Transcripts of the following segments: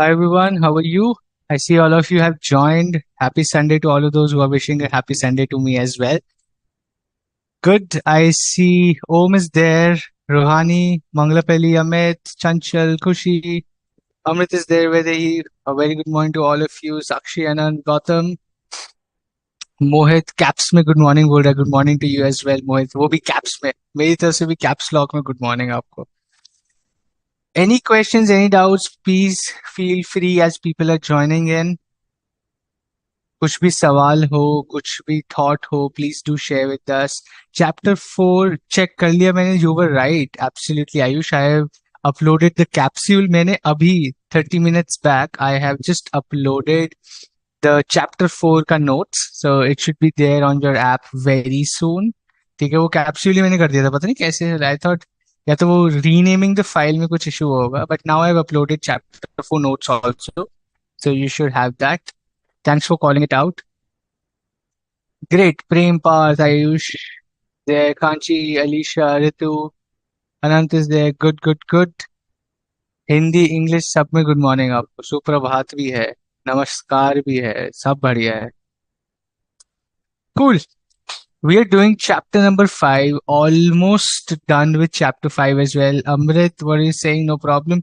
Hi everyone, how are you? I see all of you have joined. Happy Sunday to all of those who are wishing a happy Sunday to me as well. Good. I see Om is there, Rohani, Manglapalli, Amit, Chanchal, Kushi. Amrit is there with he. A very good morning to all of you. Sakshi, Anand, Gautam, Mohit caps में good morning बोल रहा है. Good morning to you as well Mohit, वो भी caps में. मेरी तरफ से भी कैप्स लॉक में गुड मॉर्निंग आपको. Any questions, any doubts, please feel free as people are joining in. कुछ भी सवाल हो, कुछ भी थॉट हो, please do share with us. Chapter 4 check कर लिया मैंने. You were right, absolutely Ayush. I have uploaded the capsule. मैंने अभी 30 minutes back I have just uploaded the chapter 4 का notes, so it should be there on your app very soon. ठीक है, वो capsule ही मैंने कर दिया था, पता नहीं कैसे. आई थॉट या तो वो रीनेमिंग द फाइल में कुछ इशू होगा, but now I have uploaded chapter 4 notes also, so you should have that. Thanks for calling it out. Great. Prem, Parth, Ayush, there. Kanchi, Alicia, Ritu, Anant is there. Good, good, good. Hindi English सब में good morning आपको. सुप्रभात भी है, नमस्कार भी है, सब बढ़िया है. Cool. We are doing chapter number 5. Almost done with chapter 5 as well. Amrit, what are you saying? No problem.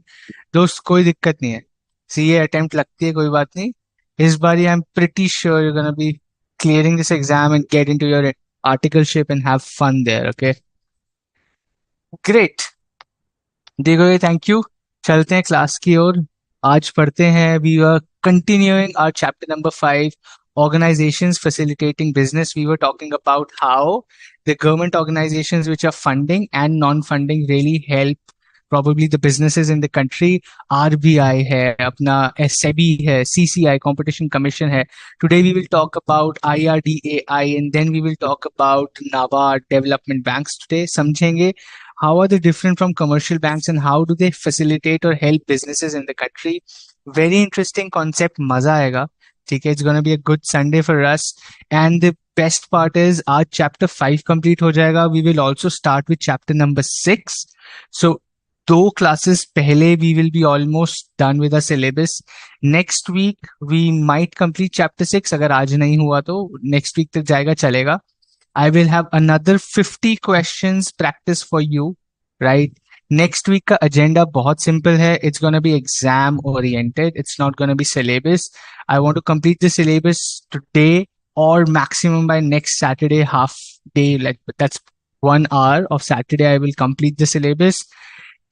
दोस्त कोई दिक्कत नहीं है. सीए अटेम्प्ट लगती है, कोई बात नहीं. इस बार I am pretty sure you gonna be clearing this exam and get into your articleship and have fun there. Okay, great. देखो, थैंक यू. चलते हैं क्लास की ओर. आज पढ़ते हैं. We are continuing our chapter number 5, organizations facilitating business. We were talking about how the government organizations which are funding and non-funding really help probably the businesses in the country. RBI है, अपना SEBI है, CCI Competition Commission है. Today we will talk about IRDAI and then we will talk about Nabard development banks. Today समझेंगे how are they different from commercial banks and how do they facilitate or help businesses in the country. Very interesting concept, मजा आएगा. ठीक है, it's gonna be a good Sunday for us. And the best part is आज chapter 5 complete हो जाएगा. We will also start with chapter number 6. So 2 classes पहले we will be almost done with the syllabus. Next week we might complete chapter 6. अगर आज नहीं हुआ तो next week तक जाएगा, चलेगा. I will have another 50 questions practice for you, right? Next week का agenda बहुत simple है. It's gonna be exam oriented. It's not gonna be syllabus. I want to complete the syllabus today or maximum by next Saturday half day. Like that's 1 hour of Saturday. I will complete the syllabus.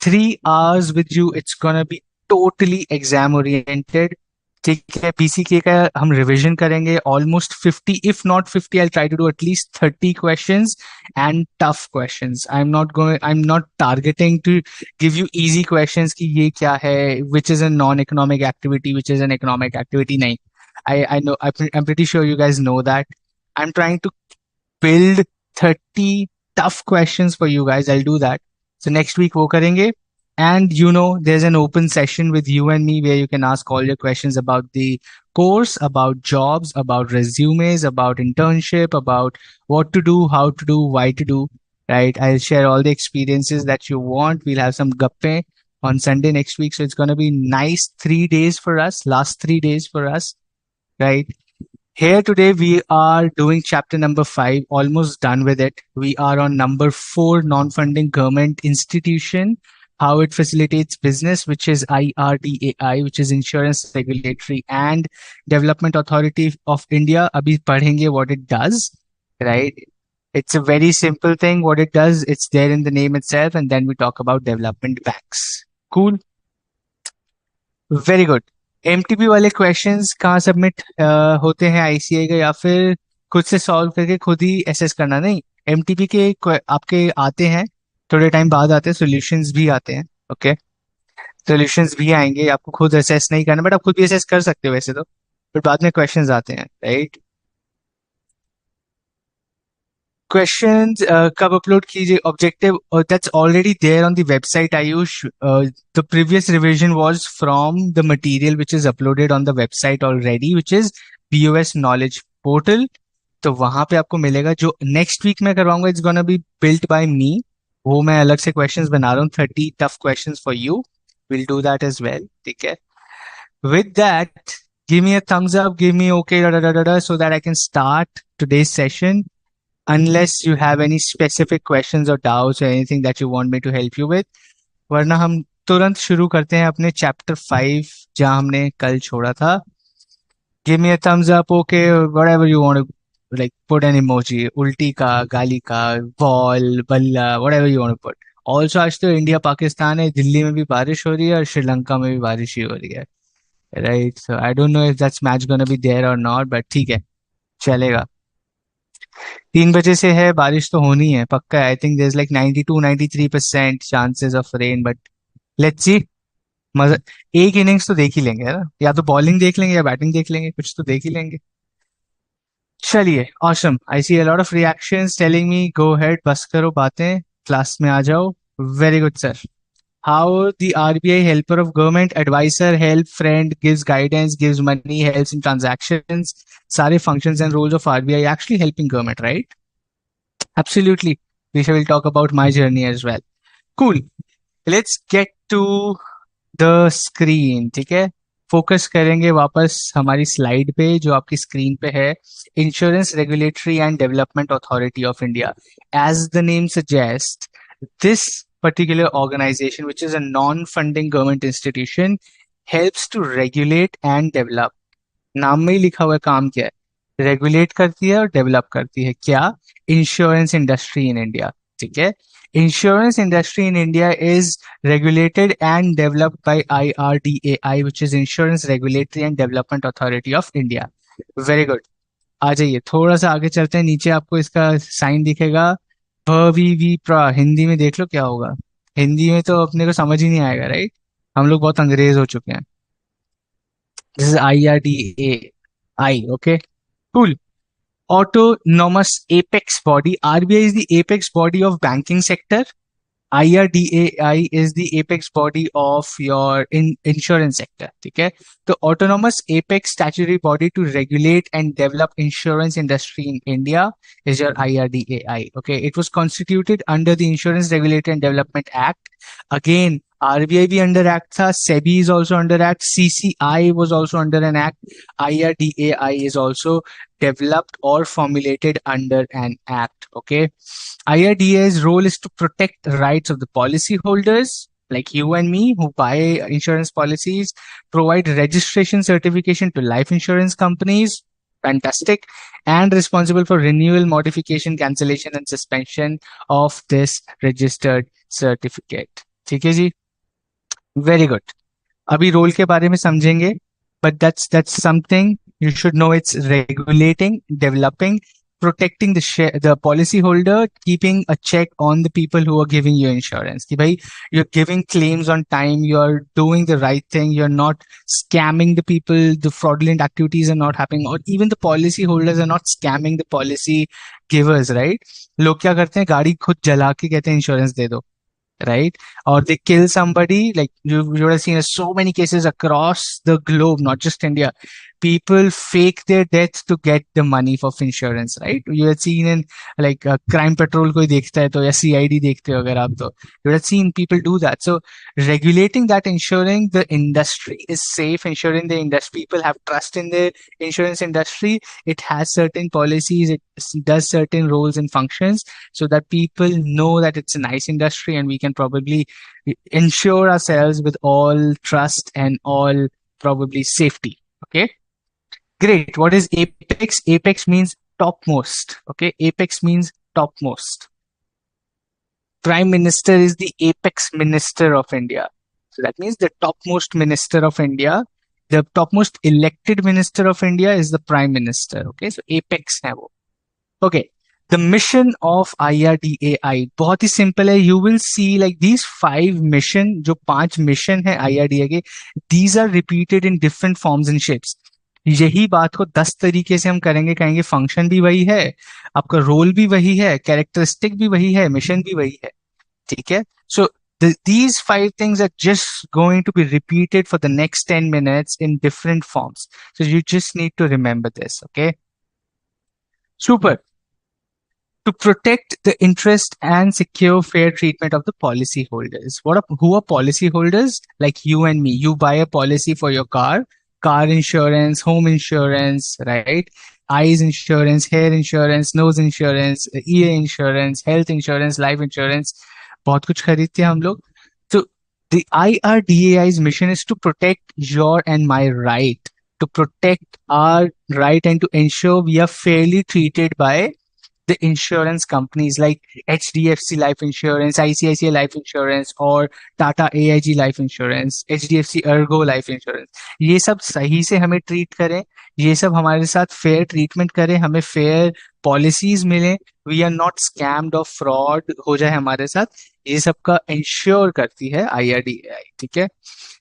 3 hours with you. It's gonna be totally exam oriented. ठीक है, BCK का हम revision करेंगे. Almost 50, if not 50, I try to do at least 30 questions and tough questions. I am not targeting to give you easy questions कि ये क्या है, which is a non economic activity, which is an economic activity. नहीं, I know, I am pretty sure you guys know that. I am trying to build 30 tough questions for you guys. I'll do that. So next week वो करेंगे. And you know, there's an open session with you and me where you can ask all your questions about the course, about jobs, about resumes, about internship, about what to do, how to do, why to do, right? I'll share all the experiences that you want. We'll have some gappe on Sunday next week. So it's going to be nice 3 days for us, last 3 days for us, right? Here today we are doing chapter number 5, almost done with it. We are on number 4, non-funding government institution, how it facilitates business, which is IRDAI, which is Insurance Regulatory and Development Authority of India. Abhi padhenge what it does, right? It's a very simple thing. What it does, it's there in the name itself, and then we talk about development banks. Cool. Very good. MTP वाले questions कहाँ submit होते हैं? ICI का, या फिर खुद से solve करके खुद ही एसेस करना? नहीं, एमटीपी के आपके आते हैं, थोड़े टाइम बाद आते हैं, सॉल्यूशंस भी आते हैं. ओके, सॉल्यूशंस भी आएंगे, आपको खुद एसेस नहीं करना, बट आप खुद भी एसेस कर सकते हो वैसे तो, बट बाद में क्वेश्चंस आते हैं, राइट? क्वेश्चंस कब अपलोड कीजिए? Objective that's already there on the website Ayush. The previous revision was from the material which is uploaded on the website already, which is BOS knowledge portal. तो वहां पे आपको मिलेगा. जो नेक्स्ट वीक में करवाऊंगा, it's gonna be built by me. वो मैं अलग से क्वेश्चंस बना रहा हूँ, 30 tough questions for you. Will do that as well. ठीक है, with that, give me a thumbs up, give me okay, so that I can start today's session. Unless you have any specific questions or doubts or anything that you want me to help you with, वरना हम तुरंत शुरू करते हैं अपने chapter 5 जहां हमने कल छोड़ा था. Give me a thumbs up, okay, whatever you want to, like put an emoji, ulti ka, gali ka, ball, balla, whatever you want to put. Also आज तो इंडिया पाकिस्तान है, दिल्ली में भी बारिश हो रही है और श्रीलंका में भी बारिश ही हो रही है, right? So I don't know if that's match gonna be there or not, but ठीक है, चलेगा. 3 बजे से है, बारिश तो होनी है पक्का. I think there is like 92-93% chances of rain, but let's see. मजा, एक इनिंग्स तो देख ही लेंगे है ना, या तो बॉलिंग देख लेंगे या बैटिंग देख लेंगे, कुछ तो देख ही लेंगे. चलिए, awesome. I see a lot of reactions telling me go head, बस करो बातें, क्लास में आ जाओ. Very good sir. How the RBI helper of government, advisor, help, friend, gives guidance, gives money, helps in transactions. सारे functions and roles of RBI actually helping government, right? Absolutely. We shall talk about my journey as well. Cool. Let's get to the screen. ठीक है, focus करेंगे वापस हमारी slide पे जो आपकी screen पे है. Insurance regulatory and development authority of India. As the name suggest, this particular organization, which is a non-funding government institution, helps to regulate and develop. नाम में ही लिखा हुआ है काम क्या है, रेगुलेट करती है और डेवलप करती है. क्या? Insurance industry in India. ठीक है, insurance industry in India is regulated and developed by IRDAI, which is Insurance Regulatory and Development Authority of India. Very good. आ जाइए, थोड़ा सा आगे चलते हैं. नीचे आपको इसका साइन दिखेगा, भ वी वी प्र. हिंदी में देख लो क्या होगा. हिंदी में तो अपने को समझ ही नहीं आएगा, राइट? हम लोग बहुत अंग्रेज हो चुके हैं. This is IRDAI. Okay, cool. Autonomous apex body. RBI is the apex body of banking sector. IRDAI is the apex body of your insurance sector. ठीक है, तो autonomous apex statutory body to regulate and develop insurance industry in India is your IRDAI. Okay, it was constituted under the Insurance Regulatory and Development Act. Again, RBI भी under act था, SEBI is also under act, CCI was also under an act, IRDAI is also developed or formulated under an act. Okay, IRDA's role is to protect the rights of the policyholders like you and me who buy insurance policies, provide registration certification to life insurance companies. Fantastic. And responsible for renewal, modification, cancellation and suspension of this registered certificate. ठीक है जी, very good. अभी role के बारे में समझेंगे, but that's something you should know. It's regulating, developing, protecting the policy holder, keeping a check on the people who are giving you insurance. कि भाई, you're giving claims on time, you're doing the right thing, you're not scamming the people, the fraudulent activities are not happening, or even the policy holders are not scamming the policy givers, right? लोग क्या करते हैं, गाड़ी खुद जला के कहते हैं इंश्योरेंस दे दो, right? Or they kill somebody. Like you would have seen so many cases across the globe, not just India. People fake their deaths to get the money for insurance, right? You have seen in like crime patrol कोई देखता है तो, या CID देखते हो अगर आप तो, you have seen people do that. So regulating that, ensuring the industry is safe, ensuring the industry people have trust in the insurance industry. It has certain policies, it does certain roles and functions so that people know that it's a nice industry and we can probably insure ourselves with all trust and all probably safety. Okay, great. What is apex? Apex means topmost. Okay, apex means topmost. Prime Minister is the apex minister of India. So that means the topmost minister of India, the topmost elected minister of India is the Prime Minister. Okay, so apex है वो. Okay, the mission of IRDAI बहुत ही simple है. You will see like these 5 mission, जो 5 mission है IRDAI के, these are repeated in different forms and shapes. यही बात को 10 तरीके से हम करेंगे, कहेंगे फंक्शन भी वही है, आपका रोल भी वही है, कैरेक्टरिस्टिक भी वही है, मिशन भी वही है. ठीक है, सो these 5 things are just going to be repeated for the next 10 minutes in different forms. So you just need to remember this. Okay, super. to protect the interest and secure fair treatment of the policyholders. Who are policyholders? Like you and me. You buy a policy for your car insurance, home insurance, right? Eyes insurance, hair insurance, nose insurance, ear insurance, health insurance, life insurance. बहुत कुछ खरीदते हैं हम लोग. So the IRDAI's mission is to protect your and my right, to protect our right and to ensure we are fairly treated by the insurance companies like HDFC Life Insurance, ICICI Life Insurance और Tata AIG Life Insurance, HDFC Ergo Life Insurance. ये सब सही से हमें treat करें, ये सब हमारे साथ फेयर ट्रीटमेंट करें, हमें फेयर पॉलिसीज मिले, वी आर नॉट स्कैम्ड और फ्रॉड हो जाए हमारे साथ, ये सब का इंश्योर करती है IRDAI. ठीक है.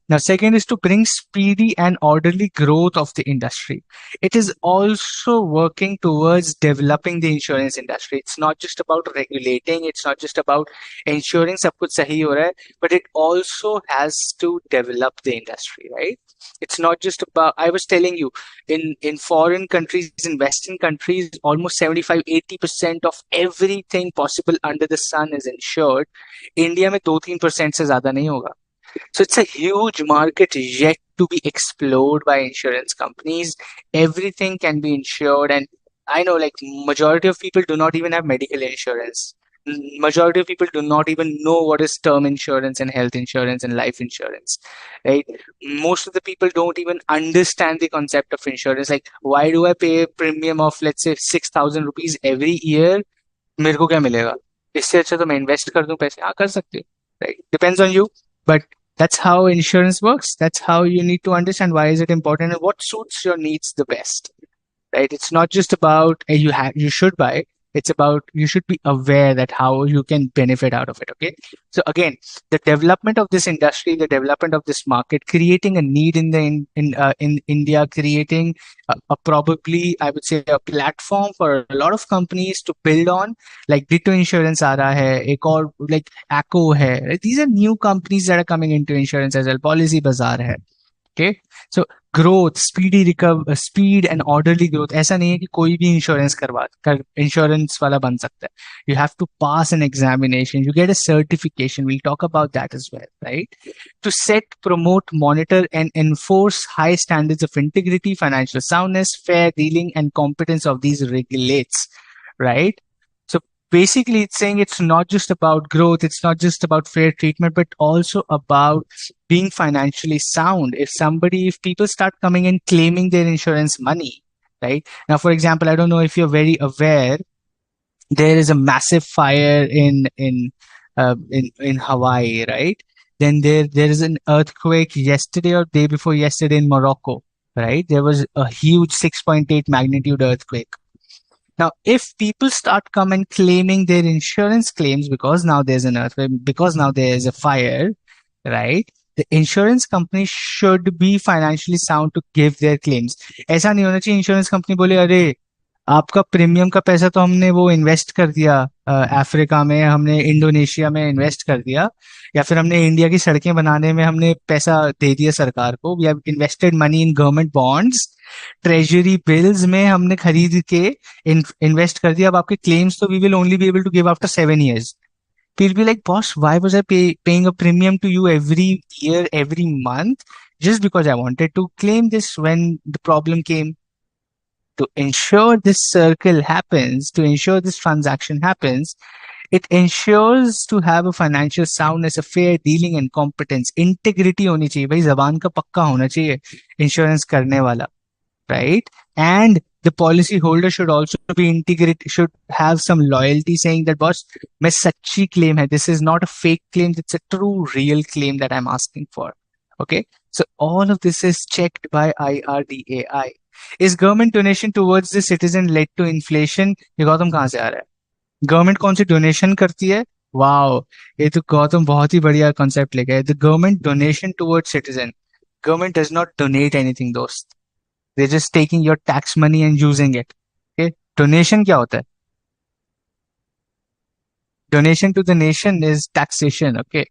Now, second is to bring speedy and orderly growth of the industry. It is also working towards developing the insurance industry. It's not just about regulating, it's not just about ensuring सब कुछ सही हो रहा है, but it also has to develop the industry, right? It's not just about, I was telling you, in foreign countries, in Western countries, almost 75-80% of everything possible under the sun is insured. India में 2-3% से ज़्यादा नहीं होगा. So it's a huge market yet to be explored by insurance companies. Everything can be insured, and I know like majority of people do not even have medical insurance. Majority of people do not even know what is term insurance and health insurance and life insurance, right? Most of the people don't even understand the concept of insurance. Like, why do I pay a premium of, let's say, 6,000 rupees every year? मेरे को क्या मिलेगा? इससे अच्छा तो मैं invest कर दूं पैसे. हाँ, कर सकते हो, right? Depends on you, but that's how insurance works. That's how you need to understand why is it important and what suits your needs the best, right? It's not just about you should buy. It's about you should be aware that how you can benefit out of it. Okay. So again, the development of this industry, the development of this market, creating a need in India, creating a probably, I would say, a platform for a lot of companies to build on. Like Ditto Insurance आ रहा है, एक और like Acco है. Right? These are new companies that are coming into insurance as well. Policy Bazaar है. Okay. So growth, speed and orderly growth. ऐसा नहीं है कि कोई भी इंश्योरेंस वाला बन सकता है. You have to pass an examination. You get a certification. We'll talk about that as well, right? To set, promote, monitor, and enforce high standards of integrity, financial soundness, fair dealing, and competence of these regulates, right? So basically, it's saying it's not just about growth, it's not just about fair treatment, but also about being financially sound. If people start coming and claiming their insurance money, right? Now, for example, I don't know if you're very aware, there is a massive fire in Hawaii, right? Then there is an earthquake yesterday or day before yesterday in Morocco, right? There was a huge 6.8 magnitude earthquake. Now, if people start come and claiming their insurance claims because now there's an earthquake, because now there is a fire, right? The insurance company should be financially sound to give their claims. ऐसा नहीं होना चाहिए insurance company बोले अरे आपका premium का पैसा तो हमने वो इन्वेस्ट कर दिया अफ्रीका में, हमने इंडोनेशिया में इन्वेस्ट कर दिया, या फिर हमने इंडिया की सड़कें बनाने में हमने पैसा दे दिया सरकार को. We have invested money in government bonds, treasury bills में हमने खरीद के इन्वेस्ट कर दिया. अब आपके क्लेम्स तो we will only be able to give after 7 years. He'll be like, boss, why was I paying a premium to you every year, every month, just because I wanted to claim this when the problem came? To ensure this circle happens, to ensure this transaction happens, it ensures to have a financial soundness, a fair dealing and competence. Integrity होनी चाहिए भाई, जबान का पक्का होना चाहिए insurance करने वाला, right? And the policy holder should also be integrated, should have some loyalty, saying that boss, मैं सच्ची claim है, this is not a fake claim, it's a true real claim that I'm asking for. Okay, so all of this is checked by IRDAI. Is government donation towards the citizen led to inflation? ये गौतम कहाँ से आ रहा है? Government कौन सी donation करती है? Wow, ये तो गौतम बहुत ही बढ़िया कॉन्सेप्ट लेके आए. The government donation towards citizen. Government does not donate anything दोस्त. They're just taking your tax money and using it. Okay, donation क्या होता है? Donation to the nation is taxation. Okay,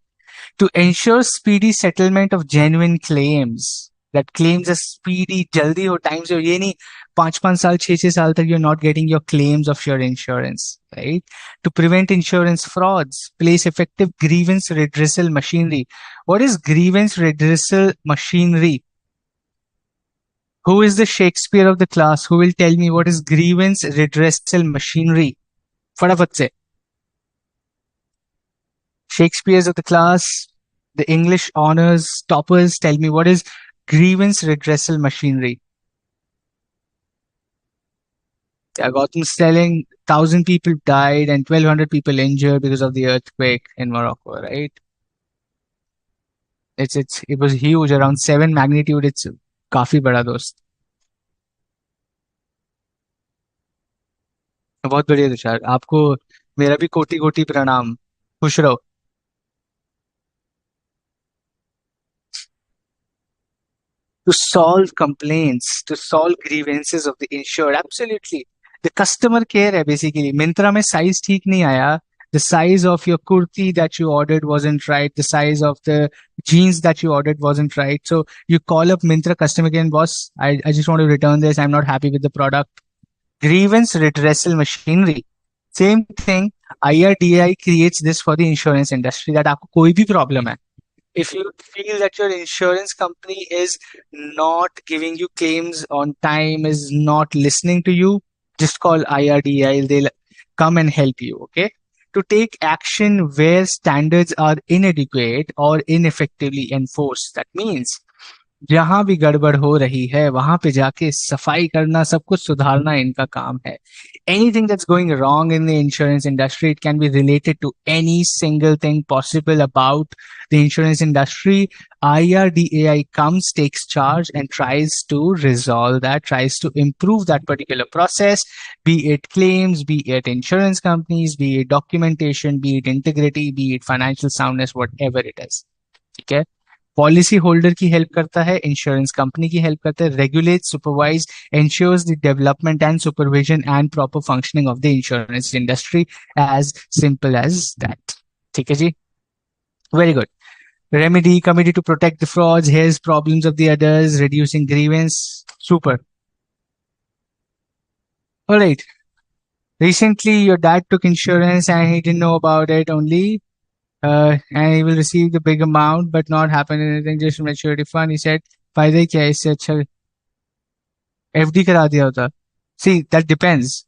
to ensure speedy settlement of genuine claims, that claims are speedy, जल्दी हो, time से हो, ये नहीं 5 5 साल 6 6 साल तक you're not getting your claims of your insurance, right? To prevent insurance frauds, place effective grievance redressal machinery. What is grievance redressal machinery? Who is the Shakespeare of the class? Who will tell me what is grievance redressal machinery? फटाफट से. Shakespeare's of the class, the English honors toppers, tell me what is grievance redressal machinery? Yeah, Gautam's telling 1,000 people died and 1,200 people injured because of the earthquake in Morocco, right? It was huge, around 7 magnitude. It's काफी बड़ा दोस्त. बहुत बढ़िया तुषार, आपको मेरा भी कोटि कोटि प्रणाम. खुश रहो. To solve complaints, to solve grievances of the insured. Absolutely. The customer care है basically. Myntra में size ठीक नहीं आया. The size of your kurti that you ordered wasn't right. The size of the jeans that you ordered wasn't right. So you call up Myntra customer care and boss, I just want to return this. I'm not happy with the product. Grievance redressal machinery. Same thing. IRDAI creates this for the insurance industry that आपको कोई भी problem है. If you feel that your insurance company is not giving you claims on time, is not listening to you, just call IRDAI. They'll come and help you. Okay. To take action where standards are inadequate or ineffectively enforced. That means जहां भी गड़बड़ हो रही है वहां पे जाके सफाई करना, सब कुछ सुधारना इनका काम है. Anything that's going wrong in the insurance industry, it can be related to any single thing possible about the insurance industry. IRDAI comes, takes charge, and tries to resolve that, tries to improve that particular process, be it claims, be it insurance companies, be it documentation, be it integrity, be it financial soundness, whatever it is. ठीक है. Policy holder की help करता है, insurance company की help करता है, regulate, supervise, ensures the development and supervision and proper functioning of the insurance industry. As simple as that. ठीक है जी. Very good. Remedy, committee to protect the frauds, here's problems of the others, reducing grievance. Super. All right. Recently, your dad took insurance and he didn't know about it only. And he will receive the big amount, but not happen anything, just maturity fund. He said, फायदा ही क्या है इससे अच्छा FD करा दिया होता. See, that depends.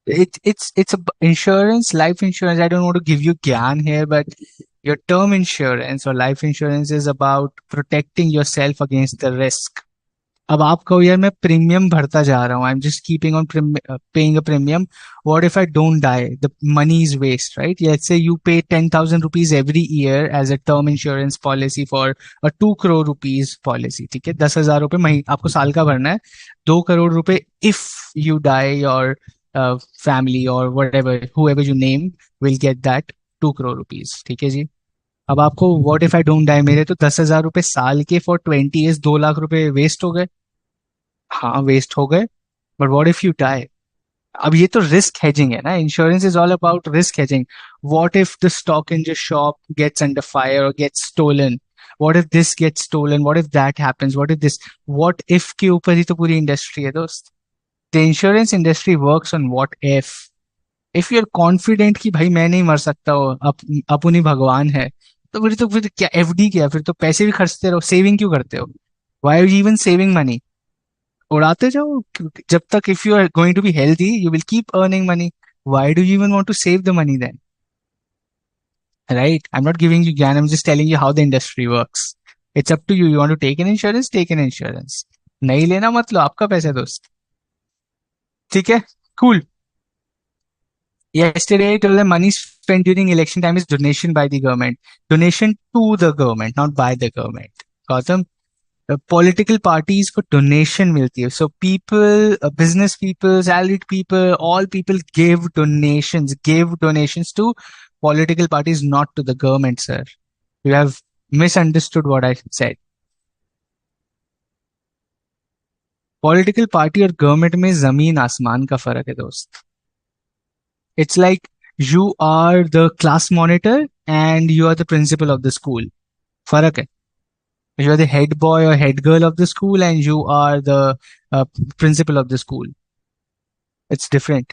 It's a insurance, life insurance. I don't want to give you gyan here, but your term insurance or life insurance is about protecting yourself against the risk. अब आप कहो यार मैं premium भरता जा रहा हूँ, I am just keeping on paying a premium. What if I don't die? The money is waste, right? Let's say you pay 10,000 rupees every year as a term insurance policy for a 2 crore rupees policy. ठीक है, 10,000 रुपए महीने आपको साल का भरना है. 2 crore रुपए if you die, your family और whatever whoever you name will get that 2 crore rupees. ठीक है जी. अब आपको what if I don't die, मेरे तो 10,000 रुपए साल के फॉर 20 years 2 लाख रुपए वेस्ट हो गए. हाँ, वेस्ट हो गए, but what if you die? अब ये तो रिस्क हेजिंग है ना. Insurance is all about risk hedging. What if the stock in your shop gets under fire और gets stolen? What if this gets stolen? What if that happens? What if this? What if के ऊपर ही तो पूरी industry है दोस्त. The insurance industry works on what if you are confident कि भाई मैं नहीं मर सकता हूँ, अपन ही भगवान है, तो फिर क्या एफडी, क्या फिर तो पैसे भी खर्चते रहो, सेविंग क्यों करते हो? Why are you even saving money? उड़ाते जाओ जब तक. If you are going to be healthy you will keep earning money. Why do you even want to save the money then? Right? I am not giving you gyan, I am just telling you how the industry works. It's up to you. You want to take an insurance, take an insurance. नहीं लेना मत लो, आपका पैसा है दोस्त. ठीक है, cool. Yesterday, I told them money spent during election time is donation by the government. Donation to the government, not by the government. Gautam, political parties को डोनेशन मिलती है. So people, business people, salaried people, all people give donations to political parties, not to the government. Sir, you have misunderstood what I said. Political party और government में जमीन आसमान का फर्क है दोस्त. It's like you are the class monitor and you are the principal of the school. फर्क है. You are the head boy or head girl of the school, and you are the uh, principal of the school. It's different.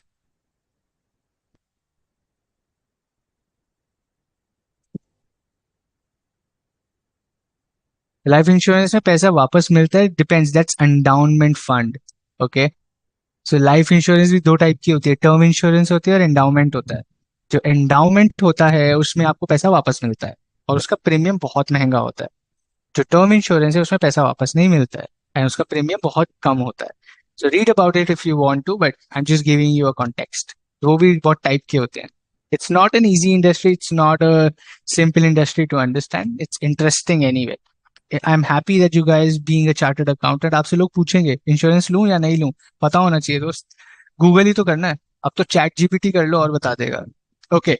Life insurance में पैसा वापस मिलता है, depends, that's endowment fund. Okay. So life insurance भी दो type की होती है, टर्म इंश्योरेंस होती है और एंडाउमेंट होता है. जो एंडाउमेंट होता है उसमें आपको पैसा वापस मिलता है और उसका प्रीमियम बहुत महंगा होता है. जो टर्म इंश्योरेंस है उसमें पैसा वापस नहीं मिलता है एंड उसका प्रीमियम बहुत कम होता है. So read about it if you want to, but I am just giving you a context. वो भी बहुत टाइप के होते हैं. It's not an easy industry, it's not a simple industry to understand. It's interesting anyway. I am happy that you guys being a chartered accountant. आपसे लोग पूछेंगे insurance लूं या नहीं लूं, पता होना चाहिए दोस्त. गूगल ही तो करना है. अब तो चैट जीपीटी कर लो और बता देगा. Okay.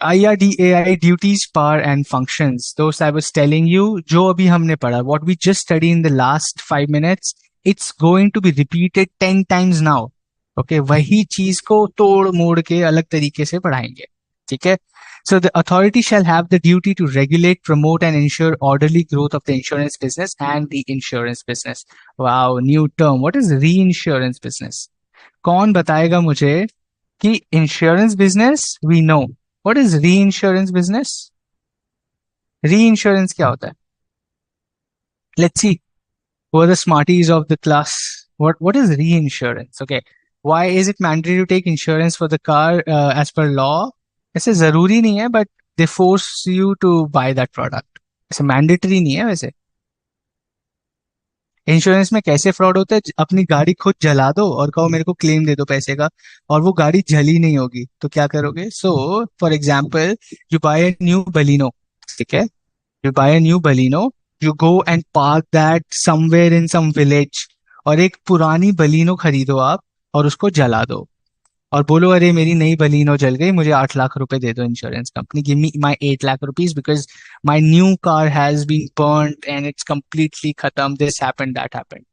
IRDAI duties, power and functions. Those I was telling you, जो अभी हमने पढ़ा, what we just studied in the last 5 minutes, it's going to be repeated 10 times now. Okay, वही चीज को तोड़ मोड़ के अलग तरीके से पढ़ाएंगे. ठीक है. So the authority shall have the duty to regulate, promote and ensure orderly growth of the insurance business and the insurance business. Wow, new term. What is reinsurance business? कौन बताएगा मुझे कि insurance business we know. What is reinsurance business? Reinsurance क्या होता है? Let's see who are the smarties of the class. What is reinsurance? Okay, why is it mandatory to take insurance for the car as per law? ऐसे जरूरी नहीं है, but they force you to buy that product. ऐसे mandatory नहीं है वैसे. Insurance में कैसे फ्रॉड होता है? अपनी गाड़ी खुद जला दो और कहो मेरे को क्लेम दे दो पैसे का, और वो गाड़ी जली नहीं होगी तो क्या करोगे? So for example, you buy a new Baleno. ठीक है. You buy a new Baleno, you go and park that somewhere in some village, और एक पुरानी बलिनो खरीदो आप और उसको जला दो और बोलो अरे मेरी नई बलिनो जल गई, मुझे 8 लाख रुपए दे दो insurance company, give me my 8 lakh rupees because my new car has been burned and it's completely खत्म, this happened that happened.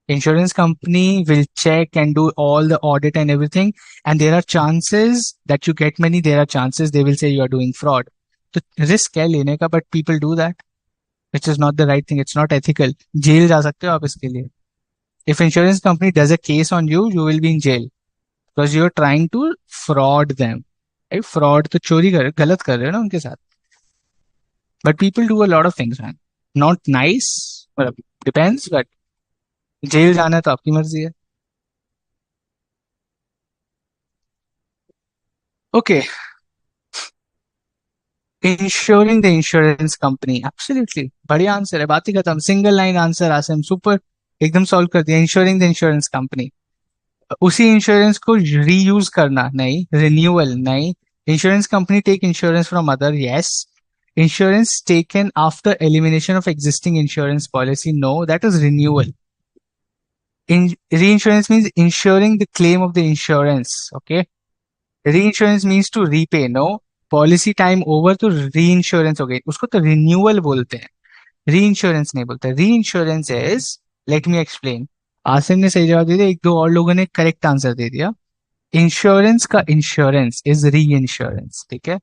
Insurance company will check and do all the audit and everything, and there are chances that you get money, there are chances they will say you are doing fraud. तो risk है लेने का, but people do that, which is not the right thing. It's not ethical. जेल जा सकते हो आप इसके लिए. If insurance company does a case on you, you will be in jail because you are trying to fraud them. right? Fraud तो चोरी कर, गलत कर रहे हो ना उनके साथ. But people do a lot of things, man. Not nice, मतलब depends, but जेल जाना है तो आपकी मर्जी है. Okay, insuring the insurance company. Absolutely बढ़िया आंसर है, बात ही खत्म. Single line answer, awesome super, एकदम सॉल्व कर दिया. Insuring the insurance company. उसी इंश्योरेंस को रीयूज करना नहीं, रिन्यूअल नहीं. Insurance company take insurance from other, yes. Insurance taken after elimination of existing insurance policy, no, that is renewal. Reinsurance means insuring the claim of the insurance. Okay. Reinsurance means to repay. No. Policy time over तो reinsurance हो गई, उसको तो renewal बोलते हैं, reinsurance नहीं बोलते. Reinsurance is, late me explain. Asim ने सही जवाब दे दिया, एक दो और लोगों ने करेक्ट आंसर दे दिया. इंश्योरेंस का इंश्योरेंस इज री इंश्योरेंस. ठीक है.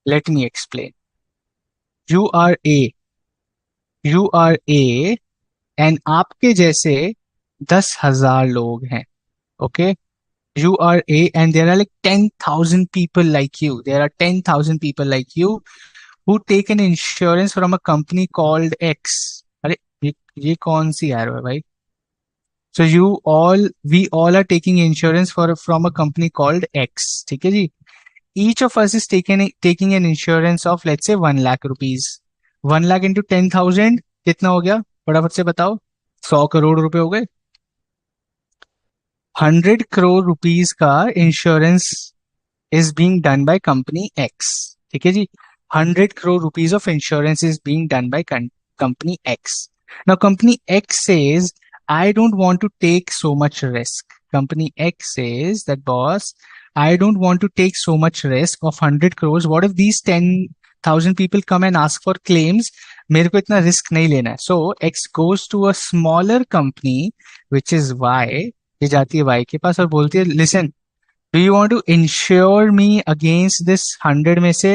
Let me explain. You are A, you are A and आपके जैसे 10,000 लोग हैं. Okay. You are A and there are like 10,000 people like you. There are 10,000 people like you who take an insurance from a company called X. अरे ये कौन सी यार है भाई? So we all are taking insurance from a company called X. ठीक है जी. Each of us is taking an insurance of let's say 1 lakh rupees. 1 lakh into 10,000 कितना हो गया? फटाफट से बताओ. 100 करोड़ रुपए हो गए. 100 crore rupees का insurance is being done by company X. ठीक है जी. 100 crore rupees of insurance is being done by company X. Now company X says, I don't want to take so much risk. Company X says that boss, I don't want to take so much risk of 100 crores. What if these 10,000 people come and ask for claims? मेरे को इतना risk नहीं लेना है. So X goes to a smaller company which is Y. ये जाती है Y के पास और बोलती है, listen, do you want to insure me against this 100 में से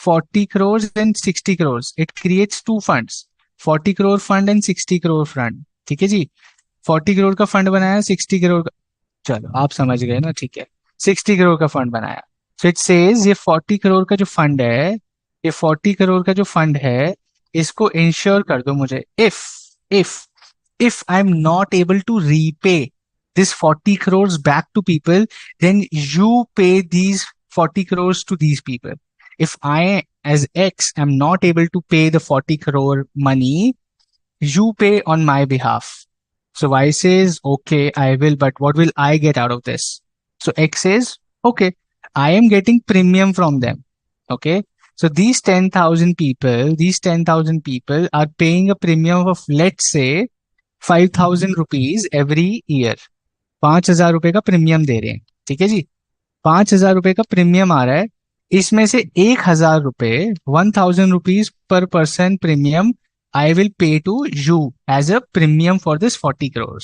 40 crores and 60 crores. It creates two funds, 40 crore fund and 60 crore fund. ठीक है जी, 40 करोड़ का फंड बनाया, 60 करोड़ का, चलो आप समझ गए ना, ठीक है, 60 करोड़ का फंड बनाया. सो इट सेज ये 40 करोड़ का जो फंड है, ये 40 करोड़ का जो फंड है, इसको इंश्योर कर दो मुझे. If if I'm not able to repay this 40 crores back to people, then you pay these 40 crores to these people. If I, as X, am not able to pay the 40 crore money, you pay on my behalf. So Y says, okay, I will, but what will I get out of this? So X says, okay, I am getting premium from them. Okay. So these 10,000 people are paying a premium of, let's say, 5,000 rupees every year. 5,000 रुपए का premium दे रहे हैं. ठीक है जी, 5,000 रुपए का premium आ रहा है. इसमें से 1,000 रुपए, 1,000 rupees per person premium I will pay to you as a premium for this 40 crore.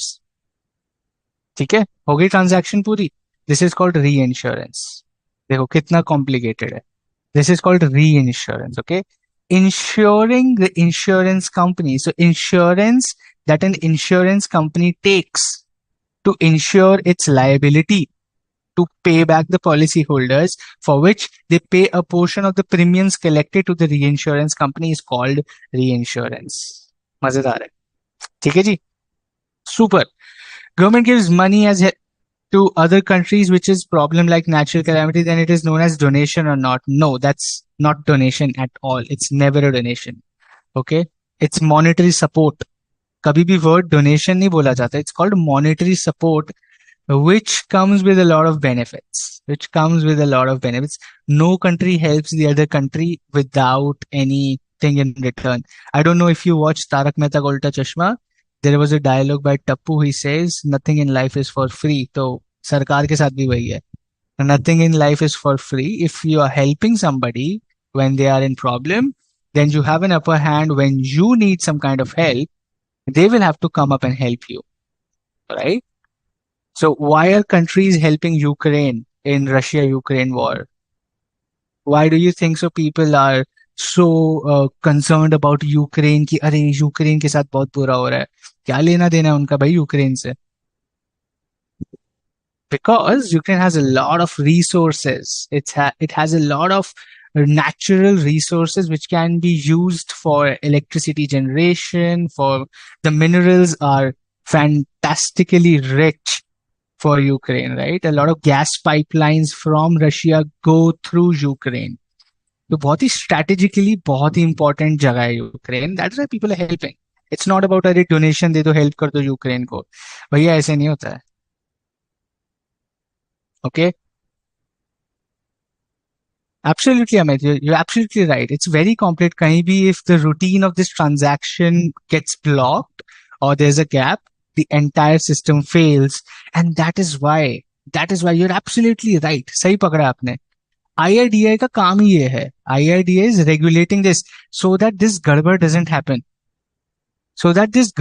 ठीक है, हो गई ट्रांजैक्शन पूरी. This is called reinsurance. देखो कितना कॉम्प्लिकेटेड है. This is called reinsurance. Okay. Insuring the insurance company. So insurance that an insurance company takes to insure its liability to pay back the policyholders, for which they pay a portion of the premiums collected to the reinsurance company, is called reinsurance. मजेदार है. ठीक है जी. Super. Government gives money as to other countries which is problem like natural calamity, then it is known as donation or not? No, that's not donation at all. It's never a donation. Okay, it's monetary support. कभी भी word donation नहीं बोला जाता. It's called monetary support, which comes with a lot of benefits. No country helps the other country without anything in return. I don't know if you watched Tarak Mehta Ka Ulta Chashma. There was a dialogue by Tappu. He says nothing in life is for free. तो सरकार के साथ भी वही है. Nothing in life is for free. If you are helping somebody when they are in problem, then you have an upper hand. When you need some kind of help, they will have to come up and help you, right? So why are countries helping Ukraine in Russia-Ukraine war? Why do you think so? People are so concerned about Ukraine कि अरे Ukraine के साथ बहुत बुरा हो रहा है. क्या लेना देना है उनका भाई यूक्रेन से? Because Ukraine has a lot of resources. It has a lot of natural resources which can be used for electricity generation. For the minerals are fantastically rich for Ukraine, right? A lot of gas pipelines from Russia go through Ukraine. तो बहुत ही strategically बहुत ही important जगह है Ukraine. That's why people are helping. It's not about अरे donation दे दो, help कर दो Ukraine को. भैया ऐसे नहीं होता है. Okay. Absolutely, Amit. You're absolutely right. It's very complex. कहीं भी if the routine of this transaction gets blocked or there's a gap, the entire system fails. And that is why you're absolutely right. सही पकड़ा आपने. IRDAI का काम ही ये है. IRDAI is regulating this so that this गड़बड़ doesn't happen. So that this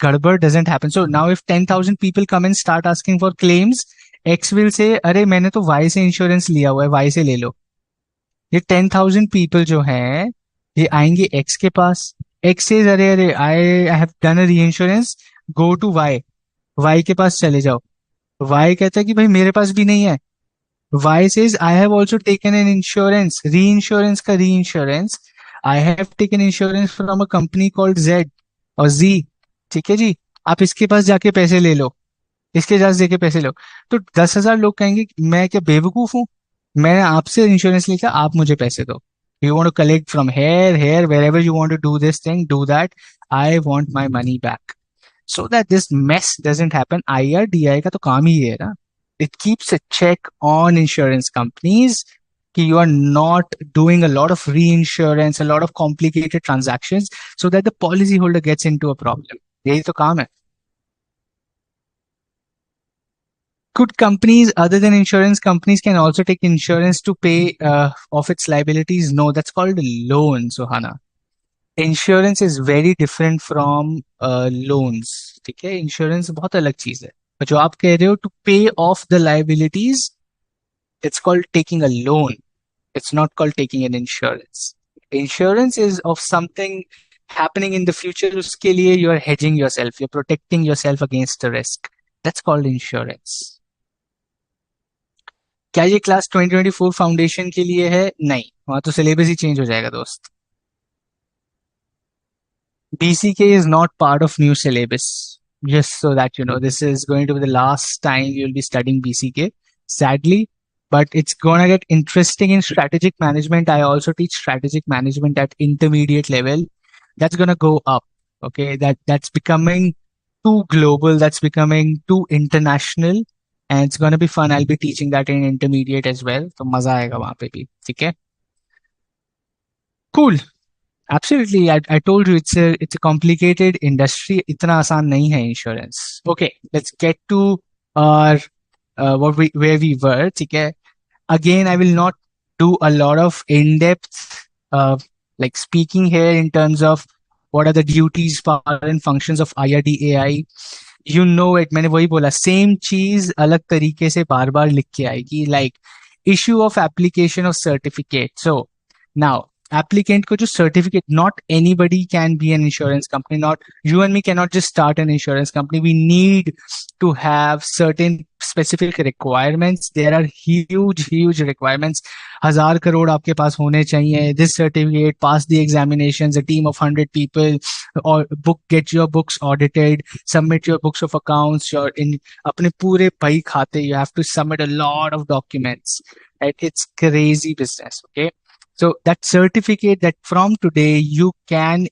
गड़बड़ doesn't happen. So now if 10,000 people come and start asking for claims, X will say, अरे मैंने तो Y से इंश्योरेंस लिया हुआ है, Y से ले लो. ये 10,000 पीपल जो हैं ये आएंगे X के पास. X से अरे आई हैव डन अ री इंश्योरेंस, गो टू Y के पास चले जाओ. Y कहता है कि भाई मेरे पास भी नहीं है. Y says I have also taken an insurance, reinsurance का reinsurance. I have taken insurance from a company called Z और Z. ठीक है जी, आप इसके पास जाके पैसे ले लो, इसके पास देके पैसे लो. तो 10,000 लोग कहेंगे मैं क्या बेवकूफ हूं, मैंने आपसे इंश्योरेंस लिखा, आप मुझे पैसे दो. You want to collect from here wherever you want to do this thing, do that. I want my money back. So that this mess doesn't happen, IRDAI का तो काम ही ये है ना. It keeps a check on insurance companies कि you are not doing a lot of reinsurance, a lot of complicated transactions, so that the policyholder gets into a problem. यही तो काम है. Could companies other than insurance companies can also take insurance to pay off its liabilities? No, that's called a loan, Sohana. Insurance is very different from loans. ठीक है, insurance बहुत अलग चीज है. और जो आप कह रहे हो टू पे of the liabilities, it's called taking a loan. It's not called taking an insurance. Insurance is of something happening in the future. उसके लिए you are hedging yourself. You're protecting yourself against the risk. That's called insurance. क्या ये class 2024 foundation के लिए है? नहीं, वहां तो सिलेबस ही चेंज हो जाएगा दोस्त. BCK is not part of new syllabus. Just so that you know, this is going to be the last time you'll be studying BCK, sadly. But it's gonna get interesting in strategic management. I also teach strategic management at intermediate level. That's gonna go up. Okay, that's becoming too global. That's becoming too international, and it's gonna be fun. I'll be teaching that in intermediate as well. तो मजा आएगा वहां पे भी. ठीक है? Cool. Absolutely. I told you it's a complicated industry. इतना आसान नहीं है insurance. Okay, let's get to our where we were. ठीक है? Again, I will not do a lot of in-depth like speaking here in terms of what are the duties, power and functions of IRDAI. You know it. मैंने वही बोला, same चीज अलग तरीके से बार बार लिख के आएगी. Like issue of application of certificate. So now applicant ko jo certificate, not anybody can be an insurance company. Not you and me cannot just start an insurance company. We need to have certain specific requirements. There are huge requirements. 1,000 crore आपके पास होने चाहिए. This certificate, pass the examinations, a team of 100 people, or get your books audited, submit your books of accounts, your in अपने पूरे भाई खाते. You have to submit a lot of documents. Right? It's crazy business. Okay. So that certificate, that from today you can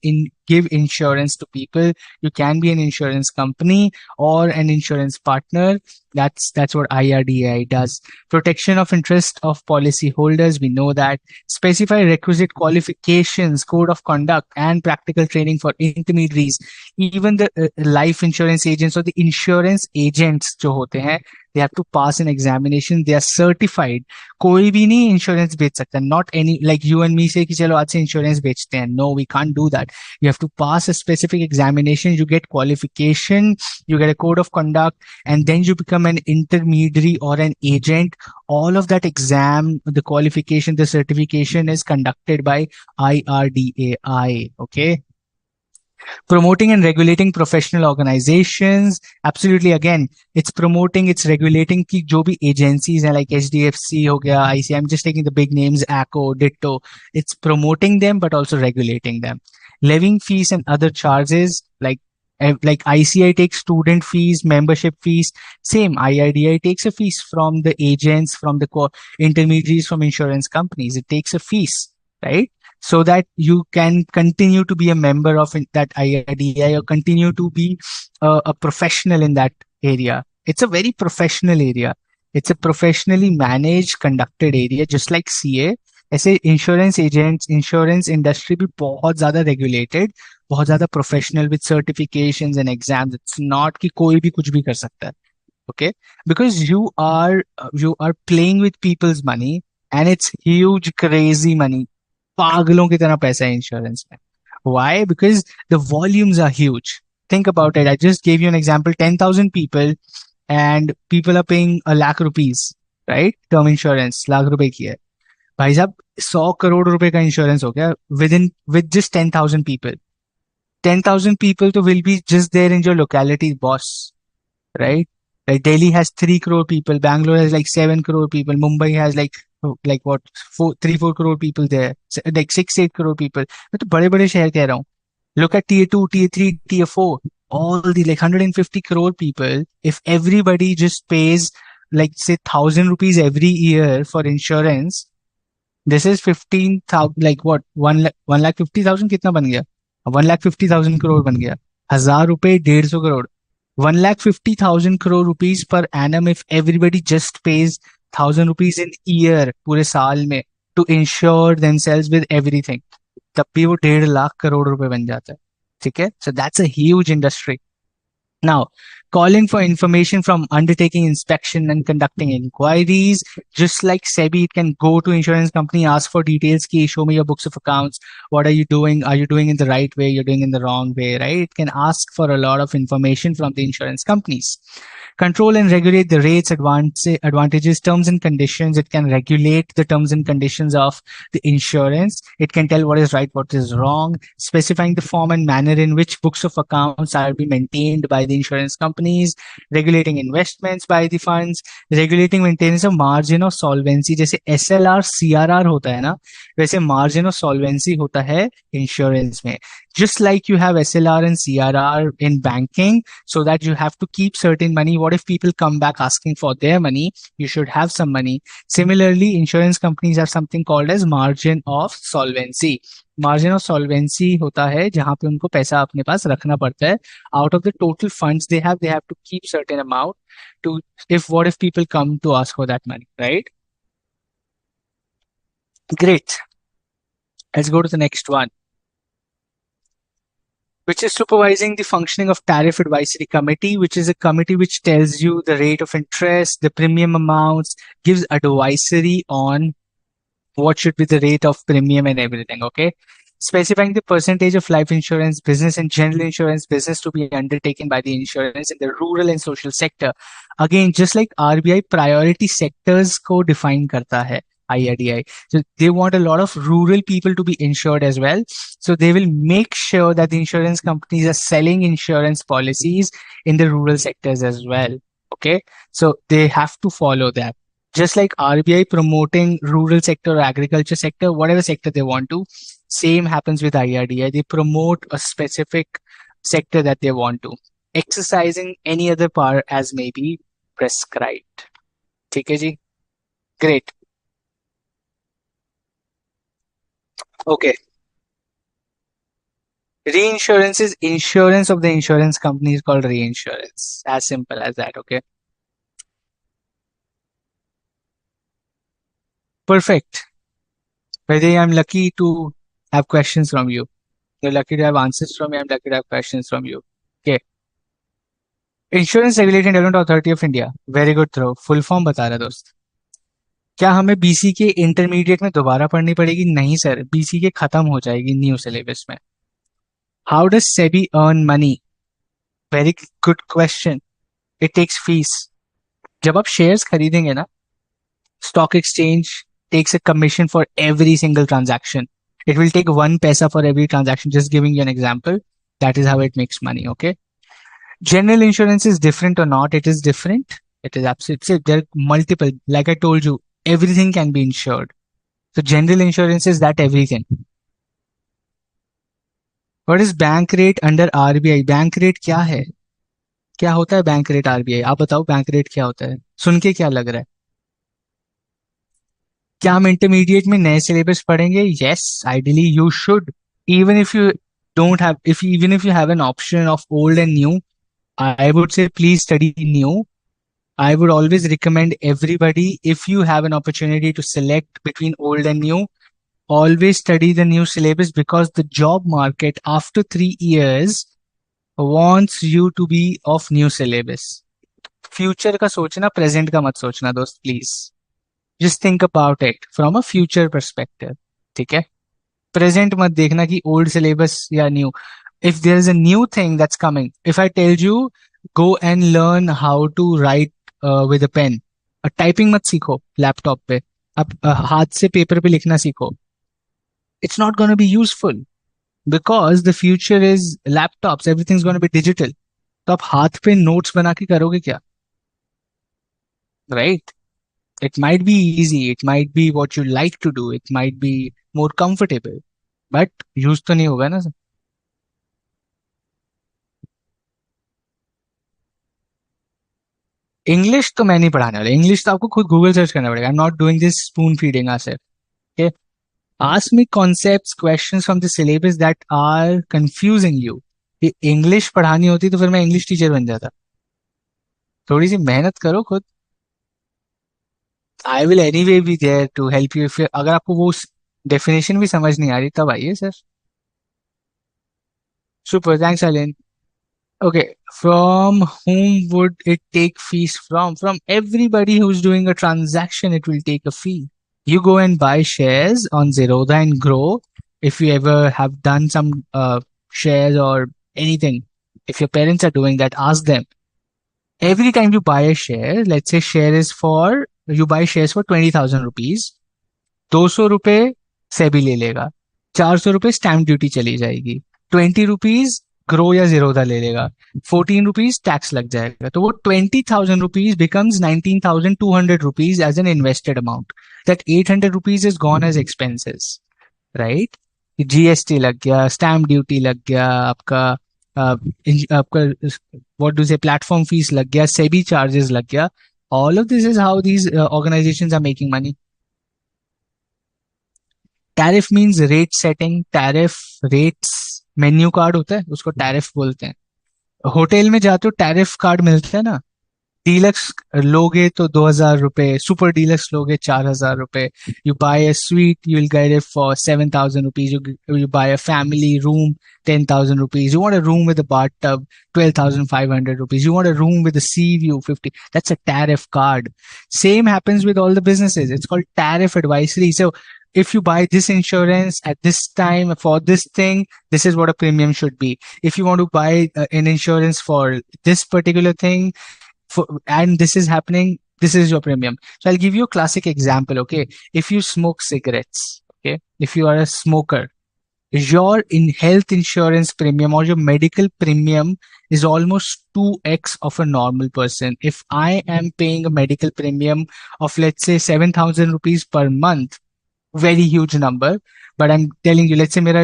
give insurance to people. You can be an insurance company or an insurance partner. That's what IRDAI does. Protection of interest of policyholders. We know that. Specify requisite qualifications, code of conduct, and practical training for intermediaries. Even the life insurance agents or the insurance agents जो होते हैं, they have to pass an examination. They are certified. कोई भी नहीं insurance बेच सकता. Not any like you and me say कि चलो आज से insurance बेचते हैं. No, we can't do that. You have to pass a specific examination. You get qualification. You get a code of conduct, and then you become an intermediary or an agent. All of that exam, the qualification, the certification is conducted by IRDAI. Okay. Promoting and regulating professional organizations. Absolutely. Again, it's promoting, it's regulating ki jo bhi agencies हैं, like HDFC ho gaya, IC. I'm just taking the big names, ACO, Ditto. It's promoting them, but also regulating them. Levying fees and other charges, like ICI takes student fees, membership fees. Same, IRDI takes a fees from the agents, from the intermediaries, from insurance companies. It takes a fees, right? So that you can continue to be a member of that IRDI or continue to be a professional in that area. It's a very professional area. It's a professionally managed, conducted area, just like CA. ऐसे insurance agents, insurance industry भी बहुत ज्यादा regulated, बहुत ज्यादा professional with certifications and exams. It's not कि कोई भी कुछ भी कर सकता है. Okay, because you are playing with people's money and it's huge crazy money. पागलों की तरह पैसा है इंश्योरेंस में. Why? Because the volumes are huge. Think about it. I just gave you an example. 10,000 people and people are paying ₹1,00,000, right? Term insurance, ₹1,00,000 की है. भाई साहब 100 करोड़ रुपए का इंश्योरेंस हो गया with just 10,000 people. 10,000 people to will be just there in your locality, boss, right? Like Delhi has 3 crore people, Bangalore has like 7 crore people, Mumbai has like what 3-4 crore people there, like 6-8 crore people. मैं तो बड़े बड़े शहर कह रहा हूँ. Look at tier 2, tier 3, tier 4, all the like 150 crore people. If everybody just pays like say ₹1,000 every year for insurance, this is 15,000, like what, 1,50,000 कितना बन गया? 1,50,000 crore बन गया. ₹1,000, 150 crore. 1,50,000 crore rupees per annum if everybody just pays ₹1,000 in year पूरे साल में to insure themselves with everything. तब भी वो 1.5 लाख करोड़ रुपए बन जाता है. ठीक है? So that's a huge industry. Now, calling for information from undertaking inspection and conducting inquiries, just like SEBI, it can go to insurance company, ask for details, key, show me your books of accounts. What are you doing? Are you doing in the right way? You're doing in the wrong way, right? It can ask for a lot of information from the insurance companies. Control and regulate the rates, advantages, terms and conditions. It can regulate the terms and conditions of the insurance. It can tell what is right, what is wrong, specifying the form and manner in which books of accounts are be maintained by the insurance companies, regulating investments by the funds, regulating maintenance of margin of solvency. जैसे SLR CRR होता है ना, वैसे margin of solvency होता है insurance में. Just like you have SLR and CRR in banking, so that you have to keep certain money. What if people come back asking for their money? You should have some money. Similarly, insurance companies have something called as margin of solvency. Margin of solvency होता है जहां पे उनको पैसा अपने पास रखना पड़ता है. Out of the total funds they have to keep certain amount to if what if people come to ask for that money, right? Great. Let's go to the next one, which is supervising the functioning of Tariff Advisory Committee, which is a committee which tells you the rate of interest, the premium amounts, gives advisory on what should be the rate of premium and everything. Okay. Specifying the percentage of life insurance business and general insurance business to be undertaken by the insurance in the rural and social sector. Again, just like RBI priority sectors को define करता है IRDAI. So they want a lot of rural people to be insured as well. So they will make sure that the insurance companies are selling insurance policies in the rural sectors as well. Okay. So they have to follow that. Just like RBI promoting rural sector or agriculture sector, whatever sector they want to, same happens with IRDAI. They promote a specific sector that they want to, exercising any other power as may be prescribed. ठीक है जी? Great. Okay. Reinsurance is insurance of the insurance company is called reinsurance. As simple as that. Okay. Perfect. Whether I'm lucky to have questions from you. You're lucky to have answers from me. I'm lucky to have questions from you. Okay. Insurance Regulatory and Development Authority of India. Very good throw. Full form बता रहा दोस्त. क्या हमें BCK intermediate में दोबारा पढ़नी पड़ेगी? नहीं सर, BCK खत्म हो जाएगी न्यू सिलेबस में. How does SEBI earn money? Very good question. It takes fees. जब आप शेयर्स खरीदेंगे ना, stock exchange takes a commission for every single transaction. It will take 1 paisa for every transaction. Just giving you an example. That is how it makes money. Okay. General insurance is different or not? It is different. It is absolutely, there are multiple. Like I told you, everything can be insured. So general insurance is that everything. What is bank rate under RBI? Bank rate क्या है? क्या होता है bank rate RBI? आप बताओ bank rate क्या होता है? सुन के क्या लग रहा है? क्या हम इंटरमीडिएट में नए सिलेबस पढ़ेंगे? Yes, ideally you should. Even if you don't have, even if you have an option of old and new, I would say please study new. I would always recommend everybody, if you have an opportunity to select between old and new, always study the new syllabus, because the job market after 3 years wants you to be of new syllabus. Future का सोचना, present का मत सोचना दोस्त, please. Just think about it from a future perspective. ठीक है? Present मत देखना कि old syllabus या new. If there is a new thing that's coming, if I tell you go and learn how to write with a pen, typing मत सीखो laptop पे, आप हाथ से पेपर पे लिखना सीखो. It's not going to be useful because the future is laptops, everything's going to be digital. तो आप हाथ पे नोट्स बना के करोगे क्या? Right? It might be easy, it might be what you like to do, it might be more comfortable, but use तो नहीं होगा ना सर. इंग्लिश तो मैं नहीं पढ़ाने वाला. इंग्लिश तो आपको खुद गूगल सर्च करना पड़ेगा. आई am not doing this spoon feeding Asif. Okay. Ask me concepts, questions from the syllabus that are confusing you. ये इंग्लिश पढ़ानी होती तो फिर मैं इंग्लिश टीचर बन जाता. थोड़ी सी मेहनत करो खुद. I will anyway be there to help you. अगर आपको वो डेफिनेशन भी समझ नहीं आ रही तब आइए sir. Super, thanks Alin. Okay, from whom would it take fees from? From everybody who's doing a transaction, it will take a fee. You go and buy shares on Zerodha and grow. If you ever have done some shares or anything, if your parents are doing that, ask them. Every time you buy a share, let's say share is for, you buy shares for 20,000 rupees, 200 रुपए सेबी ले लेगा, 400 रुपए stamp duty चली जाएगी, 20 rupees grow या जीरोधा ले लेगा, 14 rupees tax लग जाएगा, तो वो 20,000 rupees becomes 19,200 rupees as an invested amount. That 800 rupees is gone as expenses, right? GST लग गया, स्टैम्प ड्यूटी लग गया आपका, आपका what do say platform fees लग गया, सेबी चार्जेस लग गया. All of this is how these organisations are making money. Tariff means rate setting. Tariff rates, menu card होता है उसको टैरिफ बोलते हैं. होटल में जाते हो टैरिफ कार्ड मिलता है ना. डीलक्स लोगे तो 2,000 रुपए, सुपर डीलक्स लोगे 4,000 रुपए. You buy a suite, you will get it for 7,000 rupees. You buy a family room, 10,000 rupees. You want a room with a bathtub, 12,500 rupees. You want a room with a sea view, 50. That's a tariff card. Same happens with all the businesses. It's called tariff advisory. So if you buy this insurance at this time for this thing, this is what a premium should be. If you want to buy an insurance for this particular thing, and this is happening, this is your premium. So I'll give you a classic example. Okay, if you smoke cigarettes, okay, if you are a smoker, your in health insurance premium or your medical premium is almost 2x of a normal person. If I am paying a medical premium of, let's say, 7,000 rupees per month, very huge number, but I am telling you, let's say मेरा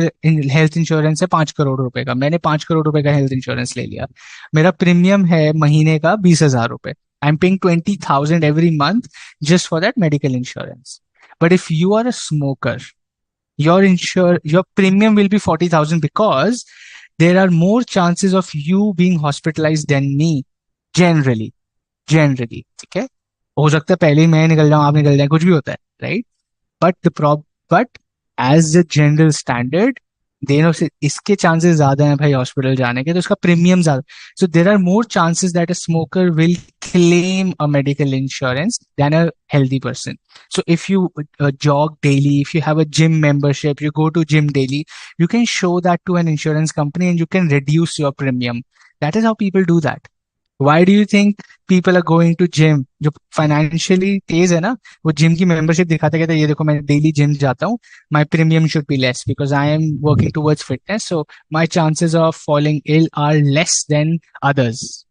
health insurance है 5 करोड़ रुपए का, मैंने 5 करोड़ रुपए का health insurance ले लिया, मेरा प्रीमियम है महीने का 20,000 रुपए. I am paying 20,000 every month just for that medical insurance. But if you are a smoker, your premium will be 40,000 because there are more chances of you being hospitalized than me generally. ठीक है, हो सकता है पहले ही मैं निकल जाऊं, आप निकल जाए, कुछ भी होता है, right? But as a general standard देनों से इसके चांसेस ज्यादा हैं भाई हॉस्पिटल जाने के, तो उसका प्रीमियम ज्यादा. So there are more chances that a smoker will claim a medical insurance than a healthy person. So if you jog daily, if you have a gym membership, you go to gym daily, you can show that to an insurance company and you can reduce your premium. That is how people do that. Why do you think people are going to gym? जो financially तेज है ना, वो gym की membership दिखाते कहते ये देखो मैं डेली जिम जाता हूँ, my premium should be less because I am working towards fitness, so my chances of falling ill are less than others.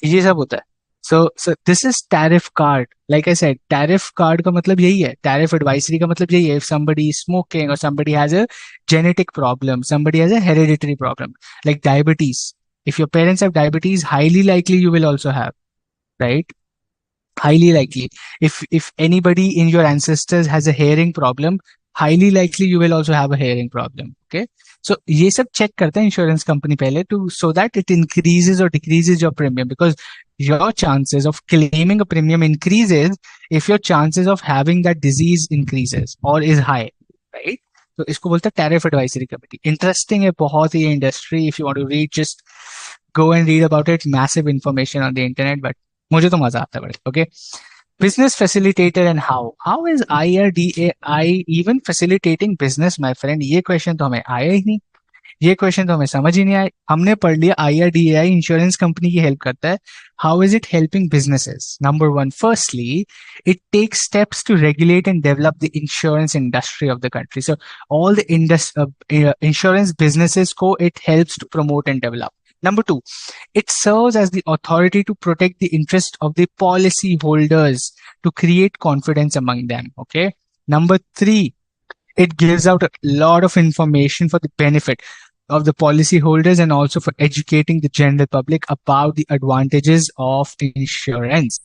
ये सब होता है. So this is tariff card. Like I said, tariff card का मतलब यही है, tariff advisory का मतलब यही है. If somebody is smoking or somebody has a genetic problem, somebody has a hereditary problem like diabetes. If your parents have diabetes, highly likely you will also have, right? Highly likely. If anybody in your ancestors has a hearing problem, highly likely you will also have a hearing problem. Okay, so ये सब check करता है insurance company पहले to, so that it increases or decreases your premium, because your chances of claiming a premium increases if your chances of having that disease increases or is high, right? तो इसको बोलते हैं tariff advisory committee. Interesting है बहुत ही industry. If you want to read, just go and read about it. Massive information on the internet, but मुझे तो मजा आता है बड़े. Okay, business facilitator and how is IRDAI even facilitating business, my friend? ये क्वेश्चन तो हमें आया ही नहीं, ये क्वेश्चन तो हमें समझ ही नहीं आया. हमने पढ़ लिया IRDAI इंश्योरेंस कंपनी की हेल्प करता है. How is it helping businesses? Number one, firstly it takes steps to regulate and develop the insurance industry of the country. So all the insurance businesses को it helps to promote and develop. Number two, it serves as the authority to protect the interest of the policy holders to create confidence among them. Okay. Number three, it gives out a lot of information for the benefit of the policy holders and also for educating the general public about the advantages of insurance.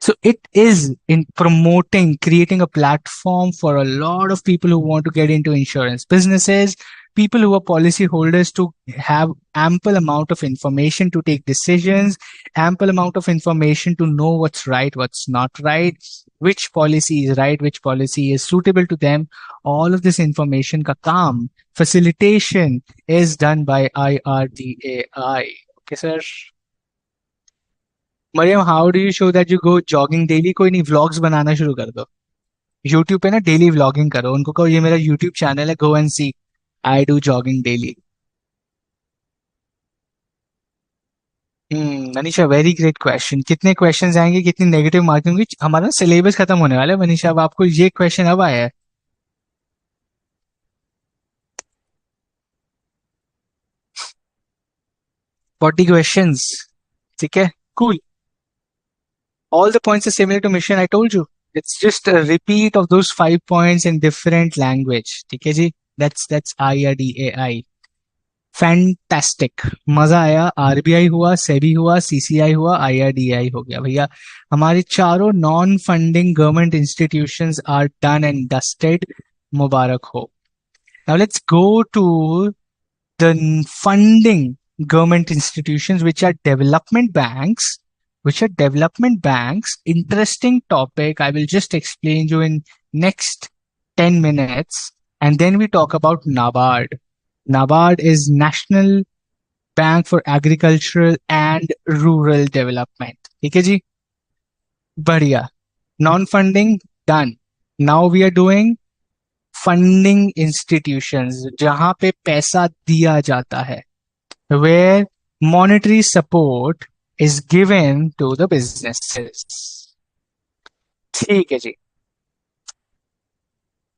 So it is in promoting, creating a platform for a lot of people who want to get into insurance businesses people who are policy holders to have ample amount of information to take decisions, ample amount of information to know what's right, what's not right, which policy is right, which policy is suitable to them. All of this information ka kaam, facilitation is done by IRDAI. Okay, sir. Mariam, how do you show that you go jogging daily? कोई नहीं, vlogs बनाना शुरू कर दो. YouTube पे ना daily vlogging करो, उनको कहो ये मेरा यूट्यूब चैनल है, go and see I do jogging daily. Manisha, very great question. कितने क्वेश्चंस आएंगे, कितनी नेगेटिव मार्किंग होगी? हमारा सिलेबस खत्म होने वाला है मनीषा, अब आपको ये क्वेश्चन अब आया है. 40 क्वेश्चंस. ठीक है, cool. All the points are similar to mission, I told you. It's just a repeat of those 5 points in different language. ठीक है जी. That's IRDAI. फैंटास्टिक. मजा आया. आरबीआई हुआ, सेबी हुआ, सीसीआई हुआ, आईआरडीआई हो गया भैया. हमारे चारों non funding government institutions are done and dusted. मुबारक हो. Now let's go to the funding government institutions, which are development banks. Interesting topic. I will just explain you in next 10 minutes, and then we talk about Nabard. Nabard is National Bank for Agricultural and Rural Development. ठीक है जी. बढ़िया. Non funding done. Now we are doing funding institutions, जहां पे पैसा दिया जाता है, where monetary support is given to the businesses. ठीक है जी.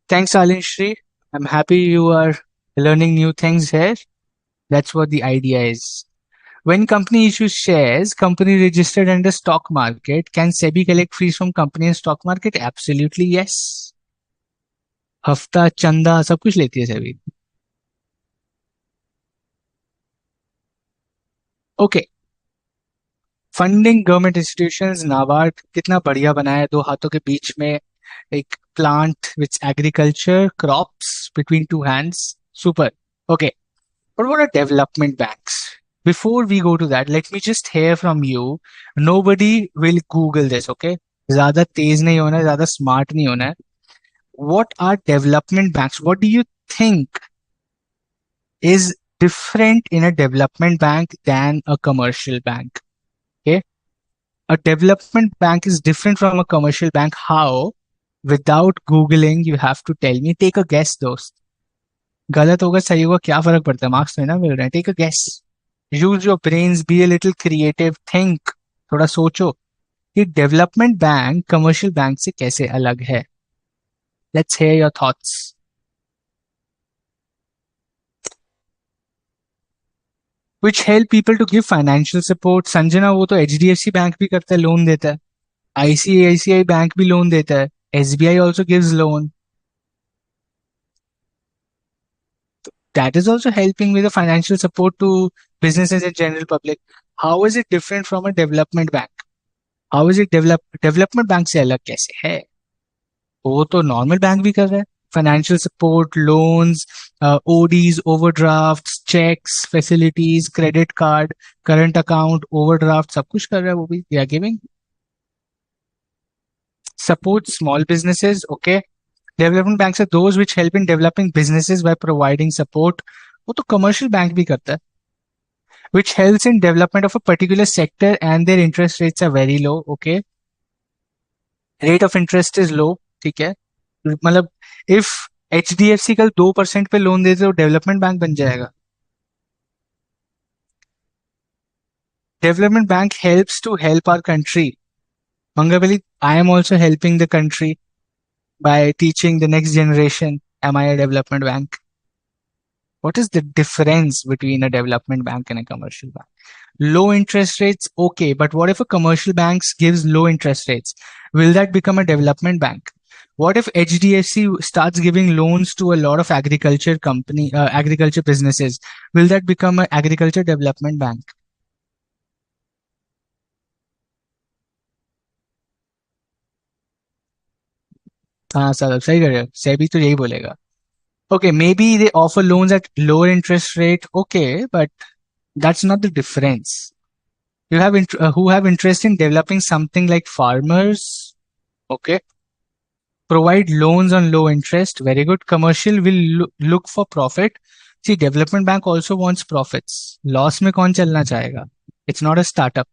Thanks, Alin Shri. I'm happy you are learning new things here. That's what the idea is. When company issues shares, company registered under stock market, can SEBI collect fees from company and stock market? Absolutely yes. हफ्ता, चंदा, सब कुछ लेती है SEBI. Okay. Funding government institutions. NABARD कितना बढ़िया बनाया है, दो हाथों के बीच में एक plant which agriculture crops between two hands. Super. Okay. But what are development banks? Before we go to that, let me just hear from you. Nobody will Google this, okay? ज़्यादा तेज नहीं होना है, ज़्यादा स्मार्ट नहीं होना है. What are development banks? What do you think is different in a development bank than a commercial bank? Okay? A development bank is different from a commercial bank. How? Without Googling, you have to tell me. Take a guess, दोस्त. गलत होगा सही होगा क्या फर्क पड़ता है, marks में ना मिल रहे हैं. Take a guess. Use your brains, be a little creative, think. थोड़ा सोचो कि डेवलपमेंट बैंक कमर्शियल बैंक से कैसे अलग है. Let's hear your thoughts. Which help people to give financial support. Sanjana, वो तो HDFC बैंक भी करता है, लोन देता है. ICICI बैंक भी लोन देता है. SBI also gives loan. That is also helping with the financial support to businesses and general public. How is it different from a development bank? How is it development bank से अलग कैसे है? वो तो normal bank भी कर रहा है. Financial support, loans, ODs, overdraft, cheques, facilities, credit card, current account, overdraft, सब कुछ कर रहा है वो भी. They are giving support small businesses. Okay. Development banks are those which help in developing businesses by providing support. वो तो commercial bank भी करता है. Which helps in development of a particular sector and their interest rates are very low. Okay. Rate of interest is low. ठीक है. मतलब if HDFC कल 2% पे लोन देते तो डेवलपमेंट बैंक बन जाएगा. Development bank helps to help our country. Mangabali, I am also helping the country by teaching the next generation. Am I a development bank? What is the difference between a development bank and a commercial bank? Low interest rates, okay, but what if a commercial bank gives low interest rates? Will that become a development bank? What if HDFC starts giving loans to a lot of agriculture businesses? Will that become an agriculture development bank? हाँ sir, सही कर रहे हो. सेबी तो यही बोलेगा. Okay, maybe they offer loans at lower interest rate. Okay, but that's not the difference. You have who have interest in developing something like farmers. Okay, provide loans on low interest. Very good. Commercial will look for profit. See, development bank also wants profits. Loss में कौन चलना चाहेगा? It's not a startup.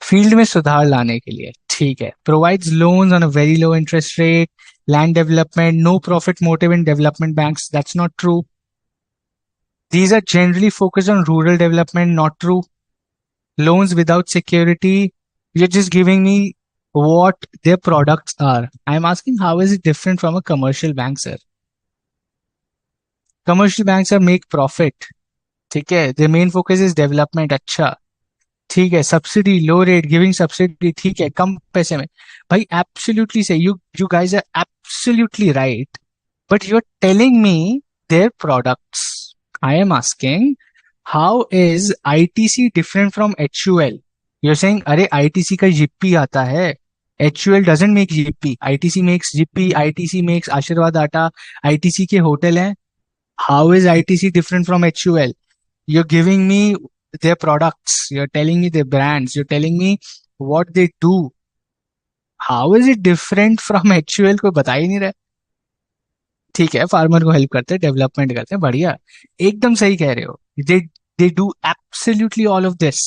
Field में सुधार लाने के लिए ठीक है. Provides loans on a very low interest rate. Land development, no profit motive in development banks. That's not true. These are generally focused on rural development. Not true. Loans without security. You're just giving me what their products are. I'm asking how is it different from a commercial bank, sir? Commercial banks are make profit. ठीक है. Their main focus is development. अच्छा. ठीक है. Subsidy, low rate, giving subsidy. ठीक है. कम पैसे में. भाई absolutely say you guys are absolutely right. But you're telling me their products. I am asking how is ITC different from HUL? You're saying अरे ITC का जिप्पी आता है. HUL doesn't make जिप्पी. ITC makes जिप्पी. ITC makes आशीर्वाद आटा. ITC के hotel हैं. How is ITC different from HUL? You're giving me their products. You're telling me their brands. You're telling me what they do. How is it different from HUL? कोई बता ही नहीं रहा. ठीक है, फार्मर को help करते हैं, डेवलपमेंट करते हैं, बढ़िया. एकदम सही कह रहे हो. They do absolutely all of this.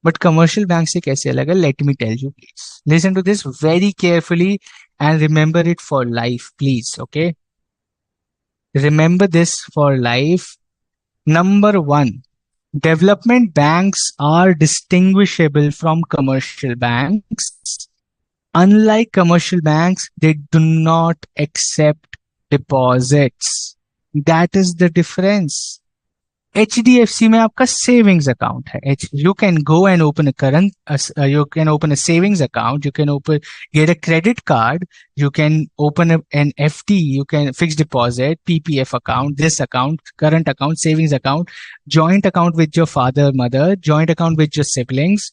But commercial bank से कैसे अलग है? Let me tell you please. Listen to this very carefully and remember it for life please. Okay, remember this for life. Number one, development banks are distinguishable from commercial banks. Unlike commercial banks, they do not accept deposits. That is the difference. HDFC में आपका savings account है. You can go and open a you can open a savings account. You can get a credit card. You can open an FD. You can fixed deposit, PPF account, this account, current account, savings account, joint account with your father, mother, joint account with your siblings.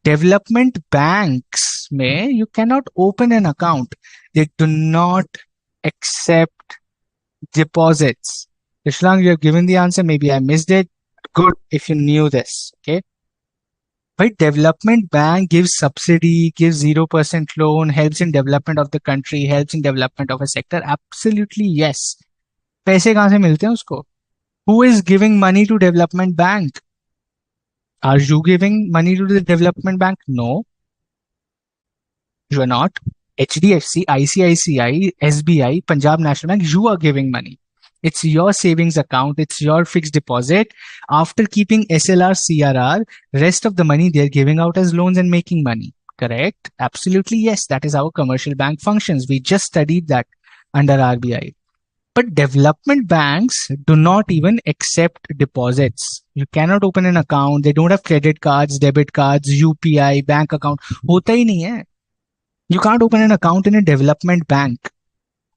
Development banks में you cannot open an account. They do not accept deposits. Ishlang, you have given the answer. Maybe I missed it. Good if you knew this. Okay. But development bank gives subsidy, gives 0% loan, helps in development of the country, helps in development of a sector. Absolutely yes. पैसे कहाँ से मिलते हैं उसको? Who is giving money to development bank? Are you giving money to the development bank? No. You are not. HDFC, ICICI, SBI, Punjab National Bank, you are giving money. It's your savings account. It's your fixed deposit. After keeping SLR, CRR, rest of the money they're giving out as loans and making money. Correct? Absolutely yes. That is how a commercial bank functions. We just studied that under RBI. But development banks do not even accept deposits. You cannot open an account. They don't have credit cards, debit cards, UPI, bank account. होता ही नहीं है. You can't open an account in a development bank.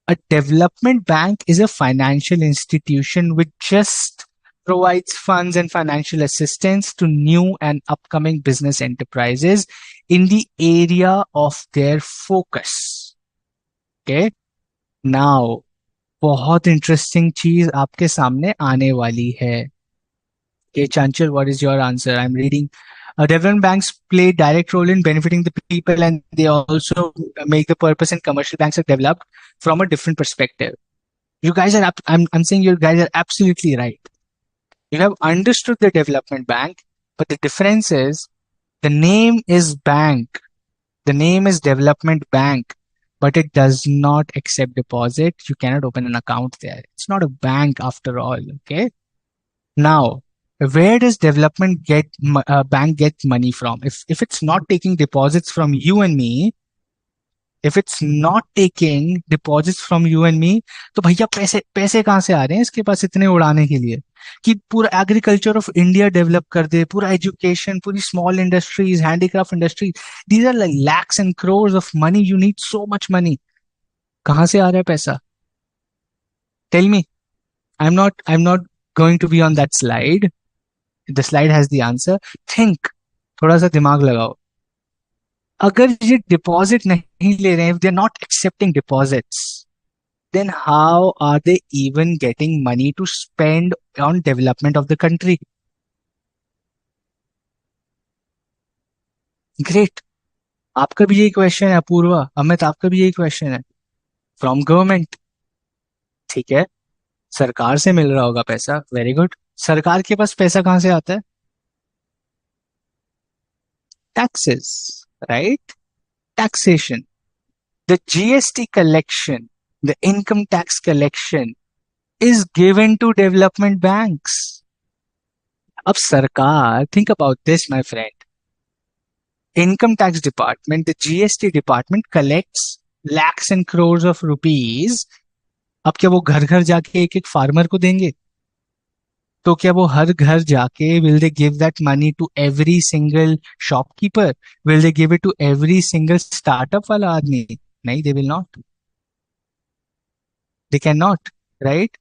A development bank is a financial institution which just provides funds and financial assistance to new and upcoming business enterprises in the area of their focus. Okay. Now, बहुत interesting चीज आपके सामने आने वाली है. Okay, Chanchal, what is your answer? I'm reading. Development banks play direct role in benefiting the people, and they also make the purpose. And commercial banks are developed from a different perspective. You guys are. I'm saying you guys are absolutely right. You have understood the development bank, but the difference is the name is bank. The name is development bank, but it does not accept deposit. You cannot open an account there. It's not a bank after all. Okay. Now, where does development bank get money from? If it's not taking deposits from you and me, if it's not taking deposits from you and me, तो भैया पैसे कहाँ से आ रहे हैं इसके पास इतने उड़ाने के लिए कि पूरा एग्रीकल्चर ऑफ इंडिया डेवलप कर दे, पूरा एजुकेशन, पूरी small industries, handicraft industry. These are like lakhs and crores of money. You need so much money. कहाँ से आ रहा है पैसा? Tell me. I'm not going to be on that slide. The slide has the answer. Think. थोड़ा सा दिमाग लगाओ. अगर ये डिपॉजिट नहीं ले रहे हैं, if they're not accepting deposits, then how are they even getting money to spend on development of the country? Great. आपका भी यही क्वेश्चन है अपूर्वा, अमित, आपका भी यही क्वेश्चन है. From government. ठीक है, सरकार से मिल रहा होगा पैसा. Very good. सरकार के पास पैसा कहाँ से आता है? Taxes, right? Taxation. The GST collection, the income tax collection is given to development banks. अब सरकार, think about this, my friend. Income tax department, the GST department collects lakhs and crores of rupees. अब क्या वो घर घर जाके एक एक फार्मर को देंगे? तो क्या वो हर घर जाके will they give that money to every single shopkeeper? Will they give it to every single startup वाला आदमी? नहीं, they will not. They cannot, right?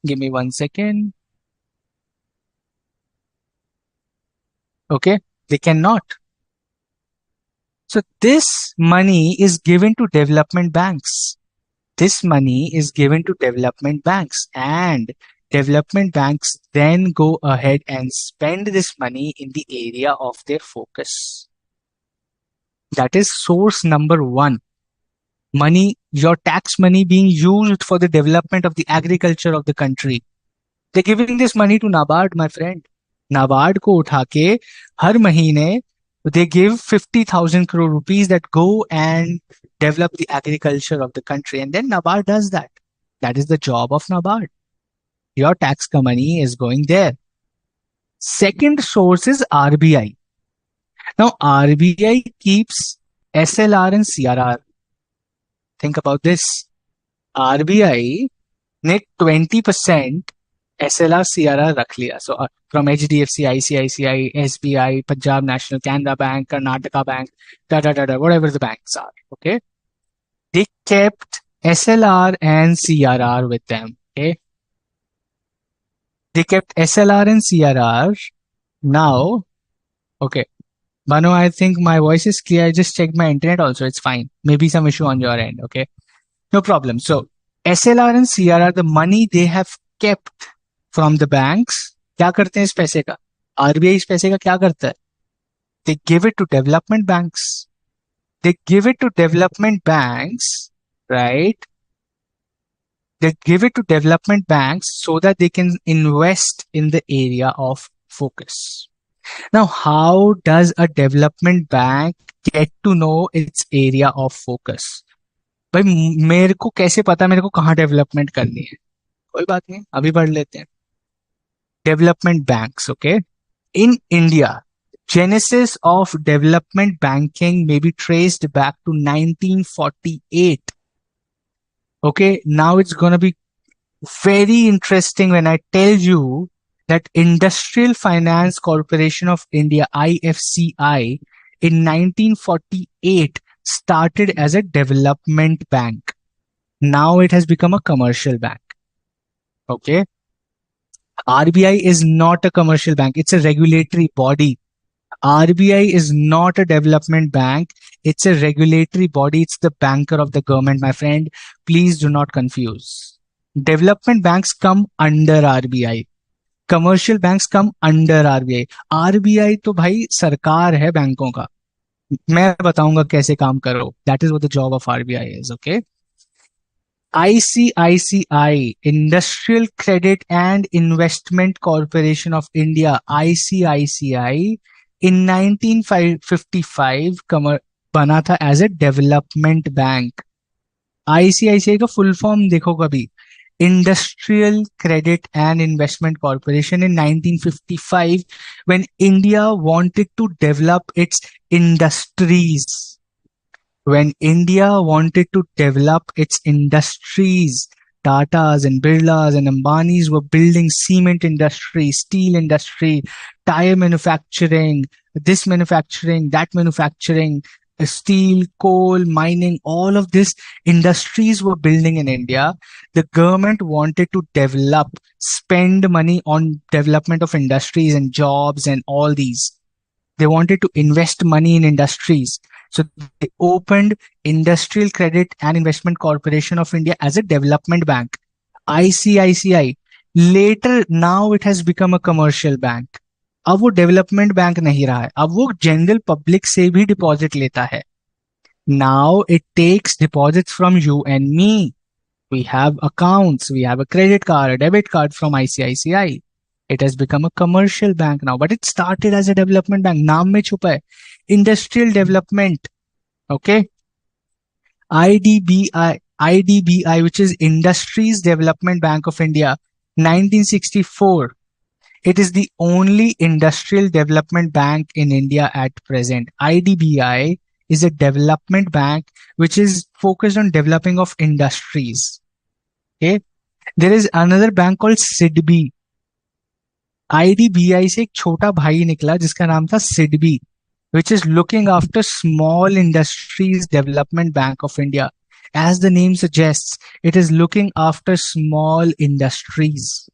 Give me 1 second. Okay, they cannot. So this money is given to development banks. This money is given to development banks, and development banks then go ahead and spend this money in the area of their focus. That is source number one. Money, your tax money being used for the development of the agriculture of the country. They're giving this money to Nabard, my friend. Nabard को उठा के हर महीने they give 50,000 crore rupees that go and develop the agriculture of the country, and then Nabard does that. That is the job of Nabard. Your tax ka money is going there. Second source is RBI. Now RBI keeps SLR and CRR. Think about this. RBI ने 20% SLR CRR रख लिया. So from HDFC, ICICI, SBI, Punjab National, Canada Bank, Karnataka Bank, whatever the banks are. Okay, they kept SLR and CRR with them. Okay, they kept SLR and CRR. Now, okay, Banu, I think my voice is clear. I just checked my internet also. It's fine. Maybe some issue on your end. Okay, no problem. So SLR and CRR, the money they have kept from the banks, क्या करते हैं इस पैसे का? RBI इस पैसे का क्या करता है? They give it to development banks. They give it to development banks, right? They give it to development banks so that they can invest in the area of focus. Now, how does a development bank get to know its area of focus? भाई मेरे को कैसे पता मेरे को कहाँ development करनी है? कोई बात नहीं, अभी पढ़ लेते हैं. Development banks, okay? In India, genesis of development banking may be traced back to 1948. Okay, now it's gonna be very interesting when I tell you that Industrial Finance Corporation of India, IFCI, in 1948 started as a development bank. Now it has become a commercial bank. Okay. RBI is not a commercial bank. It's a regulatory body. RBI is not a development bank. It's a regulatory body. It's the banker of the government, my friend. Please do not confuse. Development banks come under RBI. Commercial banks come under RBI. RBI तो भाई सरकार है बैंकों का. मैं बताऊंगा कैसे काम करो. That is what the job of RBI is. Okay. ICICI, Industrial Credit and Investment Corporation of India, ICICI, in 1955 बना था as a development bank. ICICI का full form देखो कभी. Industrial Credit and Investment Corporation in 1955, when India wanted to develop its industries. When India wanted to develop its industries, Tatas and Birlas and Ambanis were building cement industry, steel industry, tire manufacturing, this manufacturing, that manufacturing, steel, coal, mining, all of this industries were building in India. The government wanted to develop, spend money on development of industries and jobs and all these. They wanted to invest money in industries. So they opened Industrial Credit and Investment Corporation of India as a development bank. ICICI. Later, now it has become a commercial bank. अब वो development bank नहीं रहा है, अब वो general public से भी deposit लेता है. Now it takes deposits from you and me. We have accounts, we have a credit card, a debit card from ICICI. It has become a commercial bank now, but it started as a development bank. नाम में छुपा है industrial development. Okay. IDBI, which is Industries Development Bank of India, 1964. It is the only industrial development bank in India at present. IDBI is a development bank which is focused on developing of industries. Okay. There is another bank called SIDBI. IDBI से एक छोटा भाई निकला जिसका नाम था SIDBI, which is looking after Small Industries Development Bank of India. As the name suggests, it is looking after small industries.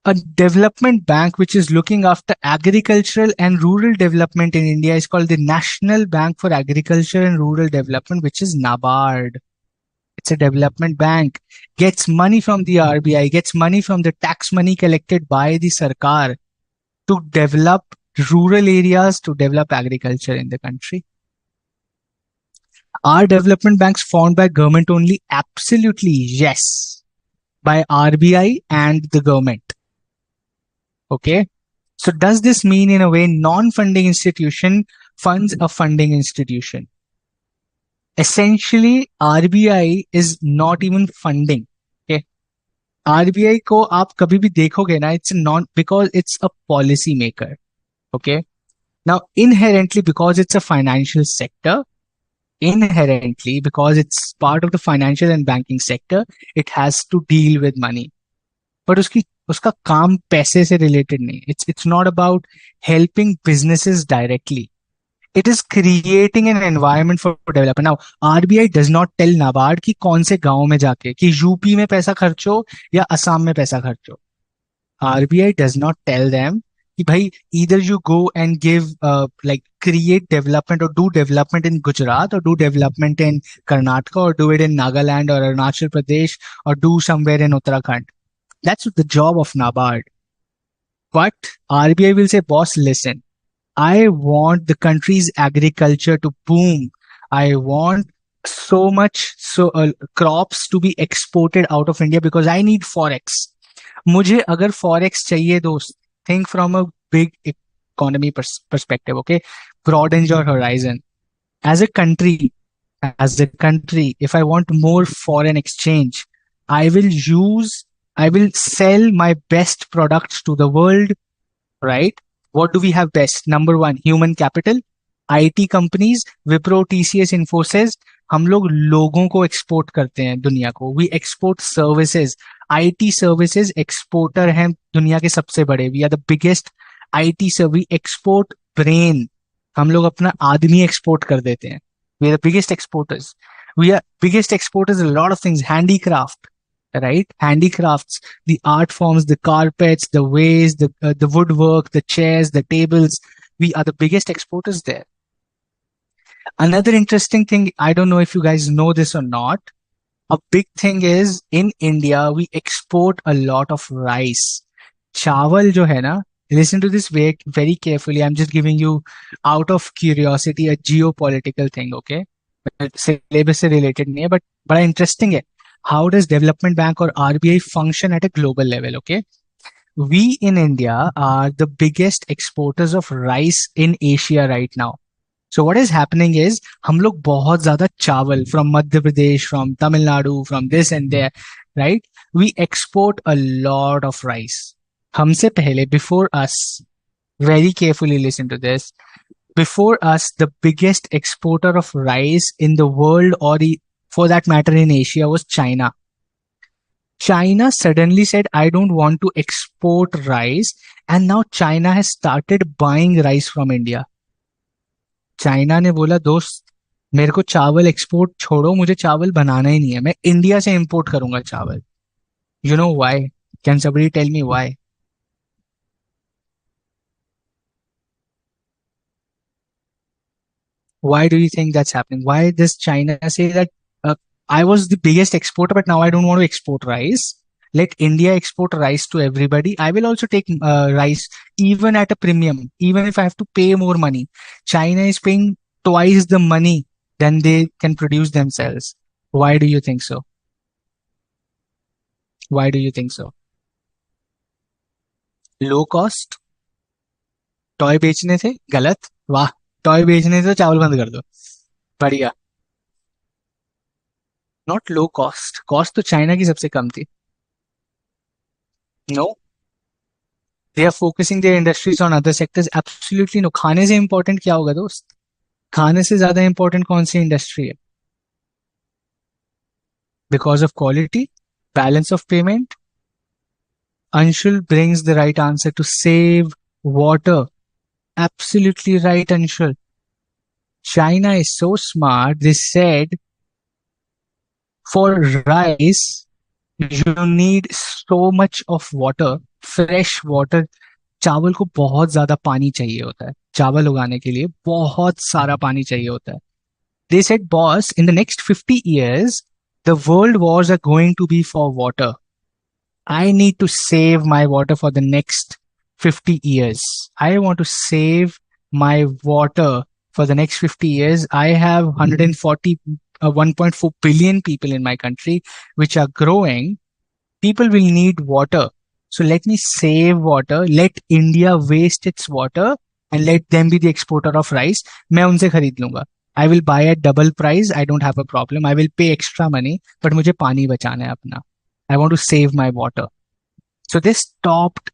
A development bank which is looking after agricultural and rural development in India is called the National Bank for Agriculture and Rural Development, which is Nabard. It's a development bank, gets money from the RBI, gets money from the tax money collected by the Sarkar to develop rural areas, to develop agriculture in the country. Are development banks formed by government only? Absolutely yes, by RBI and the government. Okay. So does this mean in a way non-funding institution funds a funding institution? Essentially, RBI is not even funding. Okay. RBI को आप कभी भी देखोगे ना, it's not, because it's a policy maker. Okay. Now, inherently, because it's a financial sector, inherently, because it's part of the financial and banking sector, it has to deal with money. But उसका काम पैसे से related नहीं. It's not about helping businesses directly. It is creating an environment for development. Now, RBI does not tell NABARD कि कौन से गांव में जाके, कि यूपी में पैसा खर्चो या असम में पैसा खर्चो. RBI does not tell them कि भाई either you go and give like create development or do development in Gujarat or do development in Karnataka or do it in Nagaland or Arunachal Pradesh or do somewhere in Uttarakhand. That's the job of Nabard. But RBI will say, boss, listen, I want the country's agriculture to boom. I want so much crops to be exported out of India because I need forex. मुझे अगर forex चाहिए दोस्त, think from a big economy perspective, okay? Broaden your horizon. As a country, if I want more foreign exchange, I will sell my best products to the world, right? What do we have best? Number one, human capital, IT companies, Wipro, TCS, Infosys. हम लोग लोगों को export करते हैं दुनिया को. We export services. IT services exporter हैं दुनिया के सबसे बड़े. We are the biggest IT service. We export brain. हम लोग अपना आदमी एक्सपोर्ट कर देते हैं. We are the biggest exporters. We are biggest exporters a lot of things. Handicraft, right? Handicrafts, the art forms, the carpets, the ways, the woodwork, the chairs, the tables. We are the biggest exporters there. Another interesting thing, I don't know if you guys know this or not. A big thing is in India, we export a lot of rice. Chawal jo hai na, listen to this very, very carefully. I'm just giving you out of curiosity a geopolitical thing, okay? Syllabus से related नहीं है, but बड़ा interesting है. How does development bank or RBI function at a global level? Okay. We in India are the biggest exporters of rice in Asia right now. So what is happening is हम लोग बहुत ज़्यादा चावल from Madhya Pradesh, from Tamil Nadu, from this and there, right? We export a lot of rice. हमसे पहले, before us, very carefully listen to this. Before us, the biggest exporter of rice in the world, or for that matter in Asia, was China. China suddenly said, I don't want to export rice. And now China has started buying rice from India. China ने बोला, दोस्त मेरे को चावल export छोड़ो, मुझे चावल बनाना ही नहीं है, मैं इंडिया से इंपोर्ट करूंगा चावल. You know why? Can somebody tell me why? Why do you think that's happening? Why does China say that uh, I was the biggest exporter, but now I don't want to export rice? Let India export rice to everybody. I will also take rice even at a premium, even if I have to pay more money. China is paying twice the money than they can produce themselves. Why do you think so? Why do you think so? Low cost toy बेचने थे गलत. वाह. Toy बेचने थे तो चावल बंद कर दो. बढ़िया. Not low cost. कॉस्ट तो चाइना की सबसे कम थी. No. They are focusing their industries on other sectors. Absolutely no. खाने से इंपॉर्टेंट क्या होगा दोस्त? खाने से ज्यादा इंपॉर्टेंट कौन सी इंडस्ट्री है? Because of quality, balance of payment. Anshul brings the right answer to save water. Absolutely right, Anshul. China is so smart. They said for rice, you need so much of water, fresh water. चावल को बहुत ज्यादा पानी चाहिए होता है. चावल उगाने के लिए बहुत सारा पानी चाहिए होता है. They said, boss, in the next 50 years, the world wars are going to be for water. I need to save my water for the next 50 years. I want to save my water for the next 50 years. I have 1.4 billion people in my country, which are growing. People will need water. So let me save water. Let India waste its water and let them be the exporter of rice. मैं उनसे खरीद लूंगा. I will buy at double price. I don't have a problem. I will pay extra money, but मुझे पानी बचाना है अपना. I want to save my water. So they stopped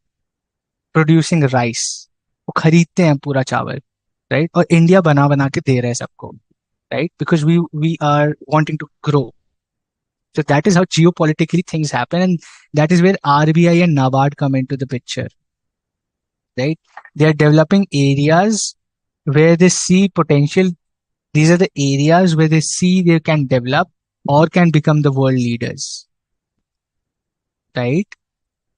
producing rice. वो खरीदते हैं पूरा चावल, right? और इंडिया बना बना के दे रहा है सबको, right? Because we are wanting to grow. So that is how geopolitically things happen, and that is where RBI and Nabard come into the picture, right? They are developing areas where they see potential. These are the areas where they see they can develop or can become the world leaders, right?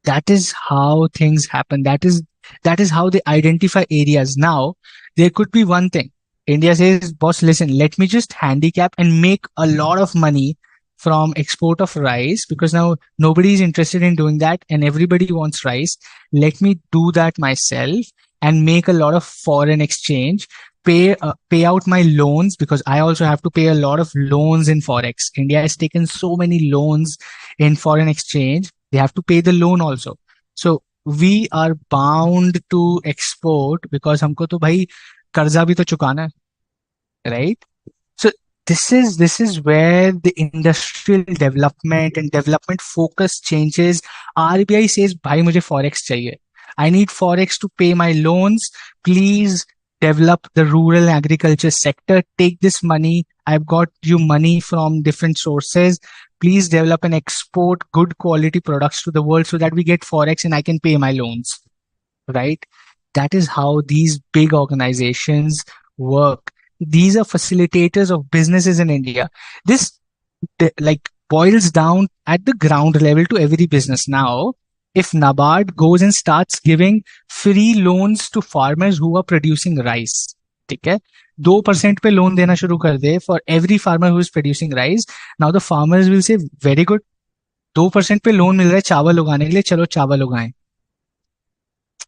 That is how things happen. That is how they identify areas. Now, there could be one thing. India says, boss, listen, let me just handicap and make a lot of money from export of rice, because now nobody is interested in doing that and everybody wants rice. Let me do that myself and make a lot of foreign exchange, pay out my loans, because I also have to pay a lot of loans in forex. India has taken so many loans in foreign exchange. They have to pay the loan also. So we are bound to export because हमको तो भाई कर्जा भी तो चुकाना है, right? So this is where the industrial development and development focus changes. RBI says, भाई मुझे forex चाहिए. I need forex to pay my loans. Please develop the rural agriculture sector. Take this money. I've got you money from different sources. Please develop and export good quality products to the world so that we get forex and I can pay my loans, right? That is how these big organizations work. These are facilitators of businesses in India. This like boils down at the ground level to every business. Now, if Nabard goes and starts giving free loans to farmers who are producing rice, ठीक है, 2% पे loan देना शुरू कर दे for every farmer who is producing rice, now the farmers will say, very good, 2% पे loan मिल रहा है चावल उगाने के लिए, चलो चावल उगाएं,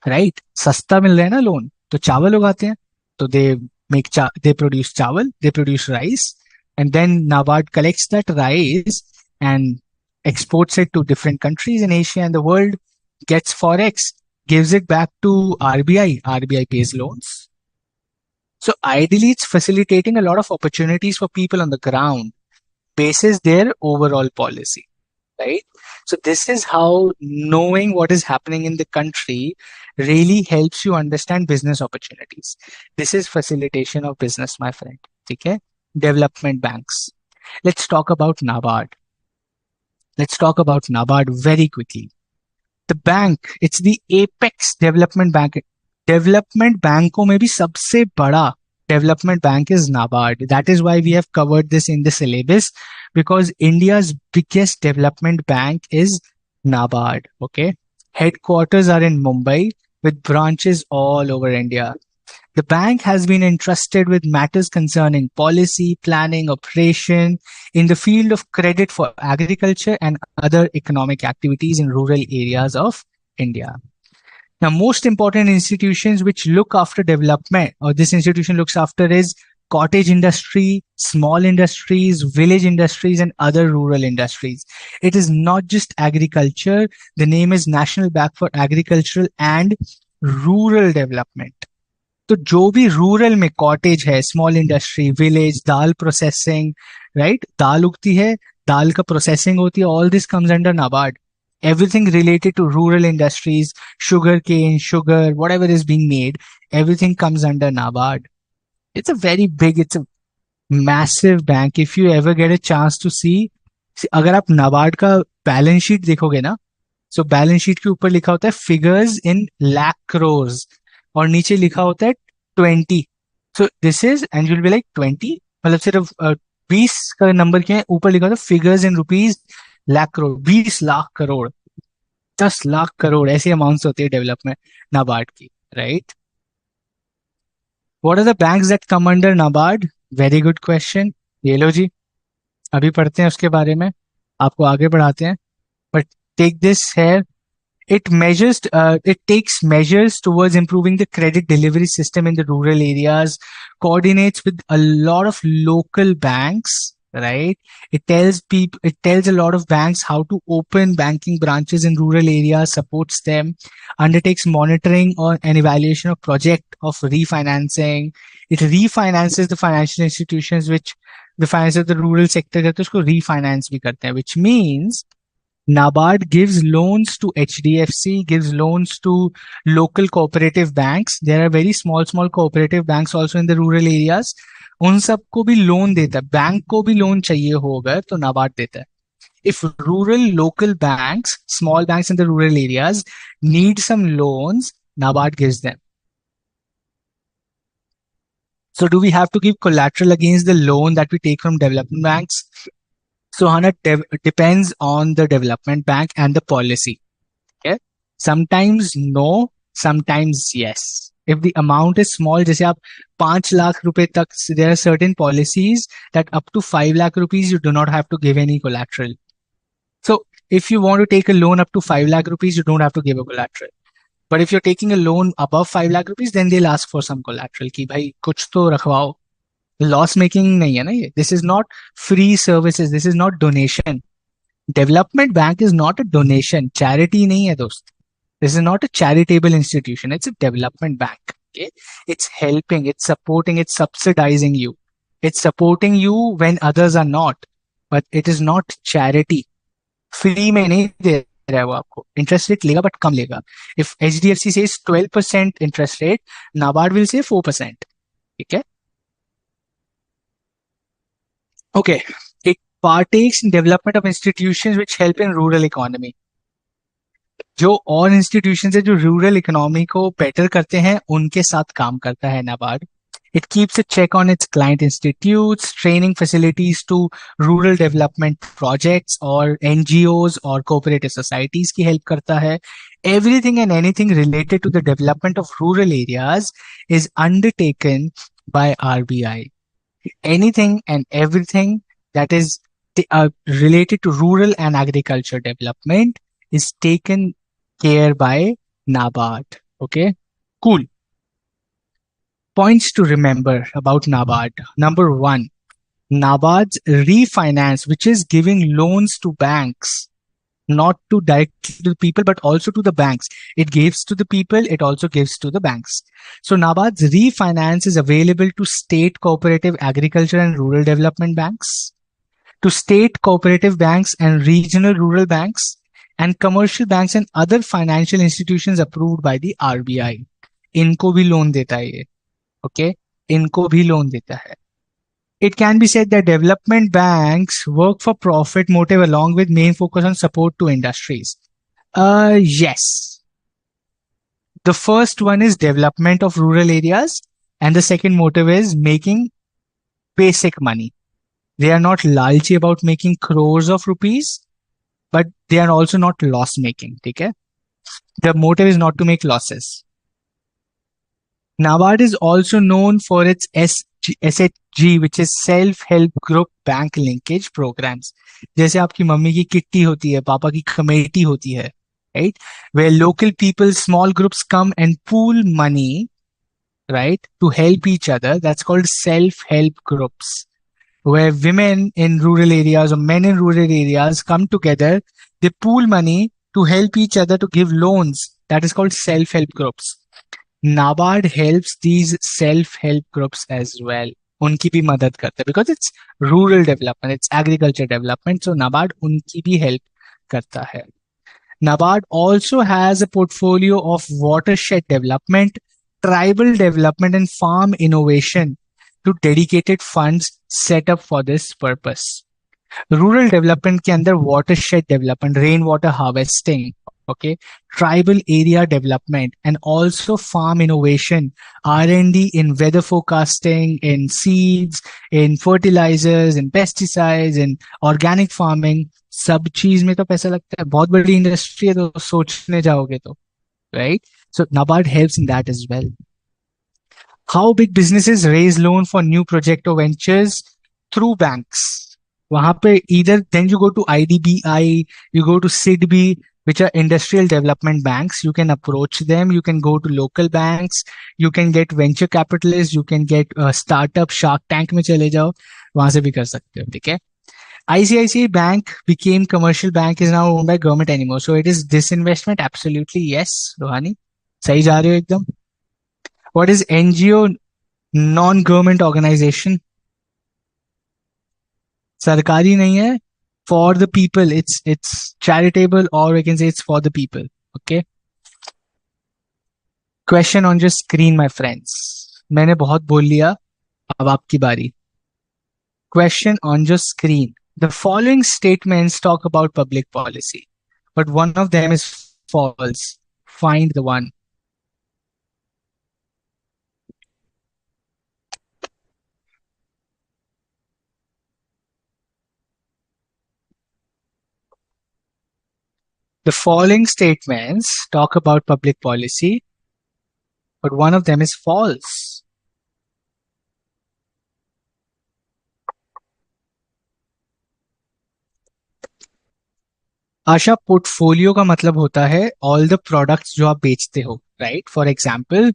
राइट? सस्ता मिल रहा है ना लोन, तो चावल उगाते हैं. तो they produce चावल, they produce rice, and then Nabard collects that rice and exports it to different countries in Asia and the world, gets forex, gives it back to RBI. RBI pays loans. So ideally, it's facilitating a lot of opportunities for people on the ground, bases their overall policy, right? So this is how knowing what is happening in the country really helps you understand business opportunities. This is facilitation of business, my friend. Okay? Development banks. Let's talk about Nabard. Let's talk about Nabard very quickly. The bank, it's the apex development bank. Development banकों में भी सबसे बड़ा development bank is Nabard. That is why we have covered this in the syllabus, because India's biggest development bank is Nabard. Okay. Headquarters are in Mumbai with branches all over India. The bank has been entrusted with matters concerning policy, planning, operation in the field of credit for agriculture and other economic activities in rural areas of India. Now, most important institutions which look after development, or this institution looks after, is cottage industry, small industries, village industries, and other rural industries. It is not just agriculture. The name is National Bank for Agricultural and Rural Development. तो जो भी rural में cottage है, small industry, village, दाल processing, right, दाल उगती है, दाल का processing होती है, all this comes under NABARD. Everything related to rural industries, sugar cane, sugar, whatever is being made, everything comes under Nabard. It's a very big, it's a massive bank. If you ever get a chance to see, अगर आप नाबार्ड का balance sheet देखोगे ना, so balance sheet के ऊपर लिखा होता है फिगर्स इन लाख क्रोर्स और नीचे लिखा होता है 20. सो this is and you'll be like 20, मतलब सिर्फ 20 का नंबर क्या है, ऊपर लिखा होता है figures in rupees lakh crore, 20 lakh crore, 10 lakh crore, ऐसी अमाउंट्स होती है डेवलपमेंट नाबार्ड की, right. What are the banks that come under NABARD? Very good question. ये लो जी, अभी पढ़ते हैं उसके बारे में, आपको आगे बढ़ाते हैं, but take this here. It takes measures towards improving the credit delivery system in the rural areas, coordinates with a lot of local banks, right? It tells a lot of banks how to open banking branches in rural areas, supports them, undertakes monitoring or an evaluation of project of refinancing. It refinances the financial institutions which the finance of the rural sector करते हैं, उसको refinance भी करते हैं, which means Nabard gives loans to HDFC, gives loans to local cooperative banks. There are very small cooperative banks also in the rural areas. उन सबको भी loan देता है. बैंक को भी लोन चाहिए होगा तो नाबार्ड देता है. If rural local banks, small banks in the rural areas need some loans, Nabard gives them. So do we have to give collateral against the loan that we take from development banks? So Hana, depends on the development bank and the policy. Okay, sometimes no, sometimes yes. If the amount is small, जैसे आप 5 लाख रुपए तक, there are certain policies that up to 5 lakh rupees you do not have to give any collateral. So if you want to take a loan up to 5 lakh rupees, you don't have to give a collateral. But if you're taking a loan above 5 lakh rupees, then they'll ask for some collateral कि भाई कुछ तो रखवाओ. Loss making नहीं है ना ये. This is not free services, this is not donation. Development bank is not a donation, charity नहीं है दोस्त. This is not a charitable institution, it's a development bank. Okay, it's helping, it's supporting, it's subsidizing you, it's supporting you when others are not, but it is not charity. Free में नहीं दे रहा है वो आपको. Interest rate लेगा but कम लेगा. If HDFC says 12% interest rate, NABARD will say 4%. ठीक है. Okay, it partakes in development of institutions which help in rural economy. जो और इंस्टीट्यूशन है जो रूरल इकोनॉमी को बेटर करते हैं, उनके साथ काम करता है NABARD. It keeps a check on its client institutes, training facilities to rural development projects or NGOs or cooperative societies की help करता है. Everything and anything related to the development of rural areas is undertaken by RBI. Anything and everything that is related to rural and agriculture development is taken care by Nabard. Okay, cool. Points to remember about Nabard. Number one, Nabard's refinance, which is giving loans to banks, not to directly to the people, but also to the banks. It gives to the people, it also gives to the banks. So Nabard's refinance is available to state cooperative agriculture and rural development banks, to state cooperative banks and regional rural banks, and commercial banks and other financial institutions approved by the RBI. इनको भी loan देता है ये. Okay, इनको भी loan देता है. It can be said that development banks work for profit motive along with main focus on support to industries. Yes. The first one is development of rural areas, and the second motive is making basic money. They are not lalchi about making crores of rupees, but they are also not loss making. Okay? The motive is not to make losses. Nabard is also known for its SHG, which is Self Help Group Bank Linkage Programs. जैसे आपकी mummy की kitty होती है, पापा की committee होती है, right? Where local people, small groups come and pool money, right, to help each other. That's called self-help groups. Where women in rural areas or men in rural areas come together, they pool money to help each other to give loans. That is called self-help groups. Nabard helps these self-help groups as well. उनकी भी मदद करता है because it's rural development, it's agriculture development. So Nabard उनकी भी help करता है. Nabard also has a portfolio of watershed development, tribal development, and farm innovation to dedicated funds set up for this purpose. Rural development के अंदर watershed development, rain water harvesting, okay, tribal area development, and also farm innovation, R&D in weather forecasting, in seeds, in fertilizers, in pesticides, in organic farming. सब चीज में तो पैसा लगता है, बहुत बड़ी इंडस्ट्री है तो सोचने जाओगे तो, right? So Nabard helps in that as well. How big businesses raise loan for new project or ventures? Through banks. वहां पे either then you go to IDBI, you go to SIDBI, which are industrial development banks. You can approach them. You can go to local banks. You can get venture capitalists. You can get startup Shark Tank में चले जाओ, वहां से भी कर सकते हो, ठीक है? ICICI Bank became commercial bank, is now owned by government anymore. So it is disinvestment. Absolutely yes, Rohani सही जा रहे हो एकदम. What is NGO? Non-government organization. सरकारी नहीं है, for the people. It's charitable, or we can say it's for the people. Okay. Question on your screen, my friends. मैंने बहुत बोल लिया, अब आपकी बारी. Question on your screen. The following statements talk about public policy, but one of them is false. Find the one. The following statements talk about public policy, but one of them is false. Asha, portfolio का मतलब होता है all the products जो आप बेचते हो, right? For example,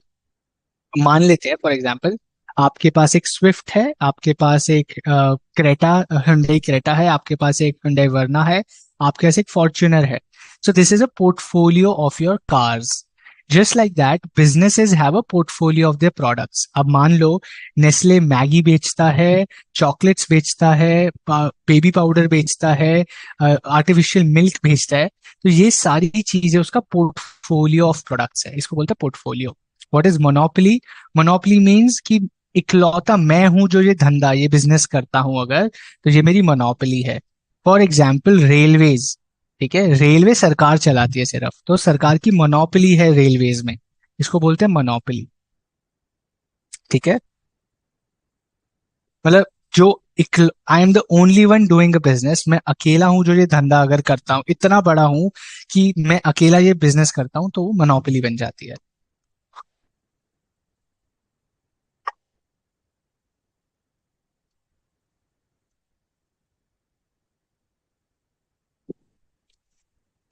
मान लेते हैं फॉर एग्जाम्पल आपके पास एक स्विफ्ट है, आपके पास एक क्रेटा, हुंडई क्रेटा है, आपके पास एक हुंडई वर्ना है, आपके पास एक फॉर्च्यूनर है. So this is a portfolio of your cars. Just like that businesses have a portfolio of their products. अब मान लो नेस्ले मैगी बेचता है, चॉकलेट्स बेचता है, बेबी पाउडर बेचता है, आर्टिफिशियल मिल्क बेचता है, तो ये सारी चीजें उसका पोर्टफोलियो ऑफ प्रोडक्ट्स है. इसको बोलते हैं portfolio. What is monopoly? Monopoly means कि इकलौता मैं हूं जो ये धंधा, ये बिजनेस करता हूं, अगर तो ये मेरी मोनोपोली है. फॉर एग्जाम्पल रेलवेज, ठीक है, रेलवे सरकार चलाती है सिर्फ, तो सरकार की मोनोपोली है रेलवेज में, इसको बोलते हैं मोनोपोली. ठीक है, मतलब जो I am the only one doing a business, मैं अकेला हूं जो ये धंधा अगर करता हूं, इतना बड़ा हूं कि मैं अकेला ये बिजनेस करता हूं, तो वो मोनोपोली बन जाती है.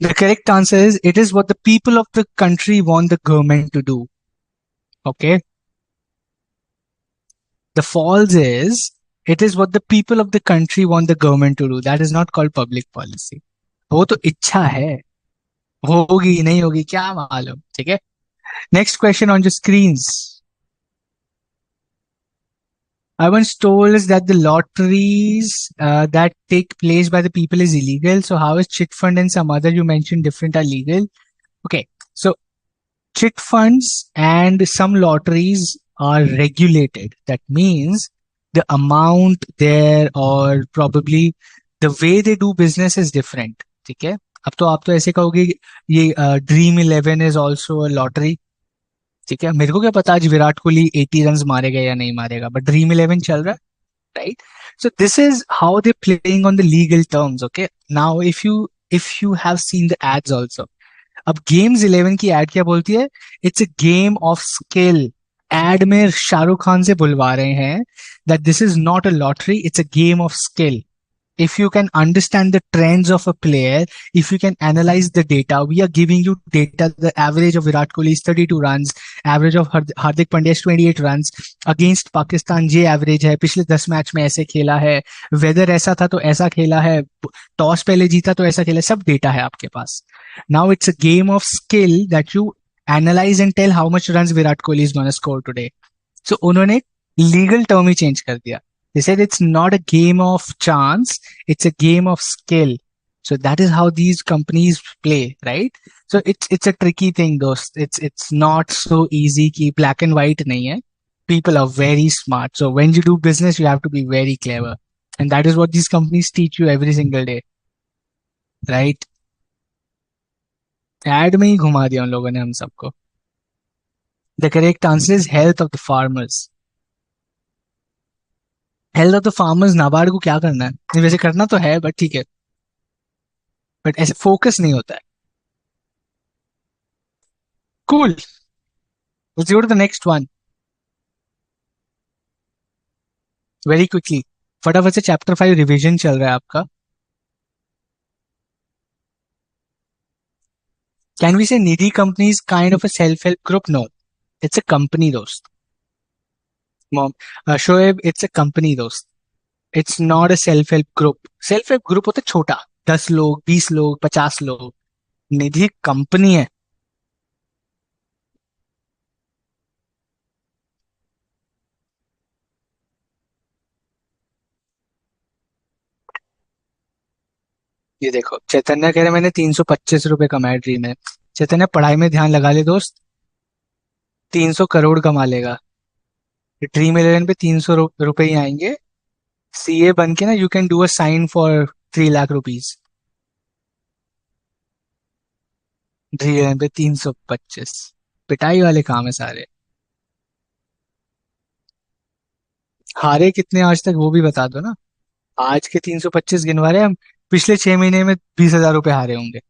The correct answer is it is what the people of the country want the government to do. Okay. The false is it is what the people of the country want the government to do. That is not called public policy. वो तो इच्छा है, होगी नहीं होगी क्या मालूम. ठीक है. Next question on your screens. I once told us that the lotteries that take place by the people is illegal. So how is chit fund and some other you mentioned different are legal? Okay. So chit funds and some lotteries are regulated. That means the amount there or probably the way they do business is different. ठीक है. अब तो आप तो ऐसे कहोगे ये Dream11 is also a lottery. ठीक है, मेरे को क्या पता आज विराट कोहली 80 रन मारेगा या नहीं मारेगा, बट Dream11 चल रहा है, right? So this is how they playing on the legal terms. Okay, now if you have seen the ads also. अब गेम्स 11 की एड क्या बोलती है? It's a game of skill. Ad में शाहरुख खान से बुलवा रहे हैं that this is not a lottery, it's a game of skill. If you can understand the trends of a player, if you can analyze the data, we are giving you data. The average of Virat Kohli is 32 runs, average of Hardik Pandya is 28 runs against Pakistan. ये average है, पिछले 10 match में ऐसे खेला है, weather ऐसा था तो ऐसा खेला है, टॉस पहले जीता तो ऐसा खेला, सब डेटा है आपके पास. Now it's a game of skill that you analyse and tell how much run Virat Kohli is gonna score today. So उन्होंने लीगल टर्म ही चेंज कर दिया. They said it's not a game of chance, it's a game of skill. So that is how these companies play, right? So it's a tricky thing, dost. It's not so easy कि black and white नहीं है. People are very smart. So when you do business, you have to be very clever. And that is what these companies teach you every single day, right? Ad में ही घुमा दिया उन लोगों ने हम सबको. The correct answer is health of the farmers. Health of the farmers, NABARD को क्या करना है? नहीं, वैसे करना तो है बट ठीक है, बट ऐसे फोकस नहीं होता है. Cool, let's go to the next one very quickly. फटाफट से चैप्टर 5 रिवीजन चल रहा है आपका. Can we say Nidhi company is kind of a self help group? No, it's a company दोस्त. Mom, Shoaib, it's a company दोस्त. It's not a self help group. Self help group होता है छोटा, 10 लोग, 20 लोग, 50 लोग. निधि कंपनी है. ये देखो, चैतन्य कह रहे मैंने 325 रुपए कमाए ड्रीम में. चैतन्य पढ़ाई में ध्यान लगा ले दोस्त, 300 करोड़ कमा लेगा. ड्रीम 11 पे 300 रुपए ही आएंगे. सीए बन के ना, you can do a sign for 3 lakh rupees. Dream 11 पे 325. पिटाई वाले काम है सारे. हारे कितने आज तक वो भी बता दो ना. आज के 325 गिनवा रहे हैं हम, पिछले 6 महीने में 20,000 रुपए हारे होंगे.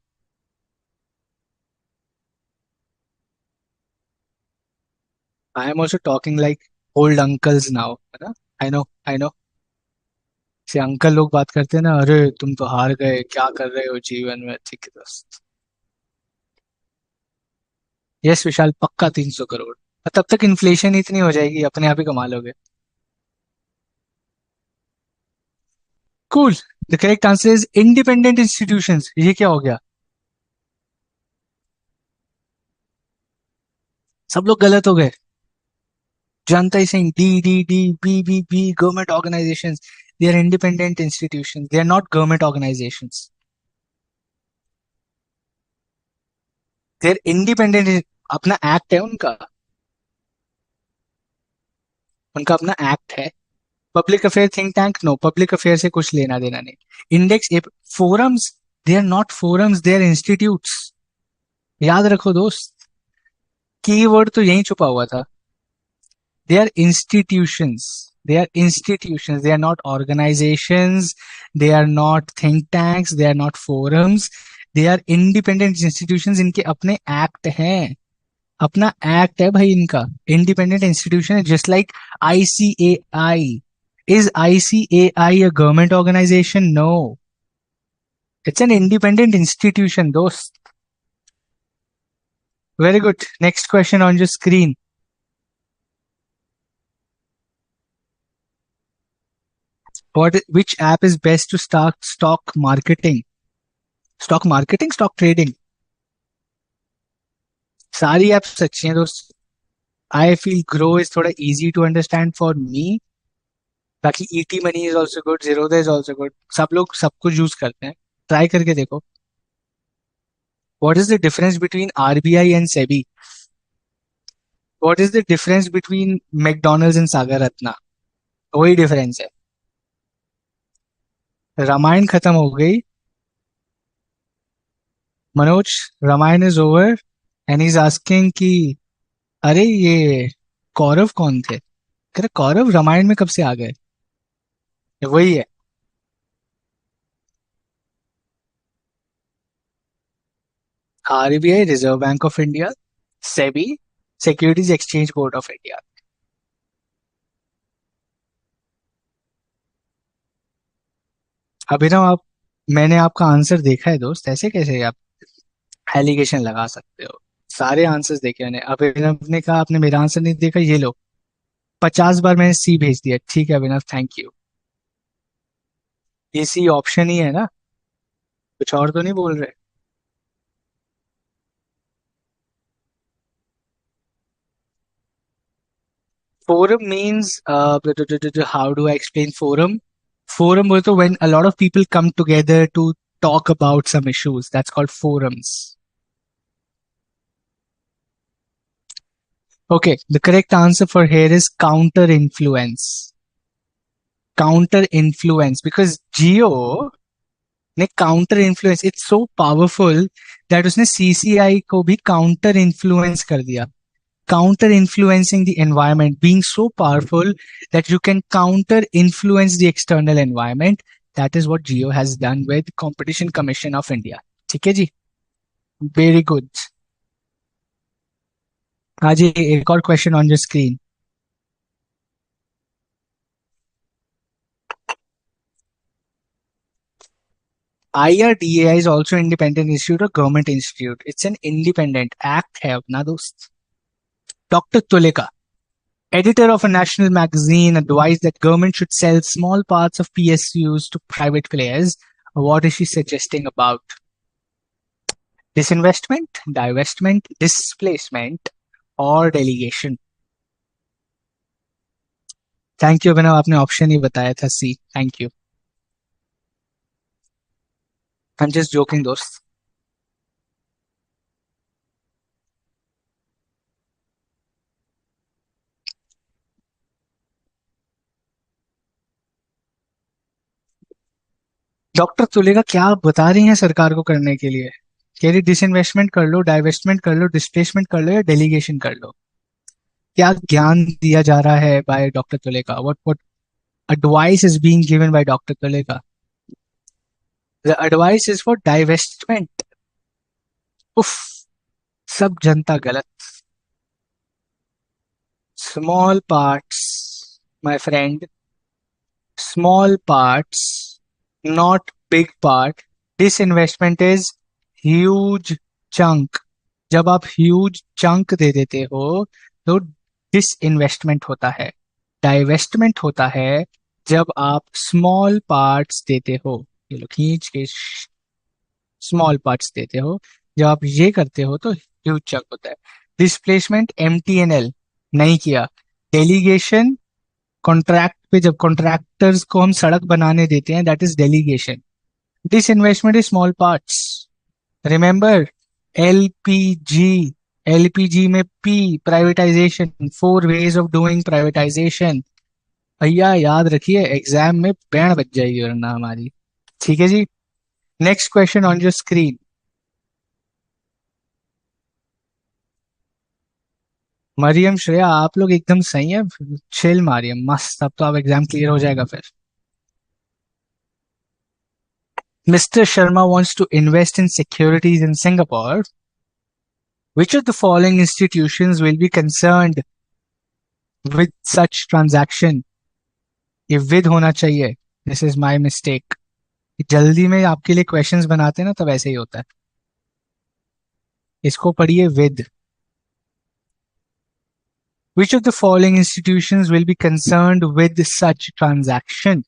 I am also talking like old uncles now, है ना. आई नो से अंकल लोग बात करते हैं ना, अरे तुम तो हार गए, क्या कर रहे हो जीवन में. ठीक है दोस्त. यस विशाल, पक्का 300 करोड़. और तब तक इन्फ्लेशन इतनी हो जाएगी, अपने आप ही कमा लोगे. Cool. The correct answer is independent institutions. ये क्या हो गया? सब लोग गलत हो गए. जनता is saying D, D, D, B, B, B, government organizations. They are independent institutions. They are not government organizations. They are independent. अपना एक्ट है उनका. उनका अपना एक्ट है. Public affair think tank, no, public affair से कुछ लेना देना नहीं. Index forums, they are not forums, they are institutes. याद रखो दोस्त, कीवर्ड तो यही छुपा हुआ था. They are institutions. They are institutions. They are not organizations. They are not think tanks. They are not forums. They are independent institutions. इनके अपने एक्ट हैं. अपना एक्ट है भाई इनका. इंडिपेंडेंट इंस्टीट्यूशन है, just like ICAI. Is ICAI a government organization? No. It's an independent institution, दोस्त. Very good. Next question on your screen. Which app is best to start stock marketing? Stock marketing, stock trading, सारी apps अच्छी हैं दोस्त. I feel Groww is थोड़ा easy to understand for me. बाकी ET Money is also good, Zerodha is also good. सब लोग सब कुछ यूज करते हैं. ट्राई करके देखो. What is the difference between RBI and SEBI? What is the difference between McDonald's and Sagar Ratna? वही डिफरेंस है. रामायण खत्म हो गई Manoj. Ramayan is over. And is asking कि अरे ये कौरव कौन थे? कह रहे कौरव रामायण में कब से आ गए? वही है. RBI, reserve bank of India. SEBI, securities exchange board of India. Abhinav आप, मैंने आपका आंसर देखा है दोस्त, ऐसे कैसे आप एलिगेशन लगा सकते हो? सारे आंसर्स देखे मैंने। अभिनव ने कहा आपने मेरा आंसर नहीं देखा, ये लो 50 बार मैंने सी भेज दिया। ठीक है अभिनव, थैंक यू। ये सी ऑप्शन ही है ना, कुछ और तो नहीं बोल रहे? Forum means, how do I explain forum? Forum also when a lot of people come together to talk about some issues. That's called forums. Okay, the correct answer for here is counter influence. Counter influence, because Geo ने counter influence, it's so powerful that उसने CCI को भी counter influence कर दिया. Counter influencing the environment, being so powerful that you can counter influence the external environment. That is what Geo has done with Competition Commission of India. ठीक है जी, very good. हाँ जी, एक और question on your screen. IRDAI is also independent institute or government institute? It's an independent act है अपना दोस्त। Doctor Tuleka, editor of a national magazine, advised that government should sell small parts of PSUs to private players. What is she suggesting about? Disinvestment, divestment, displacement और delegation? Thank you Abhinav, आपने option ही बताया था C. Thank you. I am just joking दोस्त। Doctor Tulega क्या आप बता रही हैं सरकार को करने के लिए? कह रही डिसइन्वेस्टमेंट कर लो, डाइवेस्टमेंट कर लो, डिस्प्लेसमेंट कर लो या डेलीगेशन कर लो। क्या ज्ञान दिया जा रहा है by doctor Tuleka? What advice is being given by Dr. Tuleka? The advice is for divestment. उफ, सब जनता गलत। Small parts, my friend, small parts, not big part. Disinvestment is huge chunk. जब आप ह्यूज चंक दे देते हो तो डिसइन्वेस्टमेंट होता है। डाइवेस्टमेंट होता है जब आप स्मॉल पार्ट्स देते हो। ये लो खींच के स्मॉल पार्ट्स देते हो। जब आप ये करते हो तो ह्यूज चंक होता है। डिस्प्लेसमेंट MTNL नहीं किया। डेलीगेशन, कॉन्ट्रैक्ट पे जब कॉन्ट्रैक्टर्स को हम सड़क बनाने देते हैं, that is delegation. Disinvestment is small parts. Remember, LPG, LPG में P, privatisation, 4 ways of doing privatisation. भैया याद रखिए, एग्जाम में बैंड बज जाएगी वरना हमारी। ठीक है जी, next question on your screen. Mariam Shreya, आप लोग एकदम सही है। चिल मारियम, मस्त, अब तो आप एग्जाम क्लियर हो जाएगा फिर। Mr. Sharma wants to invest in securities in Singapore. Which of the following institutions will be concerned with such transaction? ये विद होना चाहिए। This is my mistake. जल्दी में आपके लिए क्वेश्चंस बनाते हैं ना, तब ऐसे ही होता है। इसको पढ़िए with. Which of the following institutions will be concerned with such transaction?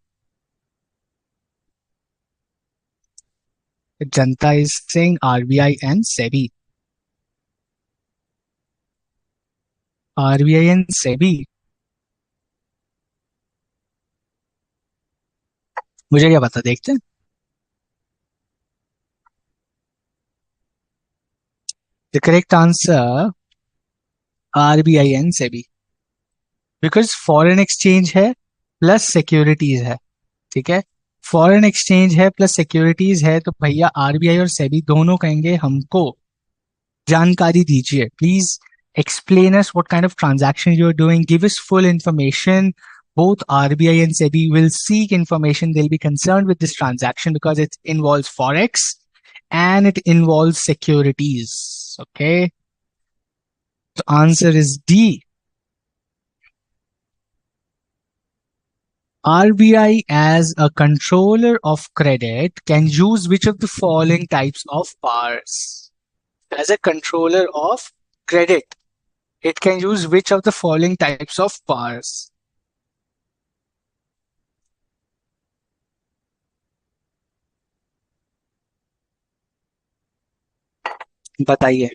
Janta is saying RBI and SEBI. RBI and SEBI, मुझे क्या पता, देखते हैं। The correct answer, RBI and SEBI, because foreign exchange है प्लस सिक्योरिटीज है। ठीक है, foreign exchange है प्लस सिक्योरिटीज है, तो भैया आरबीआई और सेबी दोनों कहेंगे हमको जानकारी दीजिए, please explain us what kind of transaction you're doing, give us full information. Both RBI and SEBI will seek information. They'll be concerned with this transaction because it involves forex and it involves securities. Okay, the answer is D. RBI as a controller of credit can use which of the following types of powers? As a controller of credit, it can use which of the following types of powers? बताइए.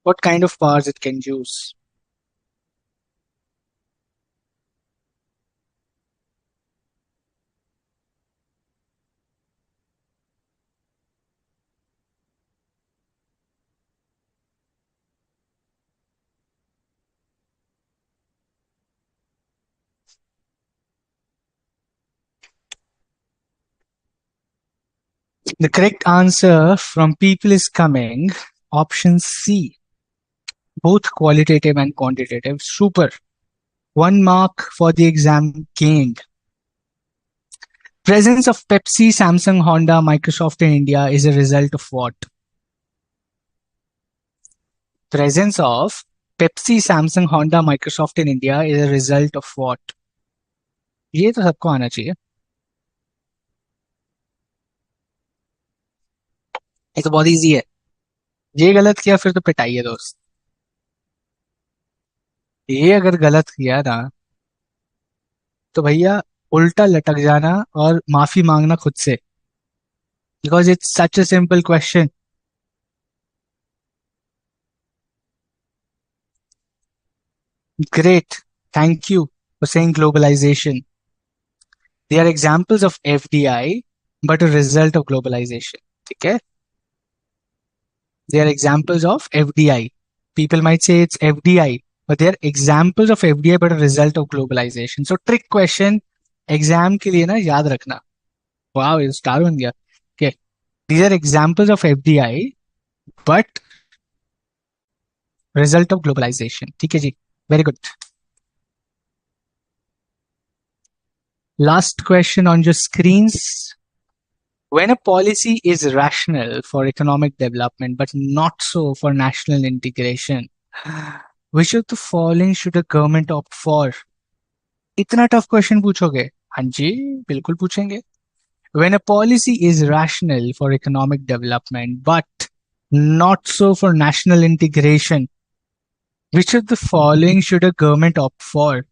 What kind of powers it can use? The correct answer from people is coming option C, both qualitative and quantitative. Super. 1 mark for the exam gained. Presence of Pepsi, Samsung, Honda, Microsoft in India is a result of what? Presence of Pepsi, Samsung, Honda, Microsoft in India is a result of what? ये तो सबको आना चाहिए. ये तो बहुत easy है. ये गलत किया फिर तो पिटाई है दोस्त. ये अगर गलत किया ना तो भैया उल्टा लटक जाना और माफी मांगना खुद से. Because it's such a simple question. Great. Thank you for saying globalization. They are examples of FDI, but a result of globalization. Okay? They are examples of FDI. People might say it's FDI, but they are examples of FDI, but a result of globalization. So trick question, exam के लिए ना याद रखना. Wow, ये star बन गया. Okay. These are examples of FDI, but result of globalization. ठीक है जी. Very good. Last question on your screens. When a policy is rational for economic development but not so for national integration, which of the following should a government opt for? इतना tough question पूछोगे? हाँ जी, बिल्कुल पूछेंगे. When a policy is rational for economic development but not so for national integration, which of the following should a government opt for?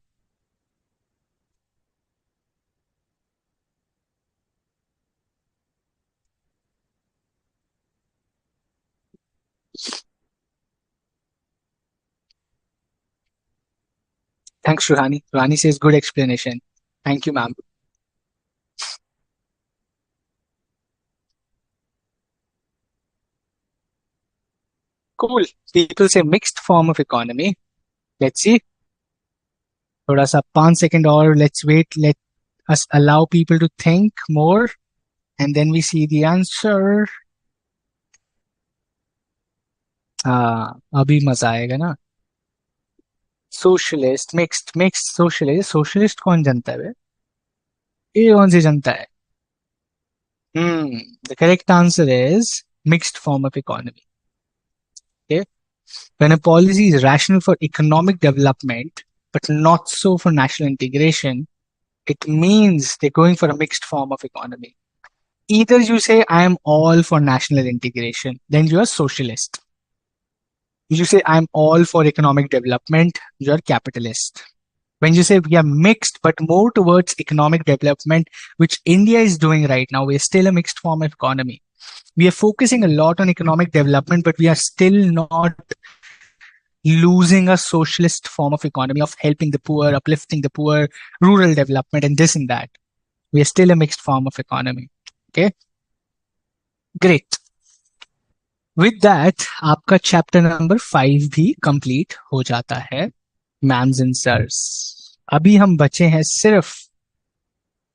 Thanks, Ruhani. Ruhani says good explanation. Thank you, ma'am. Cool. People say mixed form of economy. Let's see. थोड़ा सा 5 second और let's wait. Let us allow people to think more and then we see the answer. हाँ, अभी मजा आएगा ना. Socialist mixed socialist. Socialist कौन जनता है बे? ये कौन सी जनता है? The correct answer is mixed form of economy. Okay. When a policy is rational for economic development but not so for national integration, it means they're going for a mixed form of economy. Either you say I am all for national integration, then you are socialist. You say I'm all for economic development, you're capitalist. When you say we are mixed but more towards economic development, which India is doing right now, we're still a mixed form of economy. We are focusing a lot on economic development, but we are still not losing a socialist form of economy of helping the poor, uplifting the poor, rural development, and this and that. We are still a mixed form of economy. Okay, great. With that, आपका chapter number 5 भी complete हो जाता है ma'am's and sirs. अभी हम बचे हैं सिर्फ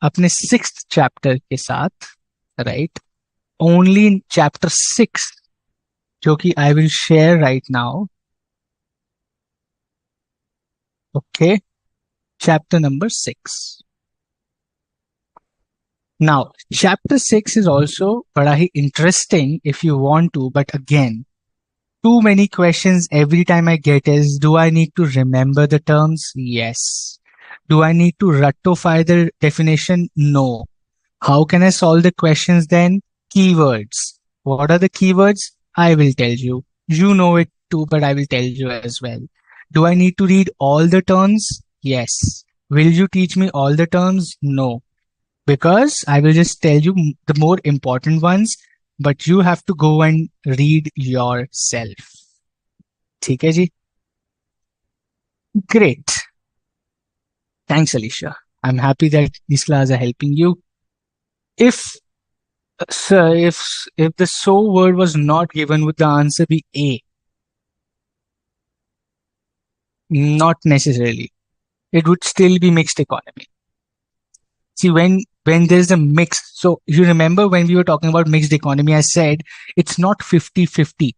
अपने 6th चैप्टर के साथ, राइट? ओनली चैप्टर 6 जो कि I will share right now. Okay, chapter number 6. Now, chapter 6 is also बड़ा ही interesting if you want to, but again, too many questions every time I get is, do I need to remember the terms? Yes. Do I need to ratify the definition? No. How can I solve the questions then? Keywords. What are the keywords? I will tell you. You know it too, but I will tell you as well. Do I need to read all the terms? Yes. Will you teach me all the terms? No. Because I will just tell you the more important ones, but you have to go and read yourself. ठीक है जी? Great. Thanks, Alicia. I'm happy that these classes are helping you. If Sir, if the so word was not given, would the answer be A? Not necessarily. It would still be mixed economy. See, when there's a mix, so you remember when we were talking about mixed economy, I said it's not 50-50.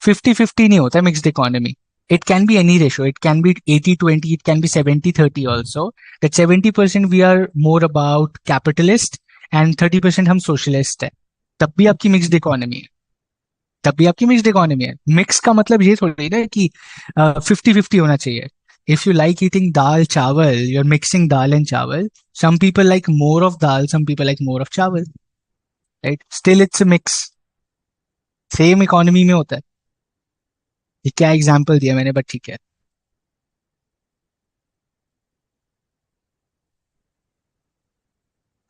50-50 नहीं होता mixed economy. It can be any ratio. It can be 80-20. It can be 70-30 also. That 70% we are more about capitalist and 30% हम socialist है. तब भी आपकी mixed economy है. तब भी आपकी मिक्स्ड इकोनॉमी है. मिक्स का मतलब ये थोड़ी ना कि 50-50 होना चाहिए. If you like eating dal chawal, you are mixing dal and chawal. Some people like more of dal, some people like more of chawal, right? Still it's a mix. Same economy में होता है. ये क्या एग्जांपल दिया मैंने, बट ठीक है.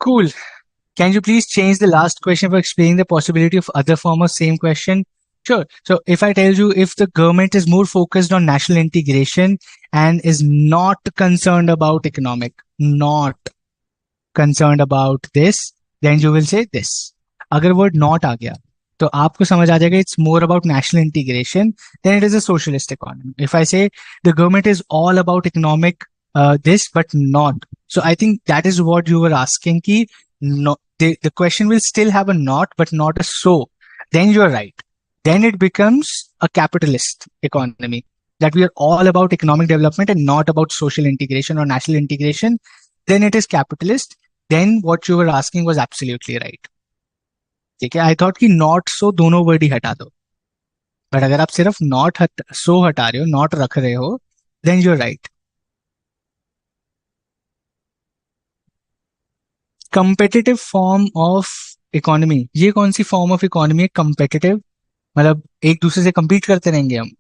Cool. Can you please change the last question for explaining the possibility of other form of same question? Sure. So if I tell you, if the government is more focused on national integration and is not concerned about not concerned about this, then you will say this. अगर word not आ गया तो आपको समझ आ जाएगा it's more about national integration, then it is a socialist economy. If I say the government is all about economic this but not, so I think that is what you were asking ki no, the question will still have a not but not a so. Then you're right. Then it becomes a capitalist economy, that we are all about economic development and not about social integration or national integration. Then it is capitalist. Then what you were asking was absolutely right. ठीक है. I thought कि not so दोनों word ही हटा दो, but अगर आप सिर्फ not so हटा रहे हो, नॉट रख रहे हो, then you are right. Competitive form of economy. ये कौन सी फॉर्म ऑफ इकोनॉमी है कंपेटिटिव? मतलब एक दूसरे से compete करते रहेंगे हम.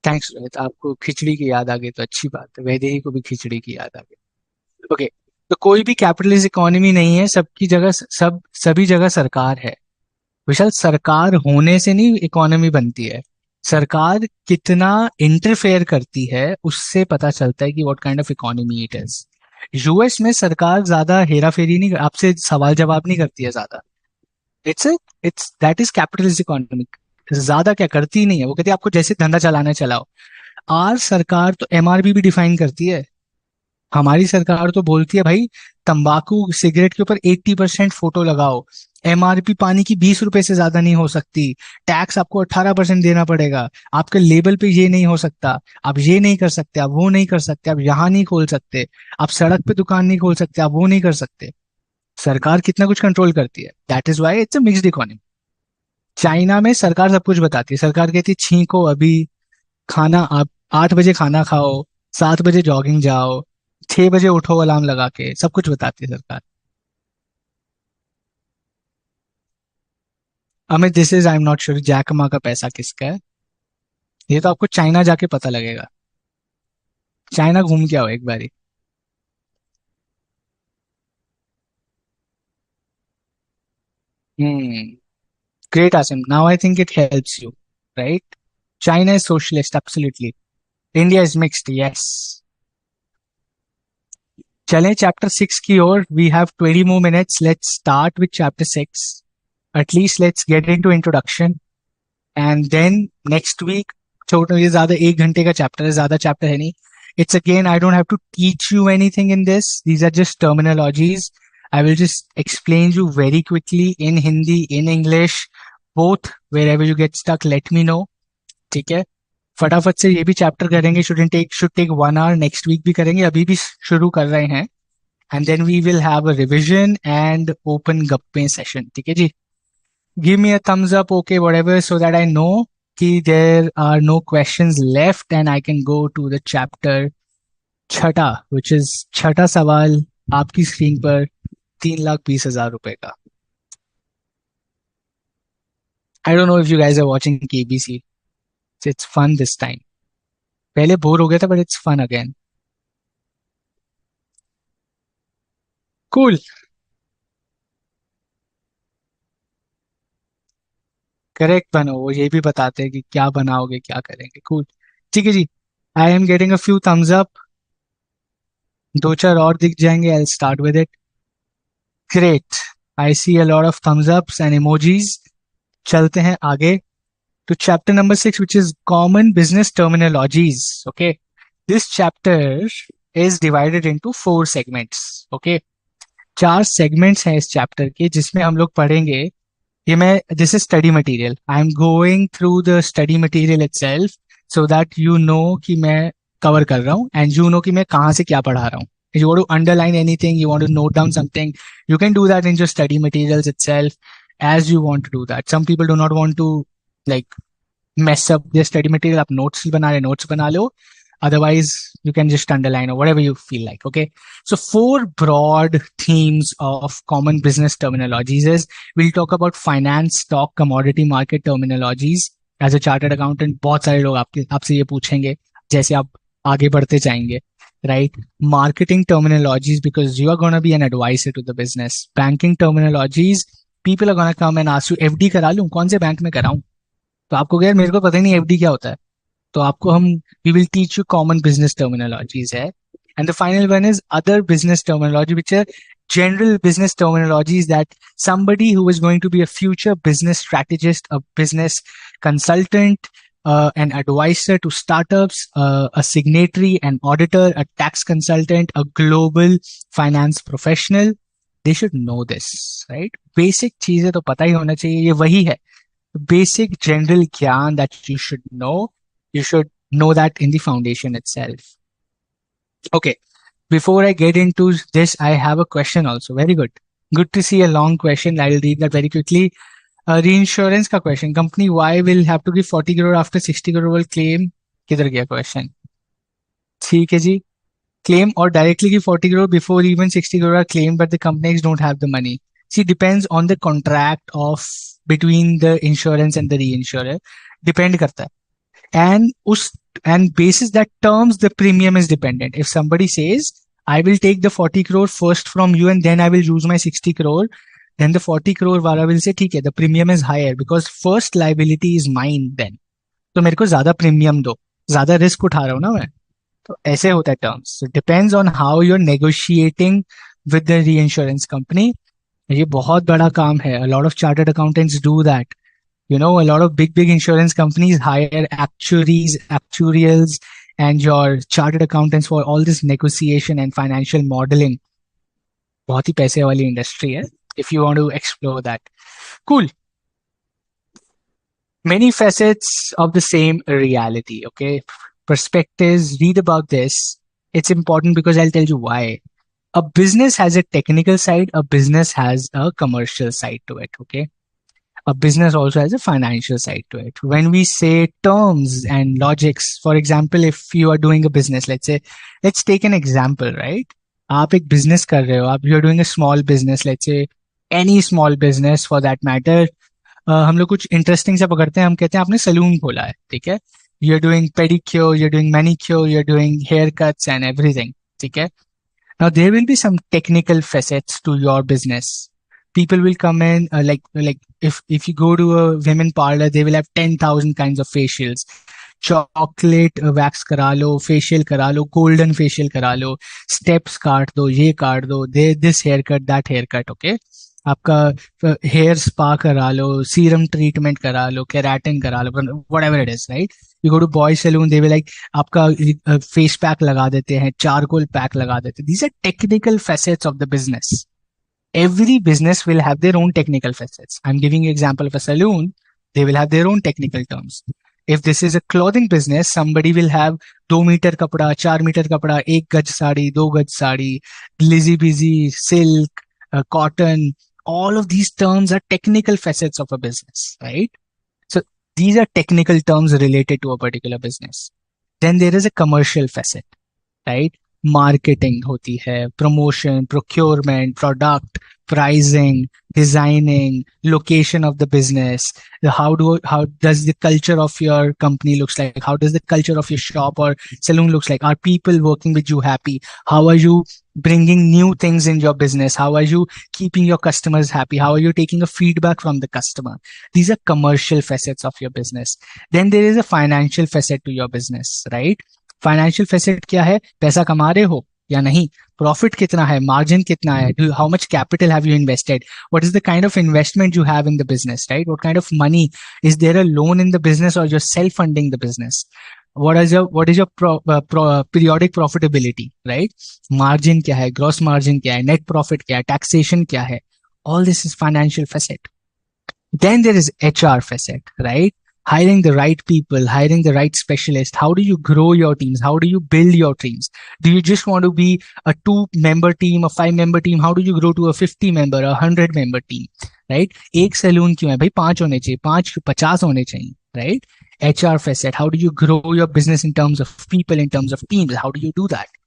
थैंक्स रोहित, आपको खिचड़ी की याद आ गई तो अच्छी बात है. वैदेही को भी खिचड़ी की याद आ गई. ओके. तो कोई भी कैपिटलिस्ट इकोनॉमी नहीं है. सबकी जगह सभी जगह सरकार है. विशाल, सरकार होने से नहीं इकोनॉमी बनती है. सरकार कितना इंटरफेयर करती है उससे पता चलता है कि what kind of economy it is. US में सरकार ज्यादा हेरा फेरी नहीं, आपसे सवाल जवाब नहीं करती है ज्यादा. It's that is capitalist economy. ज्यादा क्या करती ही नहीं है. वो कहती है आपको जैसे धंधा चलाना है चलाओ. आज सरकार तो एमआरपी भी डिफाइन करती है. हमारी सरकार तो बोलती है भाई तंबाकू सिगरेट के ऊपर 80% फोटो लगाओ. एमआरपी पानी की 20 रुपए से ज्यादा नहीं हो सकती. टैक्स आपको 18% देना पड़ेगा. आपके लेबल पे ये नहीं हो सकता. आप ये नहीं कर सकते, आप वो नहीं कर सकते, आप यहाँ नहीं खोल सकते, आप सड़क पे दुकान नहीं खोल सकते, आप वो नहीं कर सकते. सरकार कितना कुछ कंट्रोल करती है. That is why it's a mixed economy. China में सरकार सब कुछ बताती है. सरकार कहती है छींको अभी, खाना आप 8 बजे खाना खाओ, 7 बजे जॉगिंग जाओ, 6 बजे उठो अलार्म लगा के, सब कुछ बताती है सरकार. Amit, this is I am not sure Jack Ma का पैसा किसका है. ये तो आपको चाइना जाके पता लगेगा. चाइना घूम के आओ एक बारी. Hmm. Great Asim, now I think it helps you, right? China is socialist, absolutely. India is mixed, yes. चलें चैप्टर 6 की ओर. We have 20 more minutes. Let's start with chapter 6. At least let's get into introduction. And then next week, छोटा, ये ज्यादा 1 घंटे का chapter है, ज्यादा चैप्टर है नहीं. It's again, I don't have to teach you anything in this. These are just terminologies. I will just explain you very quickly in Hindi, in English, both. Wherever you get stuck, let me know. ठीक है. फटाफट से ये भी chapter करेंगे. Should take 1 hour. Next week भी करेंगे, अभी भी शुरू कर रहे हैं. And then we will have a revision and open गप्पे सेशन. ठीक है जी. Give me a thumbs up, okay, whatever, so that I know कि there are no questions left and I can go to the chapter छठा, which is छठा सवाल आपकी screen पर 3,20,000 रुपए का. I don't know if you guys are watching KBC. It's fun this time. पहले bore हो गया था, but it's fun again. Cool. Correct बनो, वो ये भी बताते हैं कि क्या बनाओगे, क्या करेंगे. कूल. ठीक है जी. I am getting a few thumbs up. दो चार और दिख जाएंगे. I start with it. Great. I see a lot of thumbs ups and emojis. चलते हैं आगे to chapter number 6, which is common business terminologies. Okay, this chapter is divided into 4 segments. Okay, 4 segments हैं इस chapter के, जिसमें हम लोग पढ़ेंगे. ये मैं, this is study material. I am going through the study material itself so that you know कि मैं कवर कर रहा हूँ एंड यू नो कि मैं कहाँ से क्या पढ़ा रहा हूँ. You want to underline anything, you want to note down something, you can do that in your study materials itself as you want to do that. Some people do not want to like mess up their study material. आप notes बना रहे, notes बना लो. Otherwise, you can just underline or whatever you feel like. Okay. So 4 broad themes of common business terminologies is, we'll talk about finance, stock, commodity market terminologies. As a chartered accountant, बहुत सारे लोग आपसे ये पूछेंगे जैसे आप आगे बढ़ते जाएंगे. Right? Marketing terminologies, because you are going to be an advisor to the business. Banking terminologies, people are going to come and ask you, FD करा लूं, कौन से बैंक में कराऊं? तो आपको यार मेरे को पता ही नहीं FD क्या होता है. तो आपको हम, we will teach you common business terminologies है. And the final one is other business terminology, which are general business terminologies that somebody who is going to be a future business strategist, a business consultant, an advisor to startups, a signatory, an auditor, a tax consultant, a global finance professional, they should know this, right? Basic चीजें तो पता ही होना चाहिए. ये वही है, basic general ज्ञान that you should know. You should know that in the foundation itself. Okay. Before I get into this, I have a question also. Very good. Good to see a long question. I'll read that very quickly. Reinsurance का question. Company Y will have to give 40 crore after 60 crore will claim. किधर गया question? ठीक है जी. Claim or directly give 40 crore before even 60 crore are claimed, but the companies don't have the money. See, depends on the contract of between the insurance and the reinsurer. Depend करता है. And basis that terms, the premium is dependent. If somebody says, I will take the 40 crore first from you and then I will use my 60 crore, then the 40 crore wala will say, ठीक है, the premium is higher because first liability is mine then. तो मेरे को ज्यादा premium दो, ज्यादा risk उठा रहा हूँ ना मैं. तो ऐसे होता है terms. Depends on how you are negotiating with the reinsurance company. ये बहुत बड़ा काम है. A lot of chartered accountants do that. You know, a lot of big insurance companies hire actuaries, actuarials, and your chartered accountants for all this negotiation and financial modeling. बहुत ही पैसे वाली industry है. If you want to explore that. Cool. Many facets of the same reality. Okay. Perspectives. Read about this. It's important because I'll tell you why. A business has a technical side. A business has a commercial side to it. Okay. A business also has a financial side to it. When we say terms and logics, for example, if you are doing a business, let's take an example, right? आप एक business कर रहे हो, you are doing a small business, let's say any small business for that matter. हम लोग कुछ interesting सा पकड़ते हैं, हम कहते हैं आपने saloon खोला है, ठीक है? You're doing pedicure, you're doing manicure, you're doing haircuts and everything, ठीक है? Now there will be some technical facets to your business. People will come in like if you go to a women parlor, they will have 10,000 kinds of facials. Chocolate wax करा लो, facial करा लो, golden facial करा लो, steps काट दो, ये काट दो, this haircut, that haircut, okay? आपका hair spa करा लो, serum treatment करा लो, keratin करा लो, whatever it is, right? You go to boy saloon, they will like आपका face pack लगा देते हैं, charcoal pack लगा देते हैं. These are technical facets of the business. Every business will have their own technical facets. I'm giving you an example of a saloon. They will have their own technical terms. If this is a clothing business, somebody will have 2 meter कपड़ा, 4 meter कपड़ा, 1 गज साड़ी, 2 गज साड़ी, लिजी बिजी, silk, cotton, all of these terms are technical facets of a business, right? So these are technical terms related to a particular business. Then there is a commercial facet, right? Marketing होती है, promotion, procurement, product, pricing, designing, location of the business. How does the culture of your company looks like? How does the culture of your shop or saloon looks like? Are people working with you happy? How are you bringing new things in your business? How are you keeping your customers happy? How are you taking a feedback from the customer? These are commercial facets of your business. Then there is a financial facet to your business, right? Financial facet क्या है? पैसा कमा रहे हो या नहीं? Profit कितना है? मार्जिन कितना है? How much capital have you invested? What is the kind of investment you have in the business, right? What kind of money is there? A loan in the business और you're self funding the business? What is your periodic profitability, right? Margin क्या है? Gross margin क्या है? Net profit क्या है? Taxation क्या है? All this is financial facet. Then there is HR facet, right? Hiring the right people, hiring the right specialist. How do you grow your teams? How do you build your teams? Do you just want to be a 2-member team, a 5-member team? How do you grow to a 50-member, a 100-member team, right? एक salon क्यों है भाई? 5 होने चाहिए, 5 50 होने चाहिए, right? HR facet. How do you grow your business in terms of people, in terms of teams? How do you do that?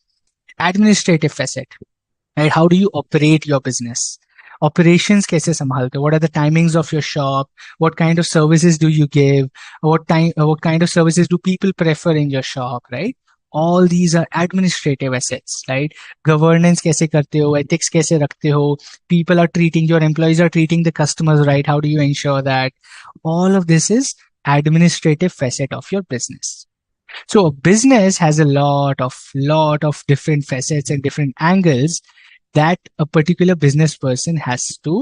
Administrative facet, right? How do you operate your business? Operations कैसे संभालते हो? What are the timings of your shop? What kind of services do you give? What kind of services do people prefer in your shop, right? All these are administrative assets, right? Governance कैसे करते हो? Ethics कैसे रखते हो? People are treating, your employees are treating the customers right. How do you ensure that? All of this is administrative facet of your business. So a business has a lot of different facets and different angles that a particular business person has to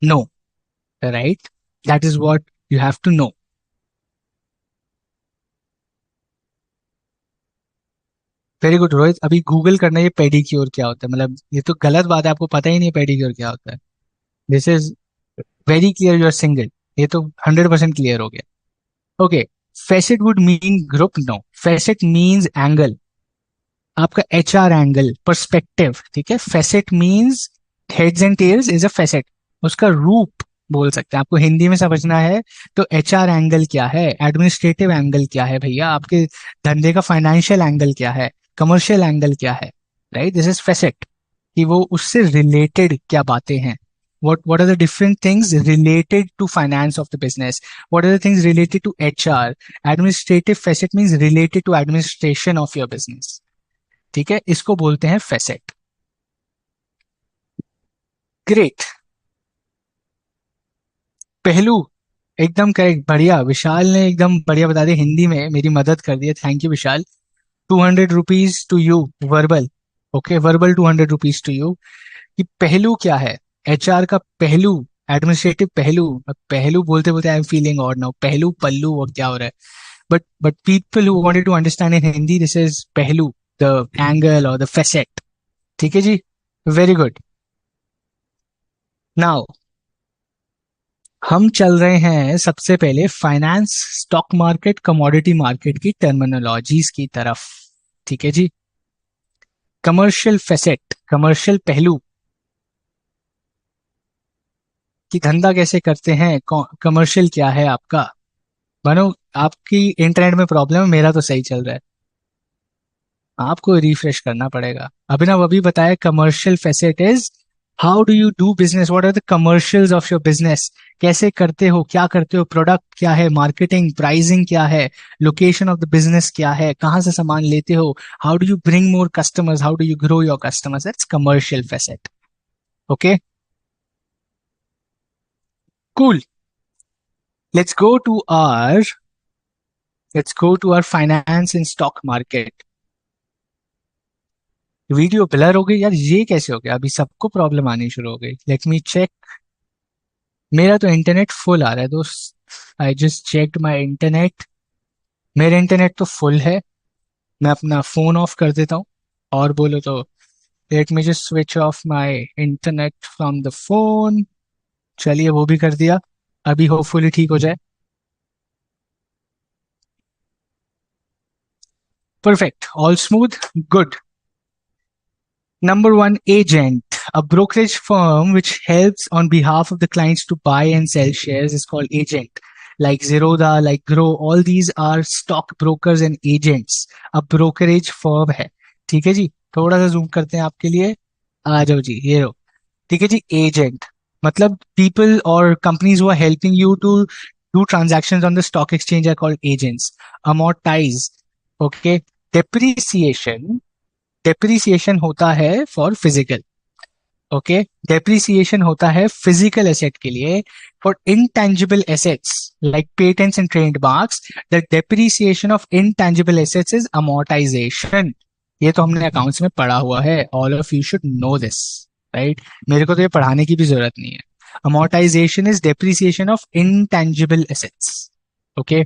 know, right? That is what you have to know. Very good Rohit. अभी Google करना ये pedicure क्या होता है. मतलब ये तो गलत बात है, आपको पता ही नहीं है पेडिक्योर क्या होता है. This is very clear, you are single. ये तो 100% क्लियर हो गया. Okay. Facet would mean group? No. Facet means angle. आपका HR एंगल, पर्सपेक्टिव, ठीक है. Facet means heads and tails is a facet. उसका रूप बोल सकते हैं. आपको हिंदी में समझना है तो HR एंगल क्या है, एडमिनिस्ट्रेटिव एंगल क्या है भैया, आपके धंधे का फाइनेंशियल एंगल क्या है, कमर्शियल एंगल क्या है, राइट? This is facet. कि वो उससे रिलेटेड क्या बातें हैं. What are the different things related to finance of the business? What are the things related to HR? Administrative facet means related to administration of your business. ठीक है, इसको बोलते हैं फेसेट. ग्रेट. पहलू एकदम करेक्ट, बढ़िया. विशाल ने एकदम बढ़िया बता दिया, हिंदी में मेरी मदद कर दी. Thank you Vishal. 200 rupees to you, verbal. Okay, verbal 200 rupees to you. कि पहलू क्या है? HR का पहलू, एडमिनिस्ट्रेटिव पहलू. अब पहलू बोलते बोलते आई एम फीलिंग और नाउ पहलू पल्लू वो क्या हो रहा है. But people who wanted to understand in Hindi, this is पहलू, द एंगल और द फेसेट. ठीक है जी, वेरी गुड. नाउ हम चल रहे हैं सबसे पहले finance, stock market, commodity market की टर्मिनोलॉजीज की तरफ. ठीक है जी. कमर्शियल फेसेट, कमर्शियल पहलू. कि धंधा कैसे करते हैं, कमर्शियल क्या है आपका. बनो, आपकी इंटरनेट में प्रॉब्लम है, मेरा तो सही चल रहा है. आपको रिफ्रेश करना पड़ेगा. अभिनव अभी बताया commercial facet is how do you do business, what are the commercials of your business. कैसे करते हो, क्या करते हो, प्रोडक्ट क्या है, मार्केटिंग, प्राइसिंग क्या है, लोकेशन ऑफ द बिजनेस क्या है, कहाँ से सामान लेते हो, how do you bring more customers, how do you grow your customers. That's commercial facet. Okay, cool. Let's go to our let's go to our finance in stock market. Video blur हो गई यार, ये कैसे हो गया? अभी सबको problem आनी शुरू हो गई. Let me check. मेरा तो इंटरनेट फुल आ रहा है दोस्त. I just checked my internet. मेरा इंटरनेट तो फुल है. मैं अपना फोन ऑफ कर देता हूँ और बोलो तो let me just switch of my internet from the phone. चलिए, वो भी कर दिया. अभी होपफुली ठीक हो जाए. Perfect, all smooth, good. Number 1, agent. A brokerage firm which helps on behalf of the clients to buy and sell shares is called agent. Like Zerodha, like Grow, all these are stock brokers and agents. A brokerage firm है. ठीक है जी, थोड़ा सा zoom करते हैं आपके लिए. आ जाओ जी, ये लो. ठीक है जी, एजेंट मतलब people or companies who are helping you to do transactions on the stock exchange are called agents. Amortize, okay. Depreciation होता है for physical, ओके. डेप्रिसिएशन होता है फिजिकल एसेट के लिए. For intangible assets like patents and trademarks, the depreciation of intangible assets is amortisation. ये तो हमने accounts में पढ़ा हुआ है. All of you should know this, right. मेरे को तो ये पढ़ाने की भी जरूरत नहीं है. Amortisation is depreciation of intangible assets, okay.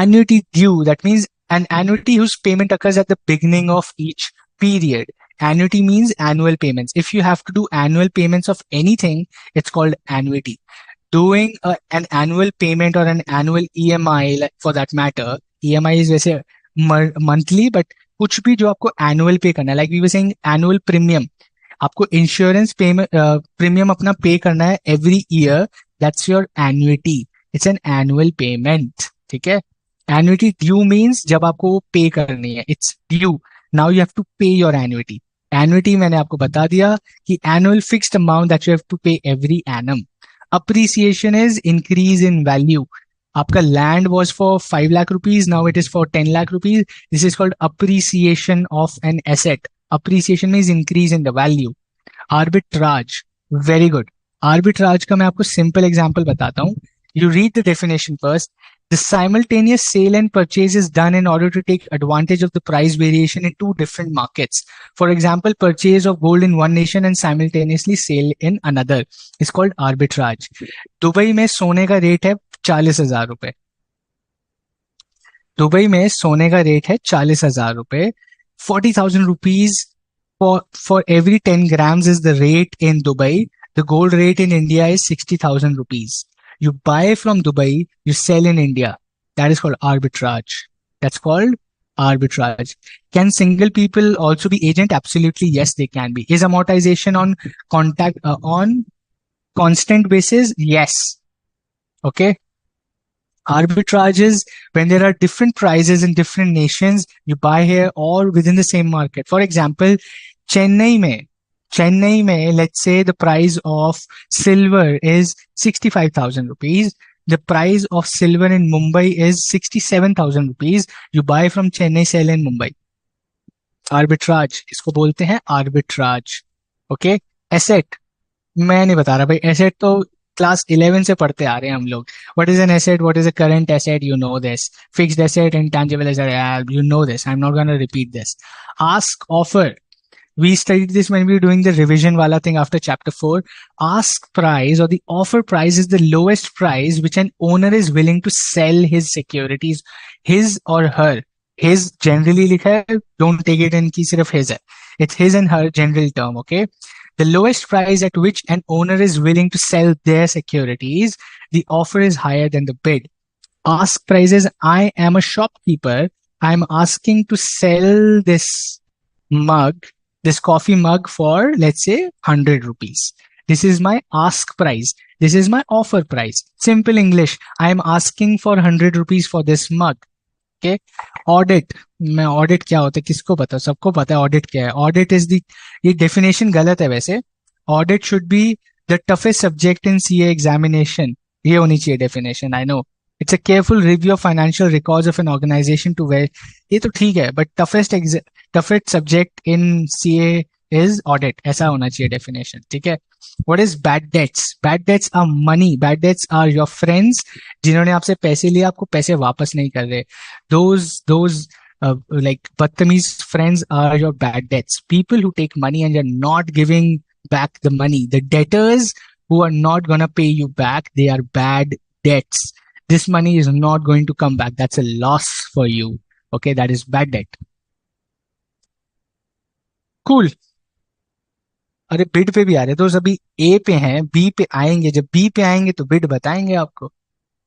Annuity due, that means an annuity whose payment occurs at the beginning of each period. Annuity means annual payments. If you have to do annual payments of anything, it's called annuity. Doing an annual payment or an annual EMI, like for that matter, EMI is वैसे monthly, but कुछ भी जो आपको annual pay करना है, like we were saying annual premium, आपको insurance payment premium अपना pay करना है every year, that's your annuity. It's an annual payment. ठीक है. Annuity due means जब आपको पे करनी है, it's due. Now you have to pay your annuity. Annuity मैंने आपको बता दिया कि annual fixed amount that you have to pay every annum. Appreciation is increase in value. आपका land was for 5 lakh rupees, now it is for 10 lakh rupees. This is called appreciation of an asset. Appreciation means increase in the value. Arbitrage, very good. Arbitrage का मैं आपको simple example बताता हूँ. You read the definition first. The simultaneous sale and purchase is done in order to take advantage of the price variation in two different markets. For example, purchase of gold in one nation and simultaneously sale in another is called arbitrage. Dubai में सोने का rate है 40,000 रुपए. Dubai में सोने का rate है 40,000 रुपए. 40,000 rupees for every 10 grams is the rate in Dubai. The gold rate in India is 60,000 rupees. You buy from Dubai, you sell in India. That is called arbitrage. That's called arbitrage. Can single people also be agent? Absolutely, yes, they can be. Is amortization on on constant basis? Yes. Okay. Arbitrage is when there are different prices in different nations, you buy here or within the same market. For example, Chennai mein, let's say the price of silver is 65,000 rupees. The price of silver in Mumbai is 67,000 rupees. You buy from Chennai, sell in Mumbai. Arbitrage. इसको बोलते हैं arbitrage. Okay. Asset. मैं नहीं बता रहा भाई. Asset तो class 11 से पढ़ते आ रहे हैं हम लोग. What is an asset? What is a current asset? You know this. Fixed asset, intangible asset. You know this. I'm not going to repeat this. Ask, offer. We studied this when we were doing the revision wala thing after chapter 4. Ask price or the offer price is the lowest price which an owner is willing to sell his securities, his or her. His generally likha hai, don't take it in ki sirf his hai. It's his and her general term, okay? The lowest price at which an owner is willing to sell their securities, the offer is higher than the bid. Ask price is, I am a shopkeeper. I'm asking to sell this mug, this coffee mug for, let's say, 100 rupees. This is my ask price. This is my offer price. Simple English. I am asking for 100 rupees for this mug. Okay. Audit. मैं audit क्या होता है किसको पता है? सबको पता है audit क्या है. Audit is the, ये definition गलत है वैसे. Audit should be the toughest subject in CA examination. ये होनी चाहिए definition. I know. It's a careful review of financial records of an organization to where, ये तो ठीक है, but toughest subject in CA is audit. ऐसा होना चाहिए definition. ठीक है. What is bad debts? Bad debts are money. Bad debts are your friends जिन्होंने आपसे पैसे लिए, आपको पैसे वापस नहीं कर रहे. Those like बदतमीज friends are your bad debts. People who take money and are not giving back the money. The debtors who are not gonna pay you back, they are bad debts. This money is not going to come back. That's a loss for you. Okay, that is bad debt. Cool. अरे bid पे भी आ रहे तो अभी ए पे हैं, B पे आएंगे. जब बी पे आएंगे तो बिड बताएंगे आपको.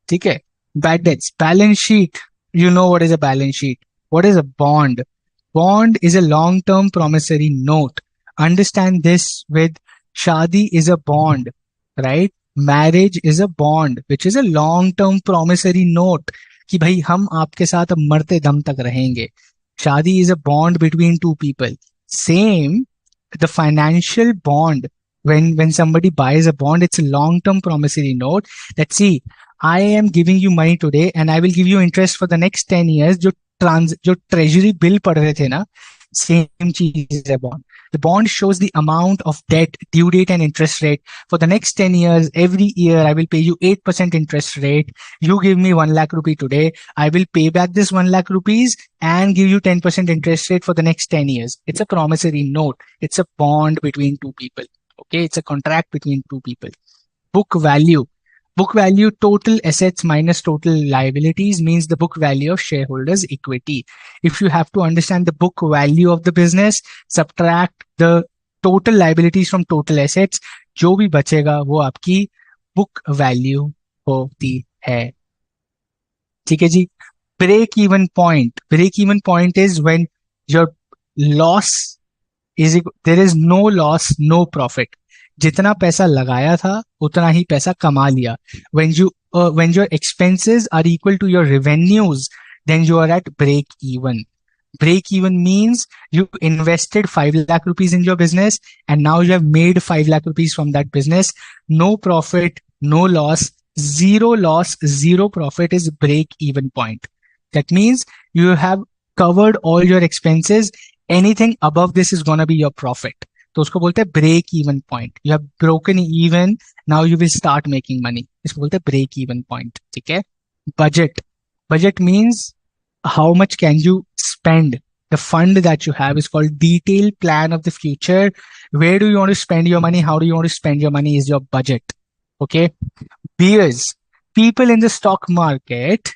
ठीक है. Bad debts. Balance sheet. You know what is a balance sheet. What is a bond? Bond is a long-term promissory note. Understand this with Shadi is a bond, right? Marriage is a bond, which is a long-term promissory note कि भाई हम आपके साथ अब मरते दम तक रहेंगे. Shadi is a bond between two people. Same, the financial bond. When somebody buys a bond, it's a long-term promissory note that see, I am giving you money today and I will give you interest for the next 10 years. जो treasury bill पढ़ रहे थे ना, same चीज है bond. The bond shows the amount of debt, due date and interest rate. For the next 10 years, every year I will pay you 8% interest rate. You give me 1 lakh rupee today. I will pay back this 1 lakh rupees and give you 10% interest rate for the next 10 years. It's a promissory note. It's a bond between two people. Okay. It's a contract between two people. Book value. Book value, total assets minus total liabilities, means the book value of shareholders' equity. If you have to understand the book value of the business, subtract the total liabilities from total assets, जो भी बचेगा वो आपकी book value होती है. ठीक है जी. Break even point. Break even point is when your loss is equal, there is no loss, no profit. जितना पैसा लगाया था उतना ही पैसा कमा लिया. When your expenses are equal to your revenues, then you are at break even. Break even means you invested 5 lakh rupees in your business and now you have made 5 lakh rupees from that business. No profit, no loss, zero profit is break even point. That means you have covered all your expenses. Anything above this is going to be your profit. तो उसको बोलते हैं break even point. You have broken even, now you will start making money. इसको बोलते हैं break even point. ठीक है. Budget. Budget means how much can you spend. The fund that you have is called detailed plan of the future. Where do you want to spend your money? How do you want to spend your money is your budget. Okay. Bears. People in the stock market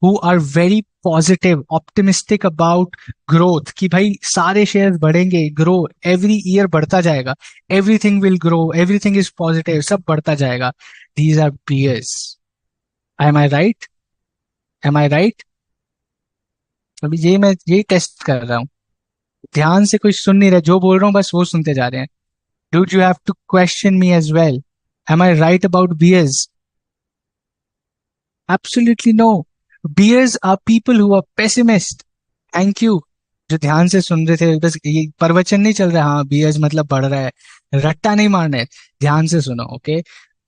who are very positive, optimistic about growth, कि भाई सारे share बढ़ेंगे, grow, every year बढ़ता जाएगा, everything will grow, everything is positive, सब बढ़ता जाएगा. These are bears. Am I right? अभी मैं ये टेस्ट कर रहा हूँ. ध्यान से कोई सुन नहीं रहा, जो बोल रहा हूँ बस वो सुनते जा रहे हैं. Dude, you have to question me as well. Am I right about bears? Absolutely no. Bears are people who are pessimist. Thank you. जो ध्यान से सुन रहे थे, बस ये प्रवचन नहीं चल रहा. हाँ, bears मतलब बढ़ रहा है, रट्टा नहीं मारना है, ध्यान से सुनो. Okay.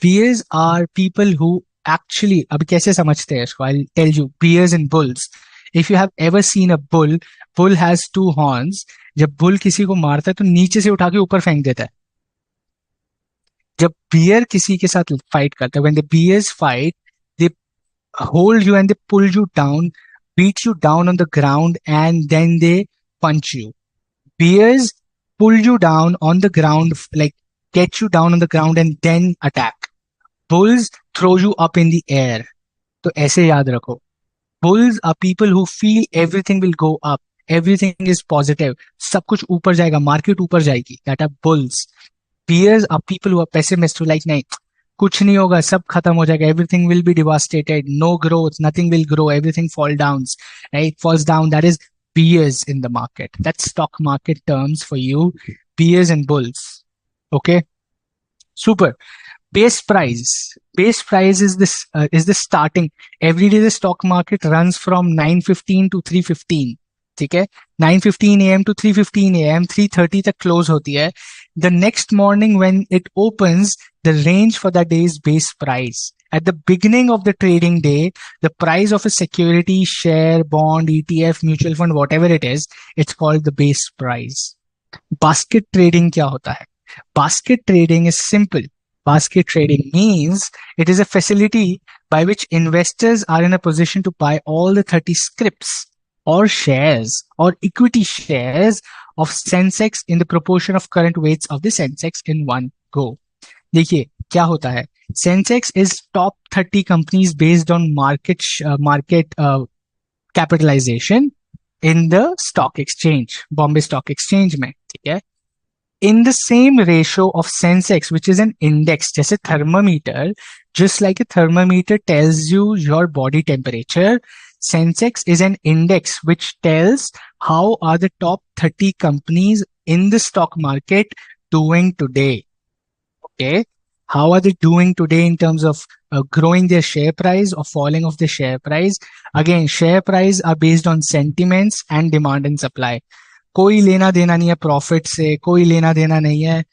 Bears are people who actually, अब कैसे समझते हैं इसको? I'll tell you. Bears and bulls. If you have ever seen a bull has two horns. जब bull किसी को मारता है तो नीचे से उठा के ऊपर फेंक देता है. जब bear किसी के साथ फाइट करता है, when the bears fight, they hold you and they pull you down, beat you down on the ground, and then they punch you. Bears pull you down on the ground, like get you down on the ground and then attack. Bulls throw you up in the air. तो ऐसे याद रखो. Bulls are people who feel everything will go up, everything is positive, सब कुछ ऊपर जाएगा, market ऊपर जाएगी. That are bulls. Bears are people who are pessimists, who like नहीं, कुछ नहीं होगा, सब खत्म हो जाएगा, everything will be devastated, no growth, nothing will grow, everything falls down. That is bears in the market. That's stock market terms for you. Bears and bulls. Okay. Super. Base price is the starting. Every day the stock market runs from 9:15 to 3:15. ठीक है. 9:15 a.m. to 3:15 a.m. 3:30 तक close होती है. The next morning when it opens, the range for that day is base price. At the beginning of the trading day, the price of a security, share, bond, ETF, mutual fund, whatever it is, it's called the base price. Basket trading क्या होता है? Basket trading is simple. Basket trading means it is a facility by which investors are in a position to buy all the 30 scrips or shares or equity shares of Sensex in the proportion of current weights of the Sensex in one go. देखिए क्या होता है. Sensex is top 30 companies based on market capitalization in the stock exchange, Bombay Stock Exchange में. ठीक है. In the same ratio of Sensex, which is an index, जैसे thermometer, just like a thermometer tells you your body temperature, Sensex is an index which tells how are the top 30 companies in the stock market doing today? Okay. How are they doing today in terms of growing their share price or falling of the share price? Again, share price are based on sentiments and demand and supply. कोई लेना देना नहीं है profit से, कोई लेना देना नहीं है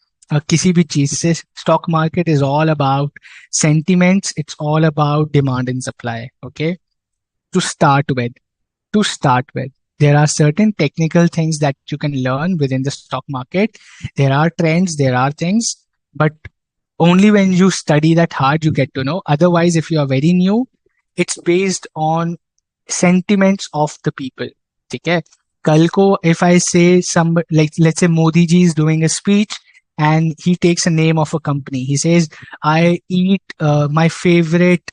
किसी भी चीज से. Stock market is all about sentiments, it's all about demand and supply. Okay. To start with, there are certain technical things that you can learn within the stock market. There are trends, there are things, but only when you study that hard you get to know. Otherwise, if you are very new, it's based on sentiments of the people. ठीक है. कल को if I say some, like let's say Modi ji is doing a speech and he takes a name of a company. He says, I eat my favorite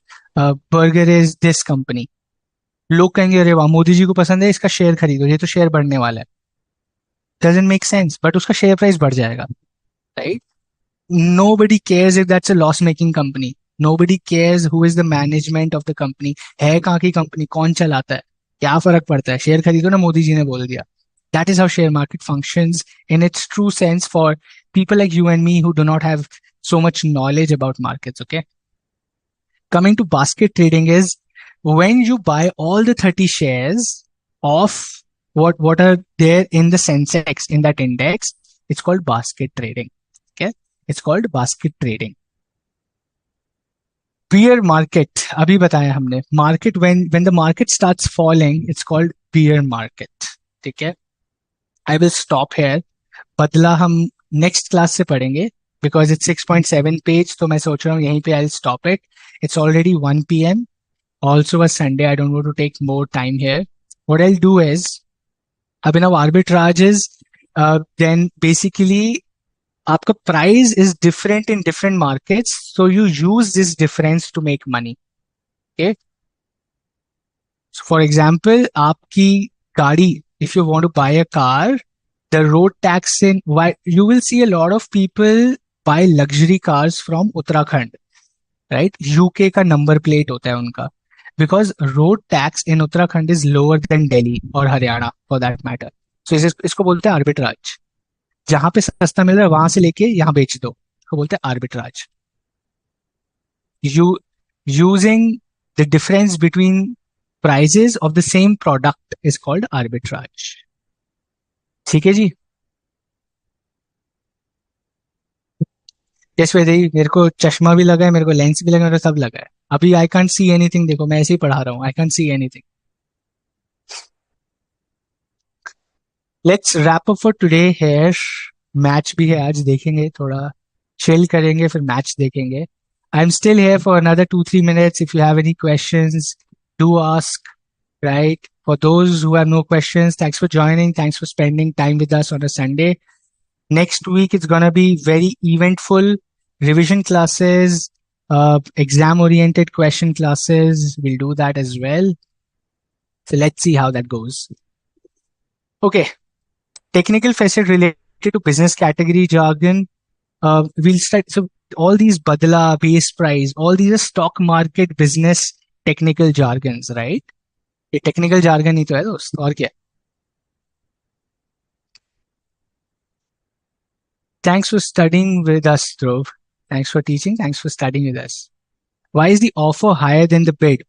burger is this company. लोग कहेंगे अरे वाह मोदी जी को पसंद है, इसका share खरीदो, ये तो शेयर बढ़ने वाला है. Doesn't make sense, but उसका शेयर प्राइस बढ़ जाएगा, right? Nobody cares if that's a loss making company. Nobody cares who is the management of the company. है कहाँ की कंपनी, कौन चलाता है, क्या फर्क पड़ता है, शेयर खरीदो ना, मोदी जी ने बोल दिया. That is how share market functions in its true sense for people like you and me who do not have so much knowledge about markets. Okay. Coming to basket trading is when you buy all the 30 shares of what are there in the Sensex, in that index. It's called basket trading. Okay. It's called basket trading. Bear market, अभी बताया हमने. Market, when the market starts falling, it's called bear market. ठीक है. I will stop here. बदला हम next class से पढ़ेंगे because it's 6.7 page. तो मैं सोच रहा हूँ यहीं पे I'll stop it. It's already 1 p.m. Also a Sunday. I don't want to take more time here. What I'll do is, abhinav arbitrage is then basically आपका price is different in different markets, so you use this difference to make money. Okay. So for example, आपकी गाड़ी, if you want to buy a car, the road tax in, why you will see a lot of people buy luxury cars from Uttarakhand, right? UK का number plate होता है उनका, because road tax in Uttarakhand is lower than Delhi or Haryana for that matter. So इसको बोलते हैं arbitrage. जहां पे सस्ता मिल रहा है वहां से लेके यहां बेच दो, उसको बोलते हैं arbitrage. You using the difference between prices of the same product is called arbitrage. ठीक है जी. यस वैदई, मेरे को चश्मा भी लगा है, मेरे को लेंस भी लगा है, मेरे को सब लगा है. अभी आई कांट सी एनीथिंग. देखो मैं ऐसे ही पढ़ा रहा हूँ, I can't see anything. Let's wrap up for today here. Match भी है आज, देखेंगे, थोड़ा चिल करेंगे फिर मैच देखेंगे. I'm still here for another 2-3 minutes. If you have any questions, do ask. Right? For those who have no questions, thanks for joining. Thanks for spending time with us on a Sunday. Next week, it's gonna be very eventful. Revision classes, exam-oriented question classes. We'll do that as well. So let's see how that goes. Okay. Technical facet related to business category jargon. We'll start. So all these badla, base price, all these are stock market business technical jargons, right? ये technical jargon ही तो है दोस्त, और क्या. Thanks for studying with us, Dhruv. Thanks for teaching. Thanks for studying with us. Why is the offer higher than the bid?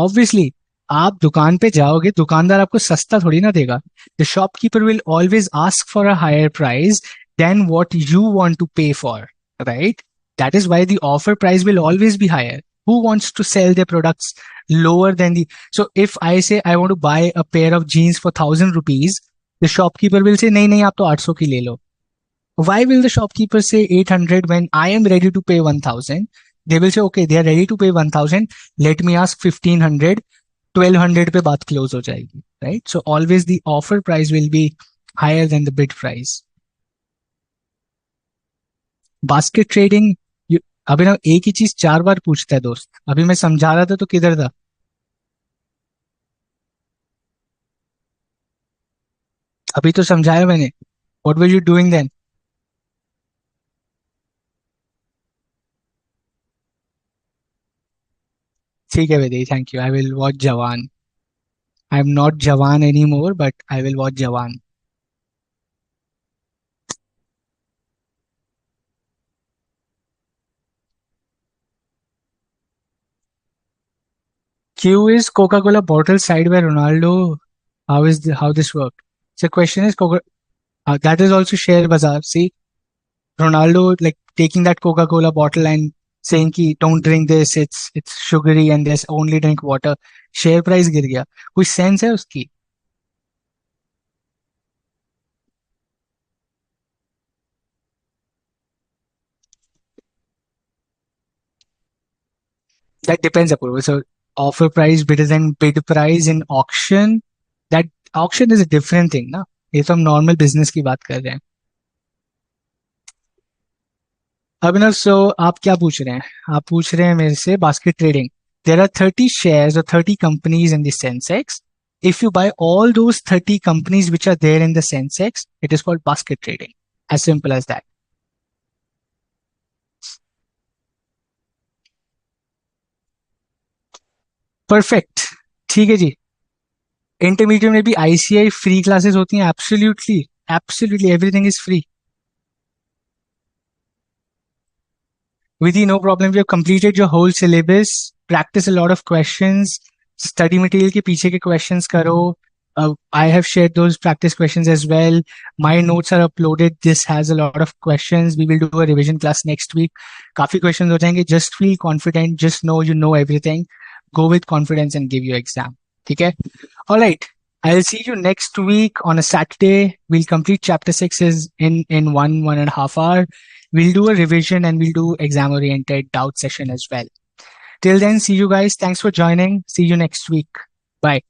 Obviously, आप दुकान पे जाओगे, दुकानदार आपको सस्ता थोड़ी ना देगा. The shopkeeper will always ask for a higher price than what you want to pay for, right? That is why the offer price will always be higher. Who wants to sell their products lower than the... So if I say I want to buy a pair of jeans for 1,000 rupees, the shopkeeper will say, नहीं नहीं आप तो 800 की ले लो. Why will the shopkeeper say 800 when I am ready to pay 1,000? They will say, okay, they are ready to pay 1,000. Let me ask 1,500. 1,200 पे बात close हो जाएगी, right? So always the offer price will be higher than the bid price. Basket trading, अभी ना एक ही चीज 4 बार पूछता है दोस्त. अभी मैं समझा रहा था तो किधर था? अभी तो समझाया मैंने. What were you doing then? ठीक है वेदी, thank you. I will watch Jawan. I'm not Jawan anymore, but I will watch Jawan. Q is Coca-Cola bottle side by Ronaldo. How this work? So question is that is also share bazaar. See, Ronaldo like taking that Coca-Cola bottle and saying कि don't drink this, it's sugary and this only drink water. Share price गिर गया. कोई sense है उसकी? That depends upon. So offer price better than bid price in auction. That auction is a different thing, ना? ये तो हम normal business की बात कर रहे हैं. अभिनव, सो आप क्या पूछ रहे हैं? आप पूछ रहे हैं मेरे से basket trading. There are 30 shares or 30 companies in the Sensex. If you buy all those 30 companies which are there in the Sensex, it is called basket trading. As simple as that. Perfect. ठीक है जी. Intermediate में भी ICI free classes होती हैं. Absolutely, absolutely everything is free. Vidhi, no problem. We have completed your whole syllabus. Practice a lot of questions. Study material के पीछे के questions करो. I have shared those practice questions as well. My notes are uploaded. This has a lot of questions. We will do a revision class next week. काफी questions हो जाएंगे. Just feel confident. Just know you know everything. Go with confidence and give your exam. ठीक है? All right. I'll see you next week on a Saturday. We'll complete chapter 6 is in 1.5 hour. We'll do a revision and we'll do exam oriented doubt session as well. Till then, see you guys. Thanks for joining. See you next week. Bye.